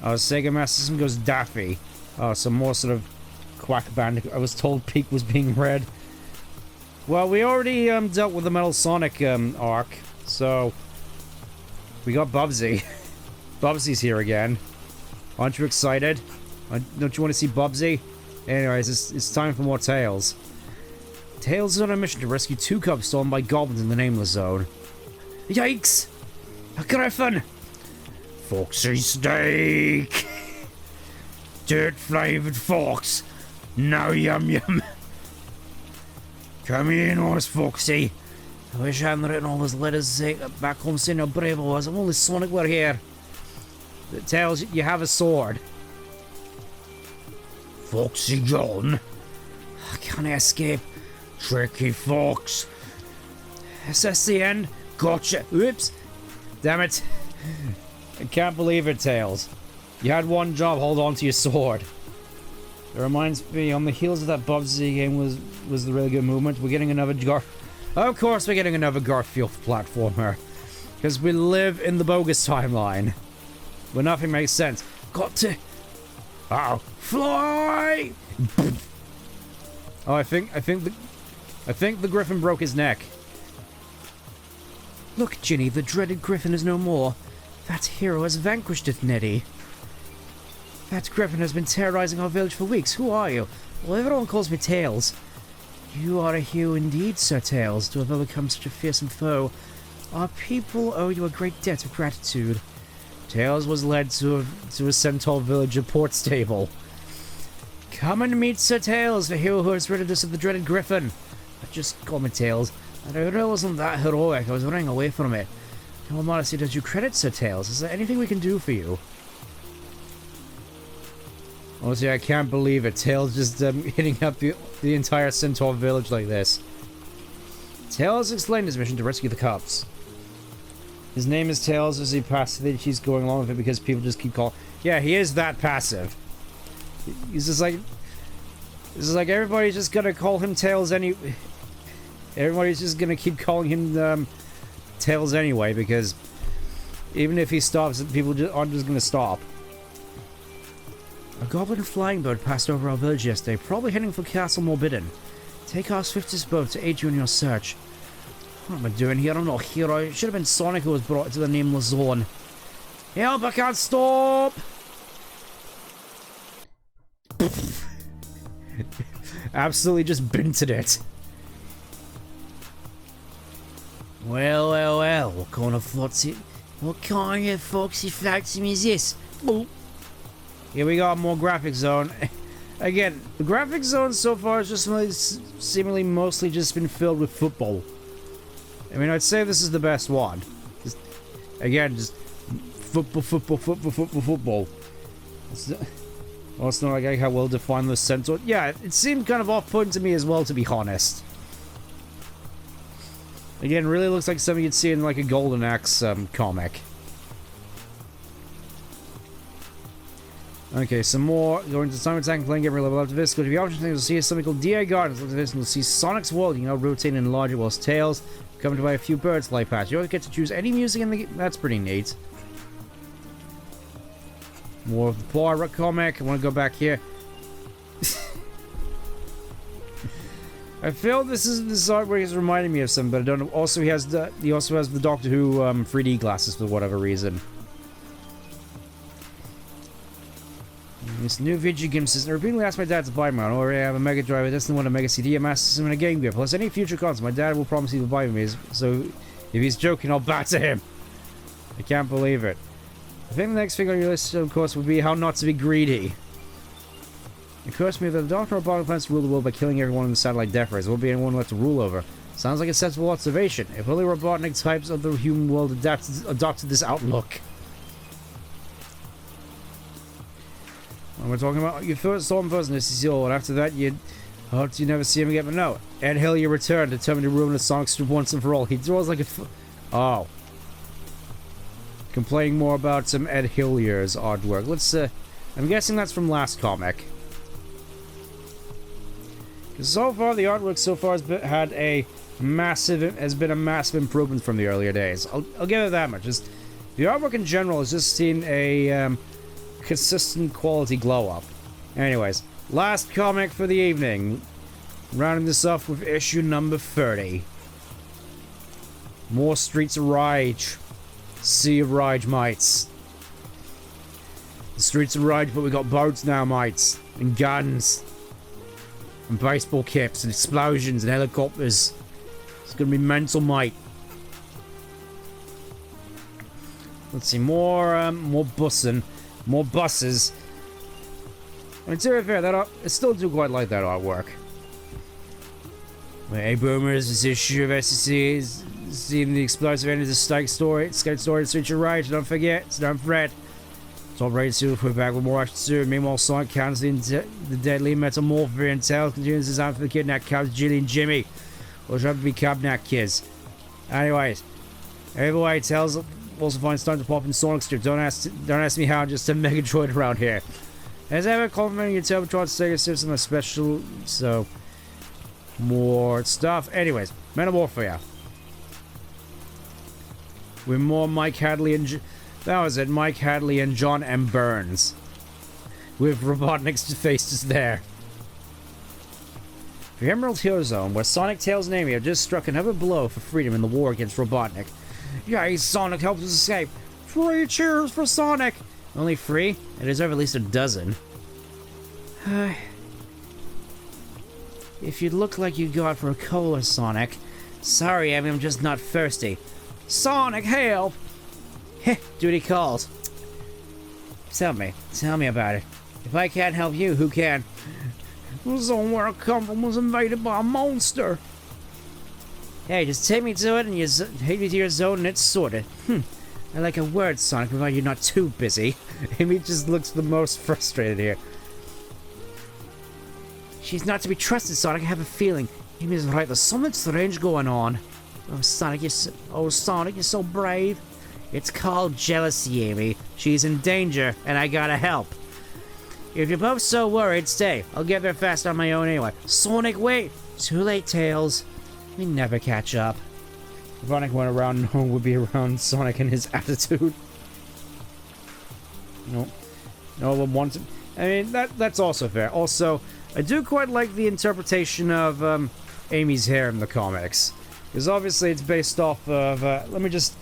Oh, Sega Master System goes Daffy. Oh, some more sort of Quack Bandicoot. I was told Peak was being read. Well, we already dealt with the Metal Sonic arc, so we got Bubsy. Bubsy's here again. Aren't you excited? Don't you want to see Bubsy? Anyways, it's time for more Tails. Tails is on a mission to rescue 2 cubs stolen by goblins in the Nameless Zone. Yikes! A griffin! Foxy steak! Dirt-flavored fox! Now yum yum! Come in, horse Foxy! I wish I hadn't written all those letters back home saying how brave I was. I'm only Sonic, we're here. Tails, you have a sword. Foxy John! Can I escape? Tricky fox! Is this the end? Gotcha! Oops! Damn it! I can't believe it, Tails. You had one job, hold on to your sword. It reminds me, on the heels of that Bubsy game was the really good movement. We're getting another Of course we're getting another Garfield platformer. Because we live in the bogus timeline. Where nothing makes sense. Got to... Uh-oh. Fly! Oh, I think the Griffin broke his neck. Look, Ginny, the dreaded Griffin is no more. That hero has vanquished it, Neddy. That Griffin has been terrorizing our village for weeks. Who are you? Well, everyone calls me Tails. You are a hero indeed, Sir Tails, to have overcome such a fearsome foe. Our people owe you a great debt of gratitude. Tails was led to a centaur villager port stable. Come and meet Sir Tails, the hero who has ridded us of the dreaded Griffin. Just call me Tails. And I really wasn't that heroic. I was running away from it. In all modesty, does you credit, Sir Tails? Is there anything we can do for you? Honestly, I can't believe it. Tails just hitting up the entire centaur village like this. Tails explained his mission to rescue the cubs. His name is Tails as he passes. He's going along with it because people just keep calling. Yeah, he is that passive. He's just like... This is like everybody's just gonna call him Tails everybody's just gonna keep calling him Tails anyway, because even if he stops, people aren't just gonna stop. A goblin flying boat passed over our village yesterday, probably heading for Castle Morbidden. Take our swiftest boat to aid you in your search. What am I doing here? I'm not a hero. It should have been Sonic who was brought to the nameless zone. Help! I can't stop! Absolutely just binted it. Well, what kind of foxy flotsam is this? Oh. Here we got more graphic zone. Again, the graphic zone so far has just seemingly mostly just been filled with football. I mean, I'd say this is the best one. Just football. It's not like how well defined the centaur. Yeah, it seemed kind of off-putting to me as well, to be honest. Again, really looks like something you'd see in like a Golden Axe comic. Okay, some more. Going to Simon Tank, playing every level up to this. Go to the option thing, you'll see something called DI Gardens. Look at this, and you'll see Sonic's World. You can now rotate and enlarge it whilst Tails coming to buy a few birds fly past. You don't get to choose any music in the game. That's pretty neat. More of the Poirot comic. I want to go back here. I feel this artwork is reminding me of something, but I don't know. Also, he also has the Doctor Who 3D glasses for whatever reason. This new video game system. I repeatedly asked my dad to buy me one. I already have a Mega Drive. I just want a Mega CD, a Master System, and a Game Gear. Plus any future console. My dad will promise he will buy me. So if he's joking, I'll batter him. I can't believe it. I think the next thing on your list, of course, would be how not to be greedy. It occurs to me that the Doctor Robotnik plans to rule the world by killing everyone in the satellite death race. There won't be anyone left to rule over. Sounds like a sensible observation. If only Robotnik types of the human world adopted this outlook. We're talking about you first saw him first in this is all, and after that you hoped you never see him again. But no, Ed Hillier returned, determined to ruin the Sonic Strip once and for all. He draws like a oh. Complaining more about some Ed Hillier's artwork. Let's I'm guessing that's from last comic. Because so far the artwork so far has been a massive improvement from the earlier days. I'll give it that much. Just the artwork in general has just seen a consistent quality glow up. Anyways, last comic for the evening. Rounding this off with issue number 30. More Streets of Rage. Sea of Rage, mates. The Streets of Rage, but we got boats now, mates. And guns. And baseball caps and explosions and helicopters. It's gonna be mental, mate. Let's see, more bussing. More buses. I mean, to be fair, I still do quite like that artwork. Hey, boomers, this issue of SEC is seeing the explosive end of the Skate story, in Streets of Rage. Don't forget, so don't fret. Top rated soon, we're back with more action soon. Meanwhile, Sonic counters the deadly metamorphy and Tails continues his hunt for the kidnapped cubs, Jilly and Jimmy. Or trying to be kidnapped kids. Anyways, either way, Tails also finds time to pop in Sonic Strip. Don't ask me how, just a Mega Droid around here. As ever, complimenting your Turbo SEGA system, a special, so more stuff. Anyways, Metamorphia. With more Mike Hadley and that was it, Mike Hadley and John M. Burns. With Robotnik's faces there. The Emerald Hill Zone, where Sonic, Tails, and Amy have just struck another blow for freedom in the war against Robotnik. Yay, Sonic helps us escape. 3 cheers for Sonic! Only 3? I deserve at least a dozen. If you look like you got for a cola, Sonic. Sorry, Amy, I'm just not thirsty. Sonic, help! Heh, duty calls. Tell me about it. If I can't help you, who can? The zone where I come from was invaded by a monster. Hey, just take me to it and you take me to your zone and it's sorted. I like a word, Sonic, provided you're not too busy. Amy just looks the most frustrated here. She's not to be trusted, Sonic. I have a feeling. Amy's right. There's something strange going on. Oh, Sonic, you're so brave. It's called jealousy, Amy. She's in danger, and I gotta help. If you're both so worried, stay. I'll get there fast on my own anyway. Sonic, wait! Too late, Tails. We never catch up. If Sonic went around, no one would be around Sonic and his attitude. No one wants it. I mean, that's also fair. Also, I do quite like the interpretation of Amy's hair in the comics. Because obviously it's based off of... let me just...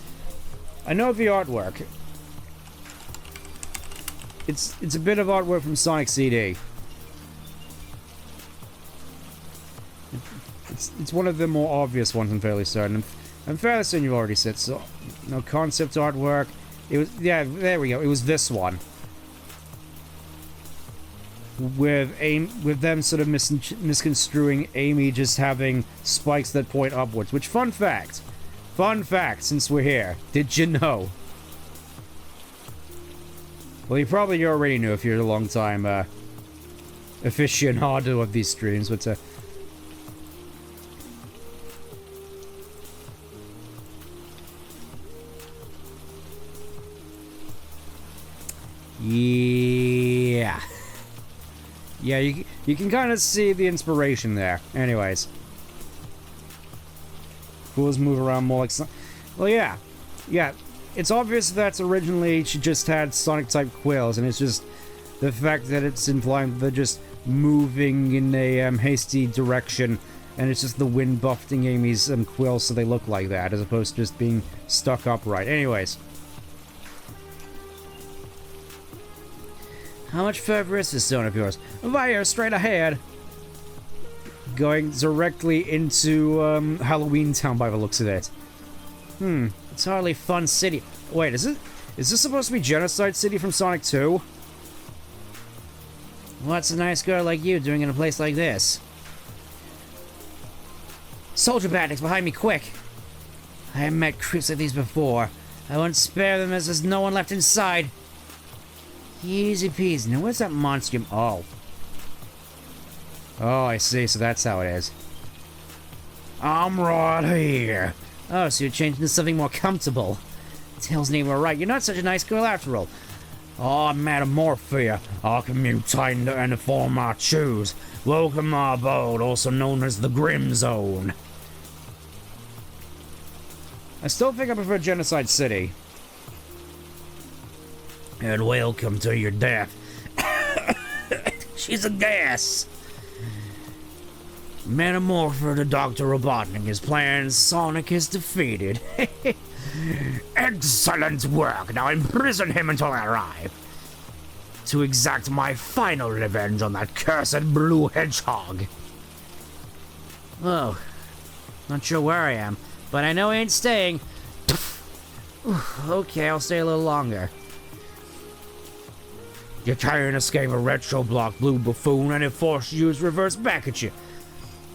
I know the artwork. It's a bit of artwork from Sonic CD. It's one of the more obvious ones, I'm fairly certain. I'm fairly certain you've already said so. No concept artwork. It was... Yeah, there we go. It was this one. With them sort of misconstruing Amy just having spikes that point upwards. Which, fun fact, since we're here, did you know? Well, you probably already knew if you're a long time aficionado of these streams, but yeah. Yeah, you can kind of see the inspiration there. Anyways. Fools move around more like... Well, yeah. Yeah, it's obvious that originally she just had Sonic-type quills, and it's just the fact that it's implying that they're just moving in a hasty direction, and it's just the wind buffeting Amy's quills so they look like that, as opposed to just being stuck upright. Anyways. How much further is this zone of yours? Via straight ahead. Going directly into Halloween Town by the looks of it. It's hardly Fun City. Wait, is this supposed to be Genocide City from Sonic 2? What's a nice girl like you doing in a place like this? Soldier bandits behind me, quick! I haven't met creeps like these before. I won't spare them as there's no one left inside. Easy peasy. Now where's that monster? Oh. Oh, I see. So that's how it is. I'm right here. Oh, so you're changing to something more comfortable. Tails and Amy were right. You're not such a nice girl after all. Oh, Metamorphia. I can mutate into any form I choose. Welcome to my abode, also known as the Grim Zone. I still think I prefer Genocide City. And welcome to your death. She's a gas. Metamorpho to Dr. Robotnik. His plans, Sonic is defeated. Excellent work. Now imprison him until I arrive. To exact my final revenge on that cursed blue hedgehog. Oh, not sure where I am, but I know I ain't staying. Okay, I'll stay a little longer. You can't escape a retro block, blue buffoon, and it forces you to reverse back at you.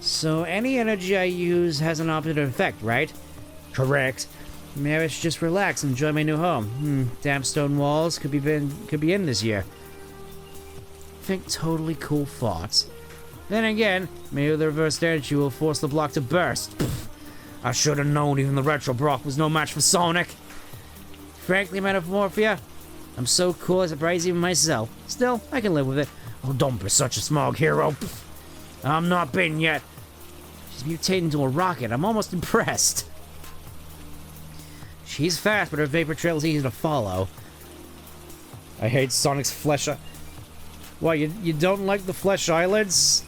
So any energy I use has an opposite effect, right? Correct. Maybe I should just relax and enjoy my new home. Damp stone walls could be in this year. Think totally cool thoughts. Then again, maybe the reversed energy will force the block to burst. I should have known even the retro block was no match for Sonic. Frankly, Metamorphia, I'm so cool I surprise even myself. Still, I can live with it. Oh, don't be such a smug hero. I'm not bitten yet. She's mutated into a rocket. I'm almost impressed. She's fast, but her vapor trail is easy to follow. I hate Sonic's flesh. What, you don't like the flesh eyelids?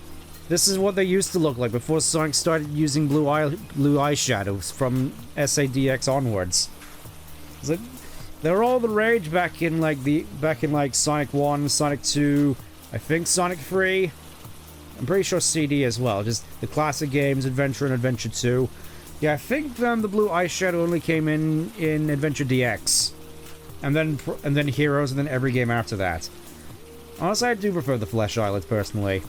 This is what they used to look like before Sonic started using blue eyeshadows from SADX onwards. They were all the rage back in Sonic 1, Sonic 2, I think Sonic 3. I'm pretty sure CD as well, just the classic games, Adventure and Adventure 2. Yeah, I think the blue eyeshadow only came in Adventure DX. And then Heroes, and then every game after that. Honestly, I do prefer the flesh eyelids, personally.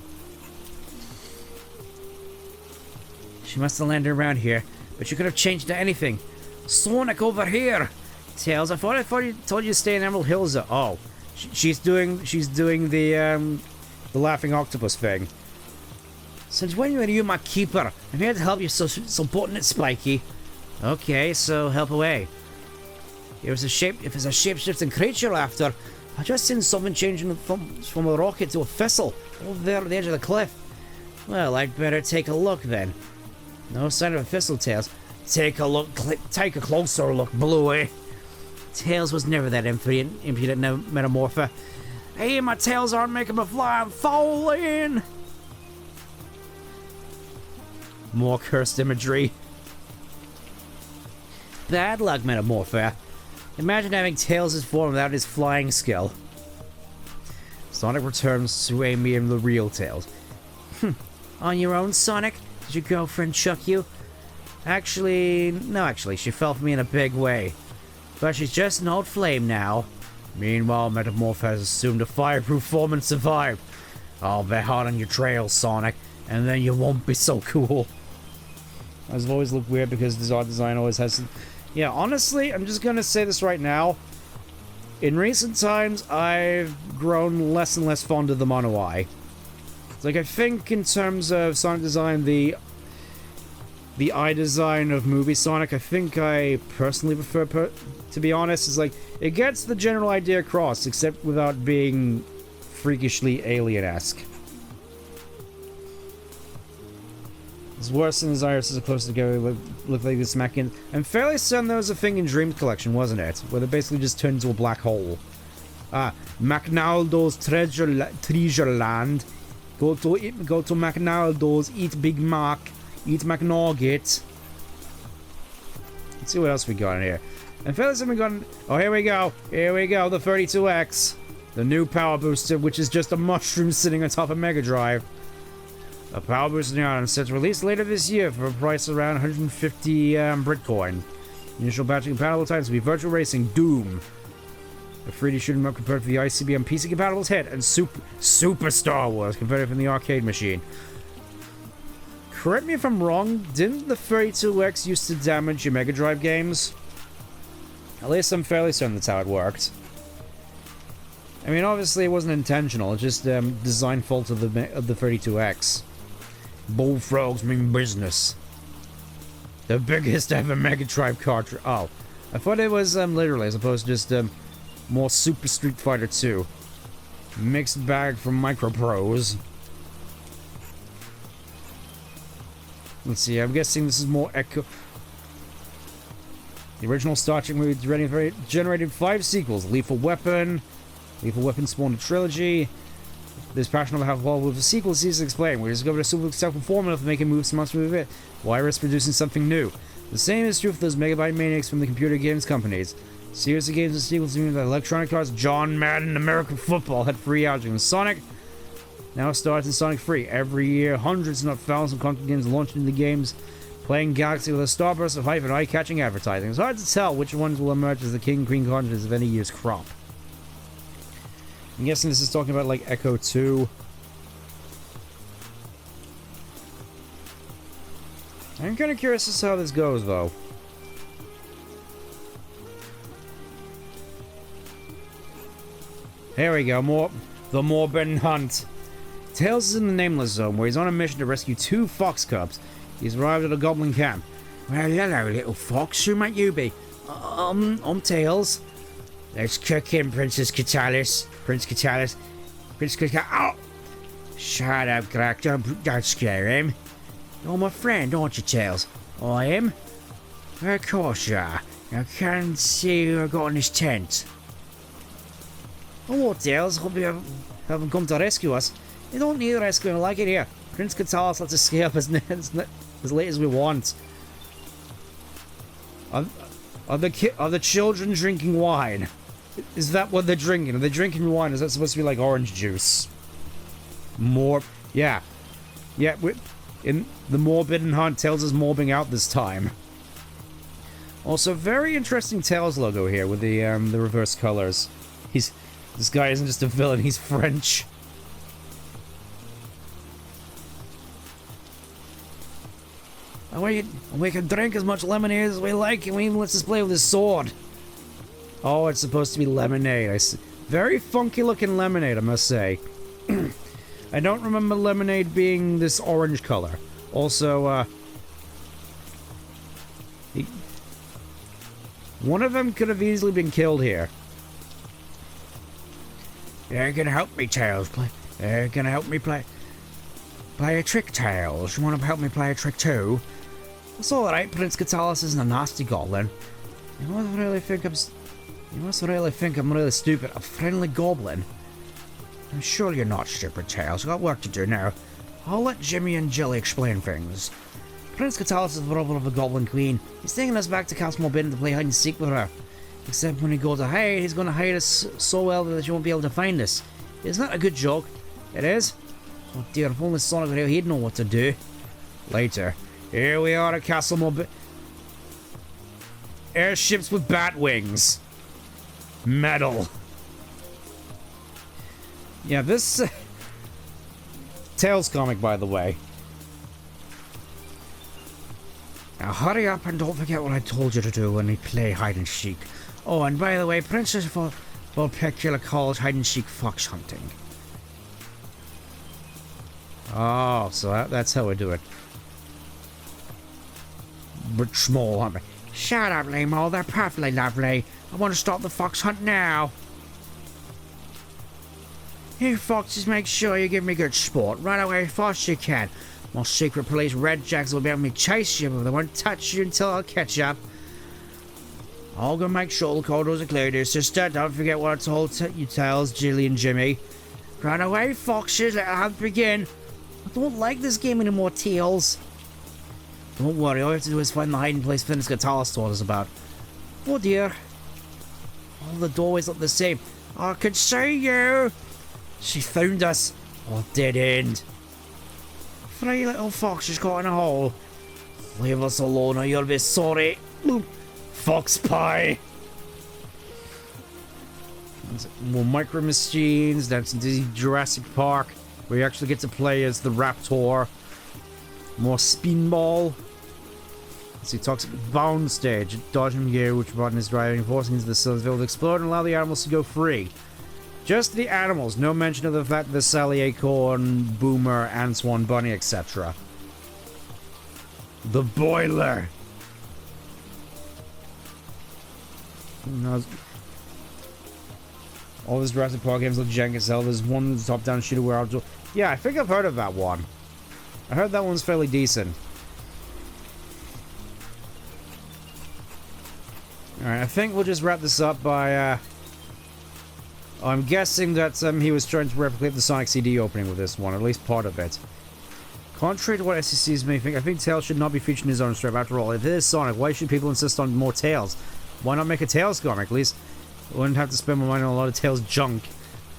She must have landed around here, but she could have changed to anything. Sonic over here! Tails, I thought you told you to stay in Emerald Hills. Oh, she's doing the laughing octopus thing. Since when are you my keeper? I'm here to help you, so important it's Spiky. Okay, so help away. If it's a shape-shifting creature after, I just seen something changing from a rocket to a thistle over there at the edge of the cliff. Well, I'd better take a look then. No sign of a thistle, Tails. Take a look. Take a closer look, Bluey. Tails was never that impudent Metamorpha. Hey, my tails aren't making me fly, I'm falling! More cursed imagery. Bad luck, Metamorpha. Imagine having Tails' form without his flying skill. Sonic returns to Amy and the real Tails. On your own, Sonic? Did your girlfriend chuck you? Actually, she fell for me in a big way. But she's just an old flame now. Meanwhile, Metamorph has assumed a fireproof form and survived. I'll be hot on your trail, Sonic, and then you won't be so cool. I've always looked weird because this art design always has some... Yeah, honestly, I'm just gonna say this right now. In recent times, I've grown less and less fond of the mono eye. It's like, I think in terms of Sonic design, the eye design of movie Sonic, I think I personally prefer, to be honest, is like, it gets the general idea across, except without being freakishly alien-esque. It's worse than his irises are closer together, look like this smacking. I'm fairly certain there was a thing in Dreams Collection, wasn't it? Where they basically just turned into a black hole. McNaldo's treasure land. Go to McNaldo's, eat Big Mac, eat McNugget. Let's see what else we got in here. And fairly certain we got... Oh, here we go, the 32X. The new power booster, which is just a mushroom sitting on top of Mega Drive. A power booster item set to release later this year for a price around 150 Britcoin. Initial battery compatible types will be Virtual Racing, Doom, a 3D shooting mode compared to the ICBM PC compatible hit, and Super Star Wars converted from the arcade machine. Correct me if I'm wrong, didn't the 32X used to damage your Mega Drive games? At least I'm fairly certain that's how it worked. I mean, obviously it wasn't intentional, it's just design fault of the 32X. Bullfrogs mean business. The biggest ever Mega Drive cartridge. Oh, I thought it was literally, as opposed to just more Super Street Fighter 2. Mixed bag from Microprose. Let's see, I'm guessing this is more Echo. The original Star Trek movie generated 5 sequels. Lethal Weapon spawned a trilogy. This passion of how well with the sequel season explained. We discovered a super successful formula for making moves months with it. Why risk producing something new? The same is true for those megabyte maniacs from the computer games companies. Series of games and sequels mean that Electronic Arts, John Madden, American Football had free outing. And Sonic now starts in Sonic Free. Every year, hundreds, if not thousands, of content games launch into the games, playing Galaxy with a starburst of hype and eye-catching advertising. It's hard to tell which ones will emerge as the king and queen contents of any year's crop. I'm guessing this is talking about, like, Echo 2. I'm kind of curious as to how this goes, though. Here we go, the Morbin Hunt. Tails is in the Nameless Zone, where he's on a mission to rescue 2 fox cubs. He's arrived at a goblin camp. Well, hello, little fox. Who might you be? I'm Tails. Let's cook him, Princess Catalyst. Prince Catalyst. Oh! Shut up, Crack. Don't scare him. You're my friend, aren't you, Tails? I am. Of course you are. I can't see who I got in this tent. Oh, Tails. Hope you haven't come to rescue us. You don't need rescuing. I like it here. Prince Catalyst lets us escape as late as we want. Are the children drinking wine? Is that what they're drinking? Are they drinking wine? Is that supposed to be like orange juice? Yeah. In the Morbidden Hunt, Tails is morbing out this time. Also, very interesting Tails logo here with the reverse colors. This guy isn't just a villain, he's French. And we can drink as much lemonade as we like, and we even lets us play with his sword. Oh, it's supposed to be lemonade. I see. Very funky looking lemonade, I must say. I don't remember lemonade being this orange color. Also, one of them could have easily been killed here. You're gonna help me, Tails. You're gonna help me play a trick, Tails. You wanna help me play a trick too? It's alright, Prince Catalyst isn't a nasty goblin. You must really think I'm really stupid. A friendly goblin. Surely you're not stupid, Tails. I've got work to do now. I'll let Jimmy and Jelly explain things. Prince Catalyst is the brother of the Goblin Queen. He's taking us back to Castle Morbidden to play hide and seek with her. Except when we go to hide, he's going to hide us so well that she won't be able to find us. Isn't that a good joke? It is? Oh dear, if only Sonic were here, he'd know what to do. Later. Here we are at Castle Morbidden. Airships with bat wings. Metal. Yeah, this... Tails comic, by the way. Now hurry up and don't forget what I told you to do when we play hide and seek. Oh, and by the way, Princess Vulpecula calls hide and seek fox hunting. Oh, so that's how we do it. But small, aren't we? Shut up, Lamo. They're perfectly lovely. I want to stop the fox hunt now. You foxes, make sure you give me good sport. Run away fast as you can. My secret police red jacks will be able to chase you, but they won't touch you until I catch up. I'll go make sure the corridors are clear, dear sister. Don't forget what I told you, Tails, Jilly, and Jimmy. Run away, foxes. Let the hunt begin. I don't like this game anymore, Tails. Don't worry, all you have to do is find the hiding place Prince Catalyst told us about. Oh dear. All the doorways look the same. I can see you. She found us. Oh, dead end. 3 little foxes caught in a hole. Leave us alone or you'll be sorry. Fox pie. More micro machines. That's the Jurassic Park, where you actually get to play as the Raptor. More Spinball. So he talks about bound stage, dodging gear, which button is driving, forcing into the Silversville to explode and allow the animals to go free. Just the animals, no mention of the fact that Sally Acorn, Boomer, Antoine Bunny, etc. The boiler. All these Jurassic Park games look jank as hell. There's one top-down shooter where I'll... Yeah, I think I've heard of that one. I heard that one's fairly decent. Alright, I think we'll just wrap this up by, I'm guessing that he was trying to replicate the Sonic CD opening with this one, at least part of it. Contrary to what SECs may think, I think Tails should not be featured in his own strip. After all, if it is Sonic, why should people insist on more Tails? Why not make a Tails comic? At least I wouldn't have to spend my money on a lot of Tails junk.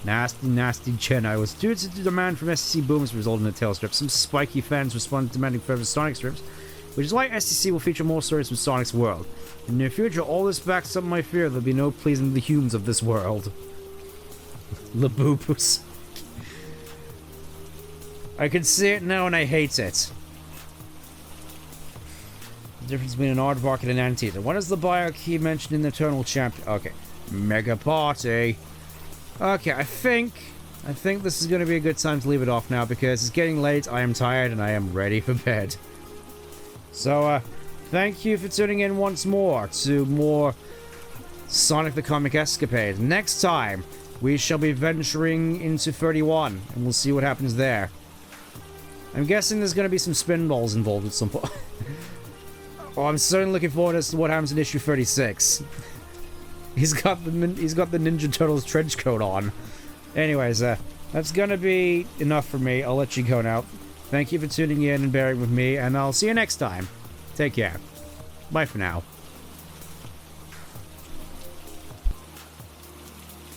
Nasty, nasty Chino. Was due to the demand from SEC boomers result in a Tails strip. Some spiky fans responded demanding further Sonic strips, which is why SEC will feature more stories from Sonic's world. In the near future, all this backs up my fear there'll be no pleasing the humans of this world. Laboopus. I can see it now and I hate it. The difference between an aardvark and an anteater. What is the bio key mentioned in the Eternal Champion? Okay. Mega Party. Okay, I think this is going to be a good time to leave it off now because it's getting late, I am tired, and I am ready for bed. So, thank you for tuning in once more to more Sonic the Comic Escapade. Next time, we shall be venturing into 31, and we'll see what happens there. I'm guessing there's going to be some spinballs involved at some point. Oh, I'm certainly looking forward as to what happens in issue 36. He's got the Ninja Turtles trench coat on. Anyways, that's going to be enough for me. I'll let you go now. Thank you for tuning in and bearing with me, and I'll see you next time. Take care. Bye for now.